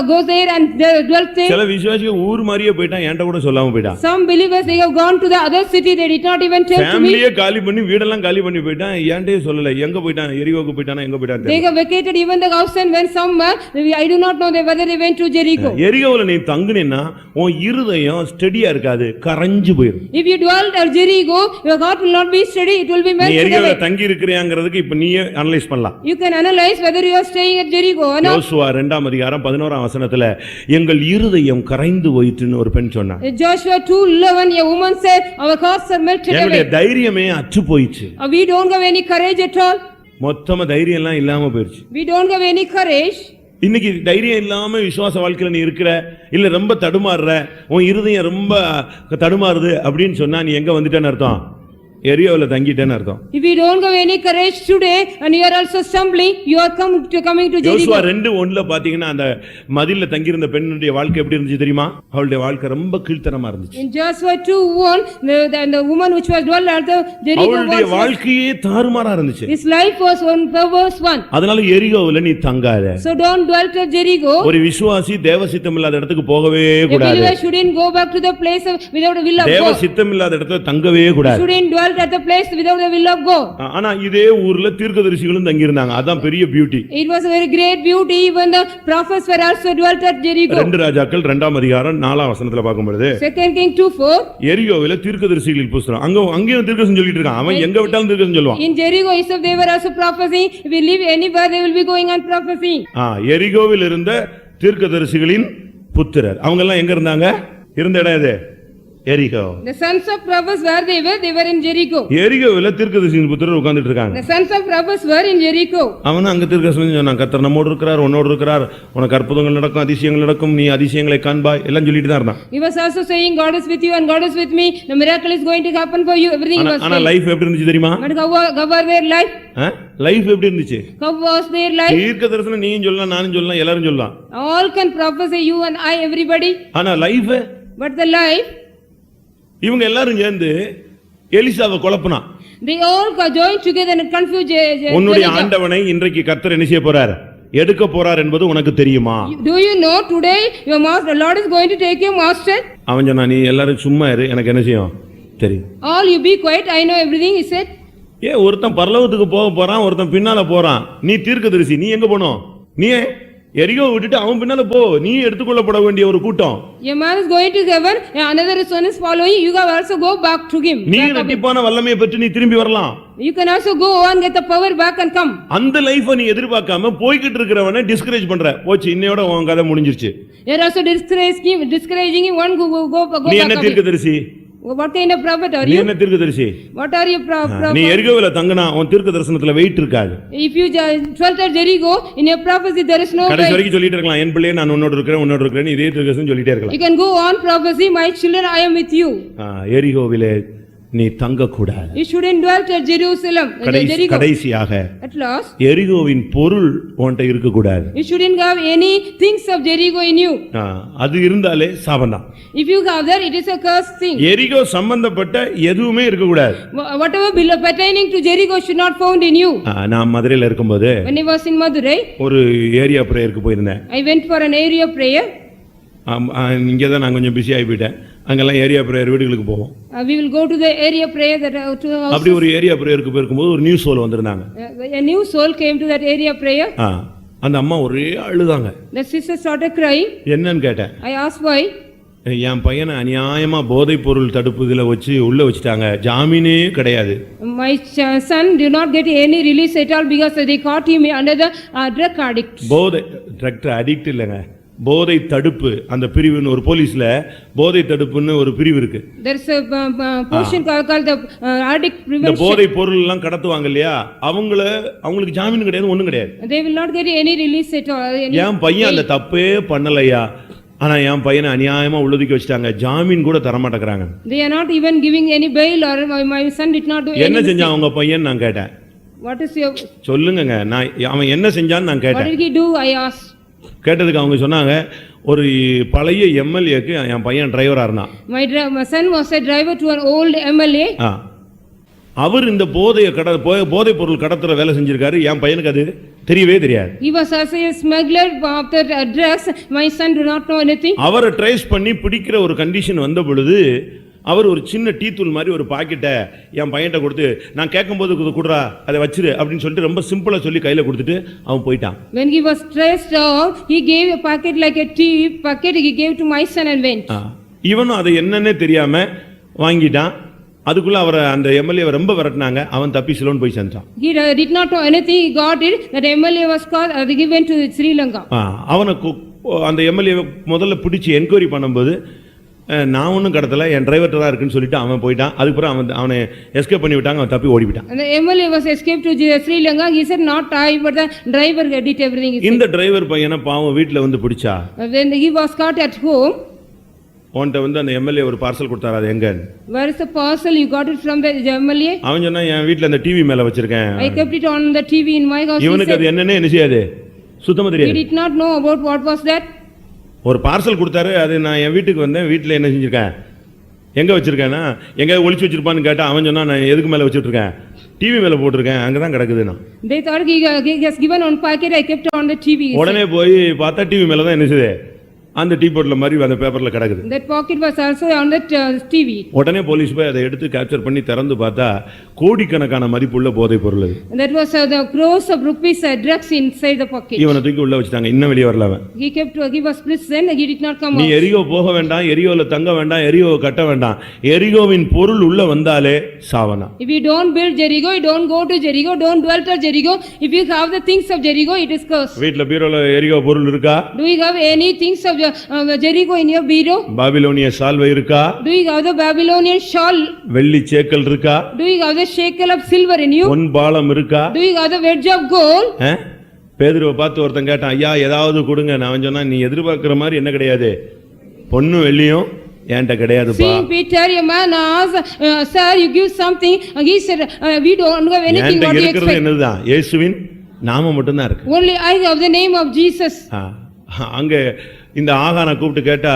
goes there and dwell there. சில விசுவாசிங்க ஊர் மாதிரியே போய்ட்டான், என்கிட்ட கூட சொல்லாம போய்ட்டான். Some believers they have gone to the other city, they did not even tell to me. ஃபேமிலியே காலி பண்ணி வீடெல்லாம் காலி பண்ணி போய்ட்டான், என்கிட்டயே சொல்லல எங்க போய்ட்டான், எரிகோவுக்கு போய்ட்டானா எங்க போய்ட்டான். They have vacated even the house and went somewhere. I do not know whether they went to Jericho. எரிகோவுல நீ தங்குனேன்னா உன் இருதயம் ஸ்டெடியா இருக்காது, கரஞ்சு போயிடும். If you dwell at Jericho, your heart will not be steady, it will be melted away. நீ எரிகோவுல தங்கி இருக்கறியாங்கிறதுக்கு இப்ப நீயே analyse பண்ணலாம். You can analyze whether you are staying at Jericho. யோசுவா 2ஆம் அதிகாரம் 11ஆம் வசனத்துல எங்கள் இருதயம் கரைந்து போயிட்டுன்னு ஒரு பெண் சொன்னா. Joshua 2:11 a woman said our hearts are melted away. என்னுடைய தைரியமே அற்று போயிச்சு. We don't have any courage at all. மொத்தமா தைரியம் எல்லாம் இல்லாம போயிடுச்சு. We don't have any courage. இன்னைக்கு தைரியம் இல்லாம விசுவாச வாழ்க்கையில நீ இருக்கிற, இல்ல ரொம்ப தடுமாறுற, உன் இருதயம் ரொம்ப தடுமாறுது அப்படின்னு சொன்னா நீ எங்க வந்துட்டேன்னு அர்த்தம்? எரியோவில் தங்கிட்டேன்னு அர்த்தம். If you don't have any courage today and you are also stumbling, you are coming to Joshua Jericho. 2:1 பாத்தீங்கன்னா அந்த மதில்ல தங்கியிருந்த பெண்ணுடைய வாழ்க்கை எப்படி இருந்துச்சு தெரியுமா? அவளுடைய வாழ்க்கை ரொம்ப கீழ்த்தனமா இருந்துச்சு. In Joshua 2:1, the woman which was dwelt at the Jericho அவளுடைய was, வாழ்க்கையே தாறுமாறா இருந்துச்சு. his life was one perverse one. அதனால எரிகோவில் நீ தங்காத. So don't dwell at Jericho. ஒரு விசுவாசி தேவ சித்தம் இல்லாத இடத்துக்கு போகவே A கூடாது. believer shouldn't go back to the place without the will of தேவ God. சித்தம் இல்லாத இடத்துல தங்கவே கூடாது. Shouldn't dwell at the place without the will of God. ஆனா இதே ஊர்ல தீர்க்கதரிசிகளும் தங்கி இருந்தாங்க. அதான் பெரிய beauty. It was a very great beauty. Even the prophets were also dwelt at Jericho. 2 ராஜாக்கள் 2ஆம் அதிகாரம் 4ஆம் வசனத்துல பார்க்கும் பொழுது 2 Kings 2:4. எரியோவில தீர்க்கதரிசிகளின் புஸ்தகம் அங்கேயும் தீர்க்கதரிசி சொல்லிட்டு இருக்கான். அவன் எங்க விட்டாலும் தீர்க்கதரிசி சொல்லுவான். In Jericho itself they were also prophesying. If we live anywhere they will be going on prophesying. எரிகோவில் இருந்த தீர்க்கதரிசிகளின் புத்திரர் அவங்க எல்லாம் எங்க இருந்தாங்க? இருந்த இடம் எது? எரிகோ. The sons of prophets where they were in Jericho. எரிகோவில தீர்க்கதரிசியின் புத்திரர் உட்கார்ந்துட்டு இருக்காங்க. The sons of prophets were in Jericho. அவன் அங்க தீர்க்கதரிசி சொன்னான், கர்த்தர் நம்மோடு இருக்கிறார், உன்னோடு இருக்கிறார், உனக்கு அற்புதங்கள் நடக்கும், அதிசயங்கள் நடக்கும், நீ அதிசயங்களை காண்பாய் எல்லாம் சொல்லிட்டு தான் இருந்தான். He was also saying God is with you and God is with me. The miracle is going to happen for you. Everything was ஆனா saying. லைஃப் எப்படி இருந்துச்சு தெரியுமா? But how were their life? Life எப்படி இருந்துச்சு? How was their life? தீர்க்கதரிசனம் நீயும் சொல்லலாம், நானும் சொல்லலாம், எல்லாரும் சொல்லலாம். All can prophesy, you and I, everybody. ஆனா லைஃப், But the life, இவங்க எல்லாரும் சேர்ந்து எலிசாவை குழப்பினா. they all joined together and confused உன்னுடைய Elijah. ஆண்டவனை இன்றைக்கு கர்த்தர் என்ன செய்ய போறார்? எடுக்க போறார் என்பது உனக்கு தெரியுமா? Do you know today your master, the Lord is going to take your master? அவன் சொன்னா, நீ எல்லாரும் சும்மா இரு, எனக்கு என்ன செய்யும் தெரியும். All you be quiet, I know everything, he said. ஒருத்தன் பரலோகத்துக்கு போக போறான், ஒருத்தன் பின்னால போறான். நீ தீர்க்கதரிசி, நீ எங்க போணும்? நீ எரிகோ விட்டுட்டு அவன் பின்னால போ. நீ எடுத்துக்கொள்ளப்பட வேண்டிய ஒரு கூட்டம். A man is going to heaven, another son is following, you can also go back to him. நீ இரட்டிப்பான வல்லமையை பெற்று நீ திரும்பி வரலாம். You can also go and get the power back and come. அந்த லைஃபை நீ எதிர்பார்க்காம போய்கிட்டு இருக்கிறவனை டிஸ்கரேஜ் பண்ற. போச்சு, இன்னையோட உன் கதை முடிஞ்சிருச்சு. You are also discouraging him, one go நீ என்ன back. தீர்க்கதரிசி? What kind of prophet are நீ you? என்ன தீர்க்கதரிசி? What are you prophet? நீ எரிகோவில தங்கனா உன் தீர்க்க தரிசனத்துல வெயிட் இருக்காது. If you dwelt at Jericho, in your prophecy there is no கடைசி weight. வரைக்கும் சொல்லிட்டே இருக்கலாம், என் பிள்ளையே நான் உன்னோட இருக்கிறேன் இதே தீர்க்கதரிசனம் சொல்லிட்டே You இருக்கலாம். can go on prophecy, my children, I am with you. எரிகோவிலே நீ தங்க கூடாது. You shouldn't dwell at Jerusalem, Jericho. கடைசியாக At last, எரிகோவின் பொருள் உன்கிட்ட இருக்க கூடாது. you shouldn't have any things of Jericho in you. அது இருந்தாலே சாபம்தான். If you have that, it is a cursed thing. எரிகோ சம்பந்தப்பட்ட எதுவுமே இருக்க கூடாது. Whatever pertaining to Jericho should not found in you. நான் மதுரையில இருக்கும்போது When I was in Madurai, ஒரு ஏரியா பிரேயருக்கு போயிருந்தேன். I went for an area prayer. இங்கே தான் நான் கொஞ்சம் பிஸி ஆகி போயிட்டேன். அங்கெல்லாம் ஏரியா பிரேயர் வீடுகளுக்கு போவோம். We will go to the area prayer that to the அப்படி ஒரு ஏரியா பிரேயருக்கு போயிருக்கும்போது ஒரு நியூஸ் சோல் வந்திருந்தாங்க. A new soul came to that area prayer. அந்த அம்மா ஒரே அழுதாங்க. The sister started crying. என்னன்னு கேட்டேன். I asked why. என் பையனை அநியாயமா போதைப் பொருள் தடுப்பு இதுல வச்சு உள்ள வச்சுட்டாங்க, ஜாமீனே கிடையாது. My son did not get any release at all because they caught him under the drug addict. போதை ட்ரக் அடிக்ட் இல்லைங்க, போதை தடுப்பு. அந்த பிரிவுன்னு ஒரு போலீஸ்ல போதை தடுப்புன்னு ஒரு பிரிவு இருக்கு. There is a portion called the addict இந்த prevention. போதை பொருள் எல்லாம் கடத்துவாங்க இல்லையா, அவங்களுக்கு ஜாமீன் கிடையாது, ஒண்ணும் கிடையாது. They will not get any release at all. என் பையன் அந்த தப்பே பண்ணலையா, ஆனா என் பையனை அநியாயமா உள்ளதுக்கு வச்சுட்டாங்க, ஜாமீன் கூட தர மாட்டேங்கிறாங்க. They are not even giving any bail or my son did not do anything. என்ன செஞ்சான் உங்க பையன் நான் கேட்டேன். What is your சொல்லுங்க, அவன் என்ன செஞ்சான்னு நான் What கேட்டேன். did he do? I asked. கேட்டதுக்கு அவங்க சொன்னாங்க, ஒரு பழைய எம்எல்ஏக்கு என் பையன் டிரைவரா இருந்தான். My son was a driver to an old MLA. அவர் இந்த போதைப் பொருள் கடத்துற வேலை செஞ்சிருக்காரு. என் பையனுக்கு அது தெரியவே தெரியாது. He was also a smuggler of the drugs. My son do not know anything. அவரை ட்ரேஸ் பண்ணி பிடிக்கிற ஒரு கண்டிஷன் வந்த பொழுது அவர் ஒரு சின்ன டீ தூள் மாதிரி ஒரு பாக்கெட்டை என் பையன்கிட்ட கொடுத்து, நான் கேட்கும்போது குடுறா அதை வச்சிரு அப்படின்னு சொல்லிட்டு ரொம்ப சிம்பிளா சொல்லி கையில கொடுத்துட்டு அவன் போயிட்டான். When he was traced out, he gave a packet like a tea packet. He gave to my son and went. இவனும் அதை என்னன்னே தெரியாம வாங்கிட்டான். அதுக்குள்ள அவரை அந்த எம்எல்ஏ ரொம்ப விரட்டினாங்க. அவன் தப்பி சிலோன் போய் செஞ்சான். He did not know anything. He got it. That MLA was called. He went to Sri Lanka. அவனை அந்த எம்எல்ஏ முதல்ல பிடிச்சி என்கொயரி பண்ணும்போது, நான் ஒன்றும் கடத்தல, என் டிரைவர்கிட்ட தான் இருக்குன்னு சொல்லிட்டு அவன் போயிட்டான். அதுக்கப்புறம் அவனை எஸ்கேப் பண்ணி விட்டாங்க, அவன் தப்பி ஓடிவிட்டான். The MLA was escaped to Sri Lanka. He said not I, but the driver did everything. இந்த டிரைவர் பையனை பாவம் வீட்டில் வந்து பிடிச்சா. When he was caught at home, உன்கிட்ட வந்து அந்த எம்எல்ஏ ஒரு பார்சல் கொடுத்தாரு, அது எங்க? Where is the parcel? You got it from the MLA? அவன் சொன்னா என் வீட்டுல அந்த டிவி மேல வச்சிருக்கேன். I kept it on the TV in my house. இவனுக்கு அது என்னன்னு என்ன செய்யாது, சுத்தமா He தெரியாது. did not know about what was that. ஒரு பார்சல் கொடுத்தாரு, அது நான் என் வீட்டுக்கு வந்தேன், வீட்டுல என்ன செஞ்சிருக்கேன், எங்க வச்சிருக்கேன்னா எங்க ஒளிச்சு வச்சிருப்பான்னு கேட்டா அவன் சொன்னா நான் எதுக்கு மேல வச்சிட்டு இருக்கேன், டிவி மேல போட்டிருக்கேன், அங்கதான் கிடக்குதுன்னா. They thought he has given on packet, I kept on the TV. உடனே போய் பார்த்தா டிவி மேல தான் என்ன செய்யுது, அந்த டீ போட்ல மாதிரி அந்த பேப்பர்ல கிடக்குது. That pocket was also on that TV. உடனே போலீஸ் போய் அதை எடுத்து கேப்சர் பண்ணி திறந்து பார்த்தா கோடிக்கணக்கான மதிப்புள்ள போதை பொருள் அது. That was the crores of rupees drugs inside the pocket. இவனை தூக்கி உள்ள வச்சிட்டாங்க, இன்னும் வெளியே வரல அவன். He was prison, he did not come நீ out. எரிகோ போக வேண்டாம், எரியோல தங்க வேண்டாம், எரிகோ கட்ட வேண்டாம், எரிகோவின் பொருள் உள்ள வந்தாலே சாவனா. If you don't build Jericho, you don't go to Jericho, don't dwell at Jericho. If you have the things of Jericho, it is cursed. வீட்ல பீரோல எரிகோ பொருள் இருக்கா? Do you have any things of Jericho in your bureau? பாபிலோனிய சால்வை இருக்கா? Do you have the Babylonian shawl? வெள்ளி சேக்கல் இருக்கா? Do you have the shekel of silver in you? பொன் பாலம் இருக்கா? Do you have the wedge of gold? பேதுருவை பார்த்து ஒருத்தன் கேட்டான், ஐயா ஏதாவது கொடுங்க. அவன் சொன்னா, நீ எதிர்பார்க்கிற மாதிரி என்ன கிடையாது, பொன்னும் வெள்ளியும் என்கிட்ட கிடையாதுப்பா. Seeing Peter, a man asked, sir, you give something. He said, we don't have anything what you expect. என்னதுதான், இயேசுவின் நாமம் மட்டும்தான் இருக்கு. Only I have the name of Jesus. அங்க இந்த ஆகானை கூப்பிட்டு கேட்டா,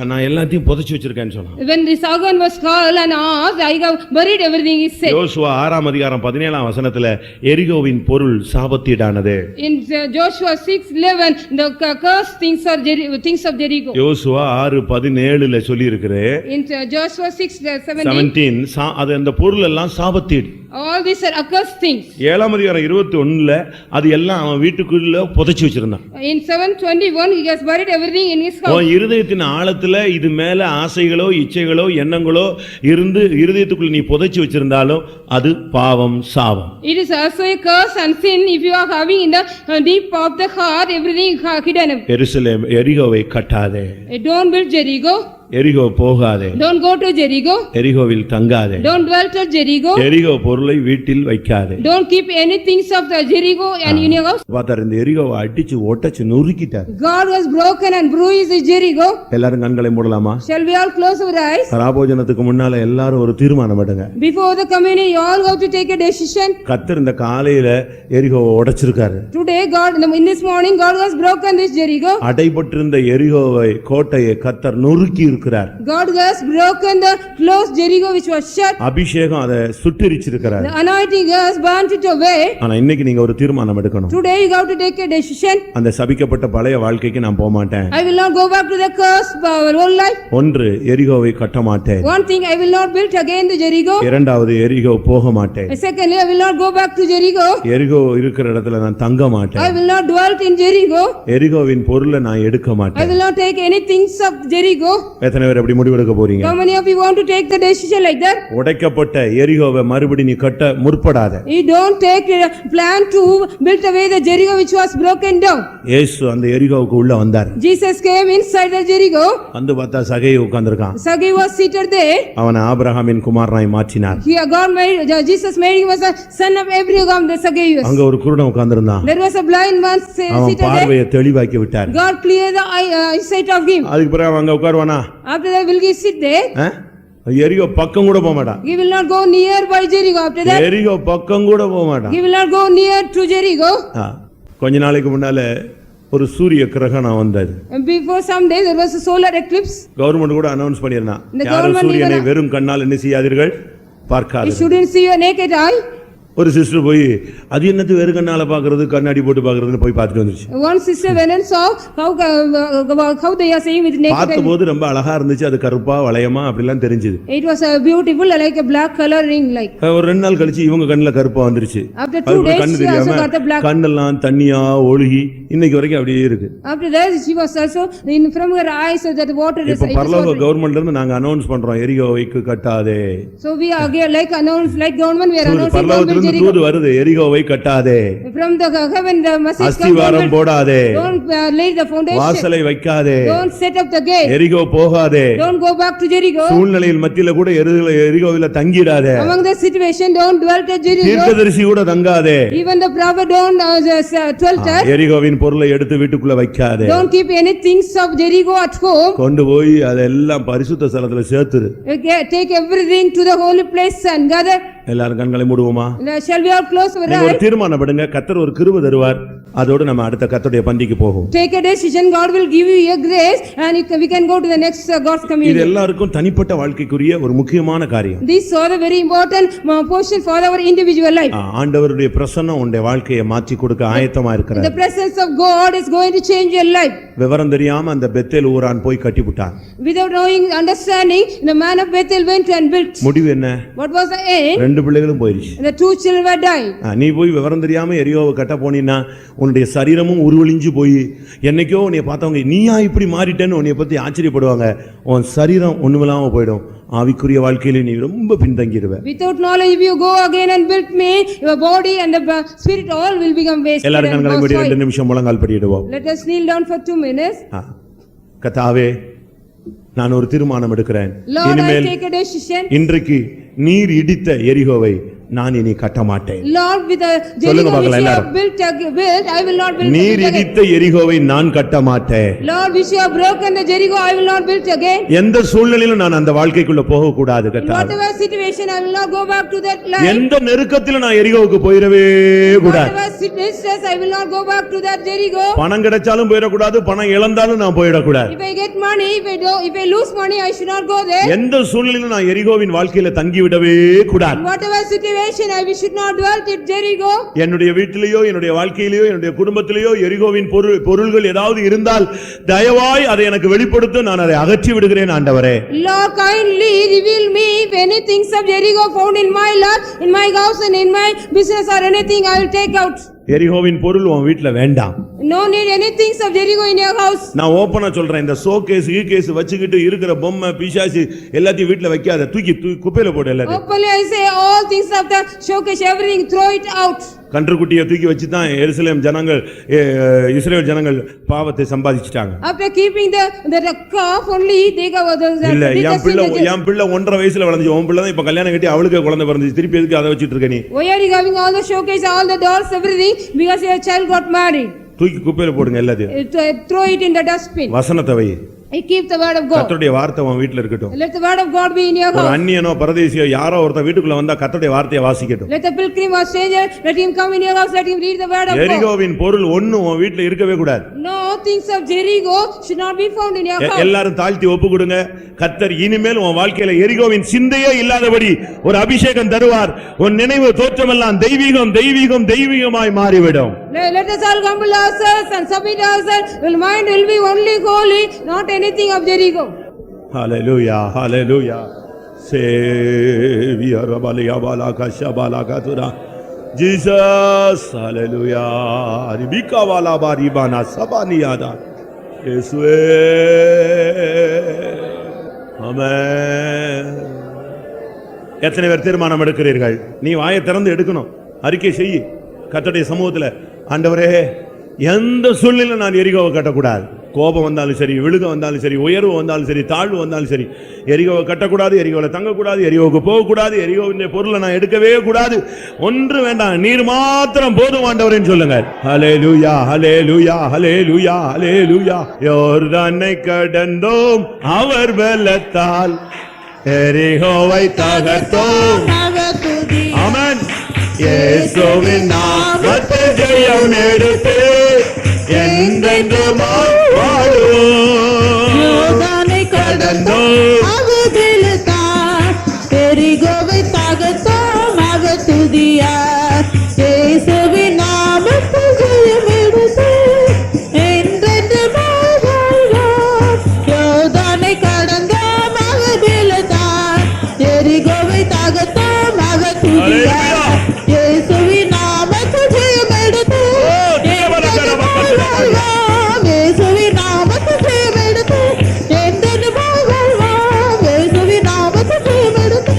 நான் எல்லாத்தையும் புதைச்சு வச்சிருக்கேன்னு சொன்னான். When this Agan was called and asked, I have buried everything, he said. யோசுவா 6:17 வசனத்துல எரிகோவின் பொருள் சாபத்தீடானது. In Joshua 6:11, the cursed things of Jericho. யோசுவா 6:17 சொல்லி இருக்குது. In Joshua 6:17, அது அந்த பொருள் எல்லாம் சாபத்தீடு. all these are accursed things. 7:21 அது எல்லாம் அவன் வீட்டுக்குள்ள புதைச்சு வச்சிருந்தான். In 7:21, he has buried everything in his house. உன் இருதயத்தின் ஆழத்துல இது மேல ஆசைகளோ இச்சைகளோ எண்ணங்களோ இருந்து இருதயத்துக்குள்ள நீ புதைச்சு வச்சிருந்தாலும் அது பாவம், சாபம். It is also a curse and sin if you are having in the deep of the heart everything hidden. Jerusalem எரிகோவை கட்டாதே. Don't build Jericho. எரிகோ போகாதே. Don't go to Jericho. எரிகோவில் தங்காதே. Don't dwell at Jericho. எரிகோ பொருளை வீட்டில் வைக்காதே. Don't keep anything of the Jericho and in your house. பாத்தார், இந்த எரிகோவை அடிச்சு ஒட்டச்சு நொறுக்கிட்டார். God was broken and bruised Jericho. எல்லாரும் கண்களை மூடலாமா? Shall we all close our eyes? பராபோஜனத்துக்கு முன்னால எல்லாரும் ஒரு தீர்மானம் எடுங்க. Before the communion, you all have to take a decision. கர்த்தர் இந்த காலையில எரிகோவை உடைச்சிருக்காரு. Today, God, in this morning, God has broken this Jericho. அடைபட்டிருந்த எரிகோவை கோட்டையை கர்த்தர் நொறுக்கி இருக்கிறார். God has broken the closed Jericho which was shut. அபிஷேகம் அதை சுட்டெரிச்சிருக்கிறார். The anointing has burnt it away. ஆனா இன்னைக்கு நீங்க ஒரு தீர்மானம் எடுக்கணும். Today you have to take a decision. அந்த சபிக்கப்பட்ட பழைய வாழ்க்கைக்கு நான் போக மாட்டேன். I will not go back to the curse of our old life. ஒன்று, எரிகோவை கட்ட மாட்டேன். One thing, I will not build again the Jericho. இரண்டாவது, எரிகோ போக மாட்டேன். Secondly, I will not go back to Jericho. எரிகோ இருக்கிற இடத்துல நான் தங்க மாட்டேன். I will not dwell in Jericho. எரிகோவின் பொருளை நான் எடுக்க I மாட்டேன். will not take anything of Jericho. எத்தனை பேர் அப்படி முடிவெடுக்க போறீங்க? How many of you want to take the decision like that? உடைக்கப்பட்ட எரிகோவை மறுபடி நீ கட்ட முற்படாத. You don't take a plan to build away the Jericho which was broken down. இயேசு அந்த எரிகோவுக்கு உள்ள வந்தார். Jesus came inside the Jericho. வந்து பார்த்தா சகை உட்கார்ந்திருக்கான். Zacchaeus was seated there. அவனை ஆபிரகாமின் குமாரனாய் மாற்றினார். Jesus made him as a son of Abraham, the Zacchaeus. அங்க ஒரு குருடன் உட்கார்ந்திருந்தான். There was a blind man அவன் seated there. பார்வையை தெளிவாக்கி விட்டார். God cleared the eyesight of him. அதுக்கு பிறகு அவன் அங்க உட்காருவானா? After that, will he sit there? எரிகோ பக்கம் கூட போக மாட்டான். He will not go near by Jericho. After that, எரிகோ பக்கம் கூட போக மாட்டான். he will not go near to Jericho. கொஞ்ச நாளைக்கு முன்னால ஒரு சூரிய கிரகணம் வந்தது. Before some days there was a solar eclipse. Government கூட அனௌன்ஸ் பண்ணிருந்தான், The யாரும் government சூரியனை even- வெறும் கண்ணால் என்ன செய்யாதீர்கள், You பார்க்காதீர்கள். shouldn't see your naked eye. ஒரு சிஸ்டர் போய் அது என்னது வெறும் கண்ணால பாக்குறது, கண்ணாடி போட்டு பாக்குறதுன்னு போய் பார்த்துட்டு வந்துச்சு. One sister went and saw how they are saying with naked eye. பார்த்தபோது ரொம்ப அழகா இருந்துச்சு, அது கருப்பா வளையமா அப்படிலாம் தெரிஞ்சது. It was a beautiful like a black coloring like. ஒரு 2 நாள் கழிச்சு இவங்க கண்ணுல கருப்பா வந்துருச்சு. After 2 days கண்ணு she also தெரியாம got the black. கண்ணெல்லாம் தண்ணியா ஒழுகி இன்னைக்கு வரைக்கும் அப்படியே இருக்கு. After that she was also from her eyes so that water is. இப்ப பரலோக கவர்மெண்ட்ல இருந்து நாங்க அனௌன்ஸ் பண்றோம், எரிகோவைக்கு கட்டாதே. So we are like announce like government we are announcing. பரலோகத்துல அங்கிருந்து Jericho. தூது வருது, எரிகோவை கட்டாதே, From the heaven the message comes, அஸ்திவாரம் போடாதே, don't lay the foundation, வாசலை வைக்காதே, don't set up the gate, எரிகோ போகாதே, don't go back to Jericho. சூழ்நிலையில் மத்தியில கூட எரிகோவில தங்கிடாதே, Among the situation, don't dwell at Jericho. தீர்க்கதரிசி கூட தங்காதே, Even the prophet don't dwell there. எரிகோவின் பொருளை எடுத்து வீட்டுக்குள்ள வைக்காதே, Don't keep any things of Jericho at home. கொண்டு போய் அதெல்லாம் பரிசுத்த ஸ்தலத்துல சேர்த்துரு. Take everything to the holy place and gather. எல்லாரும் கண்களை மூடுவோமா? Shall we all close our நீங்க ஒரு eyes? தீர்மானம் பண்ணுங்க, கர்த்தர் ஒரு கிருபை தருவார், அதோட நம்ம அடுத்த கர்த்தருடைய பந்திக்கு போகும். Take a decision, God will give you a grace and we can go to the next God's இது communion. எல்லாருக்கும் தனிப்பட்ட வாழ்க்கைக்குரிய ஒரு முக்கியமான காரியம். These are the very important portion for our individual life. ஆண்டவருடைய பிரசன்னம் உன்னுடைய வாழ்க்கையை மாற்றி கொடுக்க ஆயத்தமா இருக்கிறார். The presence of God is going to change your life. விவரம் தெரியாம அந்த பெத்தேல் ஊரான் போய் கட்டிவிட்டான். Without knowing, understanding, the man of Bethel went and built. முடிவு என்ன? What was the end? ரெண்டு பிள்ளைகளும் போயிடுச்சு. The two children were dying. நீ போய் விவரம் தெரியாம எரியோவை கட்ட போனீன்னா உன்னுடைய சரீரமும் உருவழிஞ்சு போய் என்னைக்கோ உன்னை பார்த்தவங்க நீயா இப்படி மாறிட்டேன்னு உன்னை பத்தி ஆச்சரியப்படுவாங்க. உன் சரீரம் ஒண்ணுமில்லாம போயிடும். ஆவிக்குரிய வாழ்க்கையில நீ ரொம்ப பின்தங்கிடுவ. Without knowledge, if you go again and build me, your body and the spirit all will become wasted. எல்லாரும் கண்களை மூடி 2 நிமிஷம் முழங்கால் படியிடுவோம். Let us kneel down for 2 minutes. கர்த்தாவே, நான் ஒரு தீர்மானம் எடுக்கிறேன். Lord, I take a decision. இன்றைக்கு நீர் இடித்த எரிகோவை நான் இனி கட்ட மாட்டேன். Lord, with the Jericho which you have built, I will not build நீர் it again. இடித்த எரிகோவை நான் கட்ட மாட்டேன். Lord, which you have broken the Jericho, I will not build again. எந்த சூழ்நிலையிலும் நான் அந்த வாழ்க்கைக்குள்ள போக கூடாது கர்த்தாவே. Whatever situation, I will not go back to that life. எந்த நெருக்கத்திலும் நான் எரிகோவுக்கு போயிரவே கூடாது. Whatever sickness, I will not go back to that Jericho. பணம் கிடைச்சாலும் போயிட கூடாது, பணம் இழந்தாலும் நான் போயிட கூடாது. If I get money, if I lose money, I should not go there. எந்த சூழ்நிலையிலும் நான் எரிகோவின் வாழ்க்கையில தங்கி விடவே கூடாது. Whatever situation, I should not dwell at Jericho. என்னுடைய வீட்டிலேயோ என்னுடைய வாழ்க்கையிலேயோ என்னுடைய குடும்பத்திலேயோ எரிகோவின் பொருள்கள் ஏதாவது இருந்தால் தயவாய் அதை எனக்கு வெளிப்படுத்த, நான் அதை அகற்றி விடுகிறேன் ஆண்டவரே. Lord, kindly reveal me if any things of Jericho found in my life, in my house and in my business or anything, I will take out. எரிகோவின் பொருள் உன் வீட்ல வேண்டாம். No need any things of Jericho in your house. நான் ஓபனா சொல்றேன், இந்த showcase ஈகேஸ் வச்சுக்கிட்டு இருக்கிற பொம்மை பிசாசு எல்லாத்தையும் வீட்ல வைக்காத, தூக்கி குப்பையில போடு எல்லாத்தையும். Openly I say all things of the showcase, everything, throw it out. கன்றுக்குட்டியை தூக்கி வச்சு தான் எருசலேம் ஜனங்கள் இஸ்ரவேல் ஜனங்கள் பாவத்தை சம்பாதிச்சிட்டாங்க. After keeping the calf only they go இல்ல, என் பிள்ளை 1.5 வயசுல வளர்ந்துச்சு, உன் பிள்ளை தான் இப்ப கல்யாணம் கட்டி அவளுக்கு குழந்தை பிறந்துச்சு, திருப்பி எதுக்கு அதை வச்சிட்டு இருக்க நீ? Why are you having all the showcase, all the dolls, everything? Because your child got married. தூக்கி குப்பையில போடுங்க எல்லாத்தையும். Throw it in the dustbin. வசனத்தை வை. I keep the word of God. கர்த்தருடைய வார்த்தை உன் வீட்ல இருக்கட்டும். Let the word of God be in your ஒரு house. அந்நியனோ பரதேசியோ யாரோ ஒருத்தன் வீட்டுக்குள்ள வந்தா கர்த்தருடைய வார்த்தையை வாசிக்கட்டும். Let the pilgrim or stranger, let him come in your house, let him read the word of God. எரிகோவின் பொருள் ஒண்ணும் உன் வீட்ல இருக்கவே கூடாது. No things of Jericho should not be found in your house. எல்லாரும் தாழ்த்தி ஒப்பு கொடுங்க. கர்த்தர் இனிமேல் உன் வாழ்க்கையில எரிகோவின் சிந்தையே இல்லாதபடி ஒரு அபிஷேகம் தருவார். உன் நினைவு தோற்றமெல்லாம் தெய்வீகம் தெய்வீகம் தெய்வீகமாய் மாறிவிடும். Let us all humble ourselves and submit ourselves. Our mind will be only holy, not anything of Jericho. Hallelujah, hallelujah. Savior Rabalia Balaka Shabalaka Tura. Jesus, hallelujah. Ribika wala baribana sabaniada. Yesue. Amen. எத்தனை பேர் தீர்மானம் எடுக்கிறீர்கள்? நீ வாயை திறந்து எடுக்கணும், அறிக்கை செய்யி கர்த்தருடைய சமூகத்துல. ஆண்டவரே, எந்த சூழ்நிலையில நான் எரிகோவை கட்டக்கூடாது. கோபம் வந்தாலும் சரி, விழுக வந்தாலும் சரி, உயர்வு வந்தாலும் சரி, தாழ்வு வந்தாலும் சரி, எரிகோவை கட்டக்கூடாது, எரிகோவில் தங்கக்கூடாது, எரிகோவுக்கு போகக்கூடாது, எரிகோவின் பொருளை நான் எடுக்கவே கூடாது. ஒன்று வேண்டாம், நீர் மாத்திரம் போதும் ஆண்டவரேன்னு சொல்லுங்க. ஹல்லேலூயா, ஹல்லேலூயா, ஹல்லேலூயா, ஹல்லேலூயா. யோர்தானை கடந்தோம் அவர் பலத்தால், எரிகோவை தகர்த்தோம். ஆமென். இயேசுவின் நாமத்தில் ஜெயம் எடுத்து என்றென்றும் வாழுவோம். யோர்தானை கடந்தோம் அவர் பலத்தால், எரிகோவை தகர்த்தோம் அவர் துதியார். இயேசுவின் நாமத்தில் ஜெயம் எடுத்து என்றென்றும் வாழ்வோம். யோர்தானை கடந்தோம் அவர் பலத்தால், எரிகோவை தகர்த்தோம் அவர் துதியார். இயேசுவின் நாமத்தில் ஜெயம் எடுத்து இயேசுவின் நாமத்தில் ஜெயம் எடுத்து என்றென்றும் வாழ்வோம். இயேசுவின் நாமத்தில் ஜெயம் எடுத்து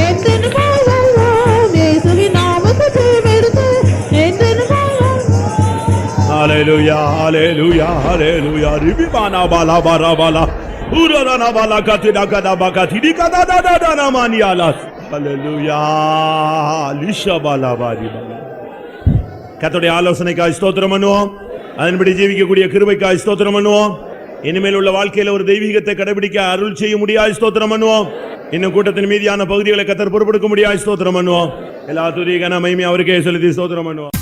என்றென்றும் வாழ்வோம். இயேசுவின் நாமத்தில் ஹalleluya ஹalleluya ஹalleluya ரிபிபானா பாலா பாரா பாலா உரரனா பாலா கதிடா கதா பகதிடி கதா தா தா நாமானியாலாஸ் ஹalleluya லிஷா பாலா பாரி பாலா. கர்த்தருடைய ஆலோசனைக்காய் ஸ்தோத்திரம் பண்ணுவோம். அதன்படி ஜீவிக்கக்கூடிய கிருபைக்காய் ஸ்தோத்திரம் பண்ணுவோம். இனிமேல் உள்ள வாழ்க்கையில ஒரு தெய்வீகத்தை கடைபிடிக்க அருள் செய்ய முடியாது ஸ்தோத்திரம் பண்ணுவோம். இன்னும் கூட்டத்தின் மீதியான பகுதிகளை கர்த்தர் பொறுப்பெடுக்க முடியாது ஸ்தோத்திரம் பண்ணுவோம். எல்லா துதி கன மகிமை அவருக்கே செலுத்தி ஸ்தோத்திரம் பண்ணுவோம்.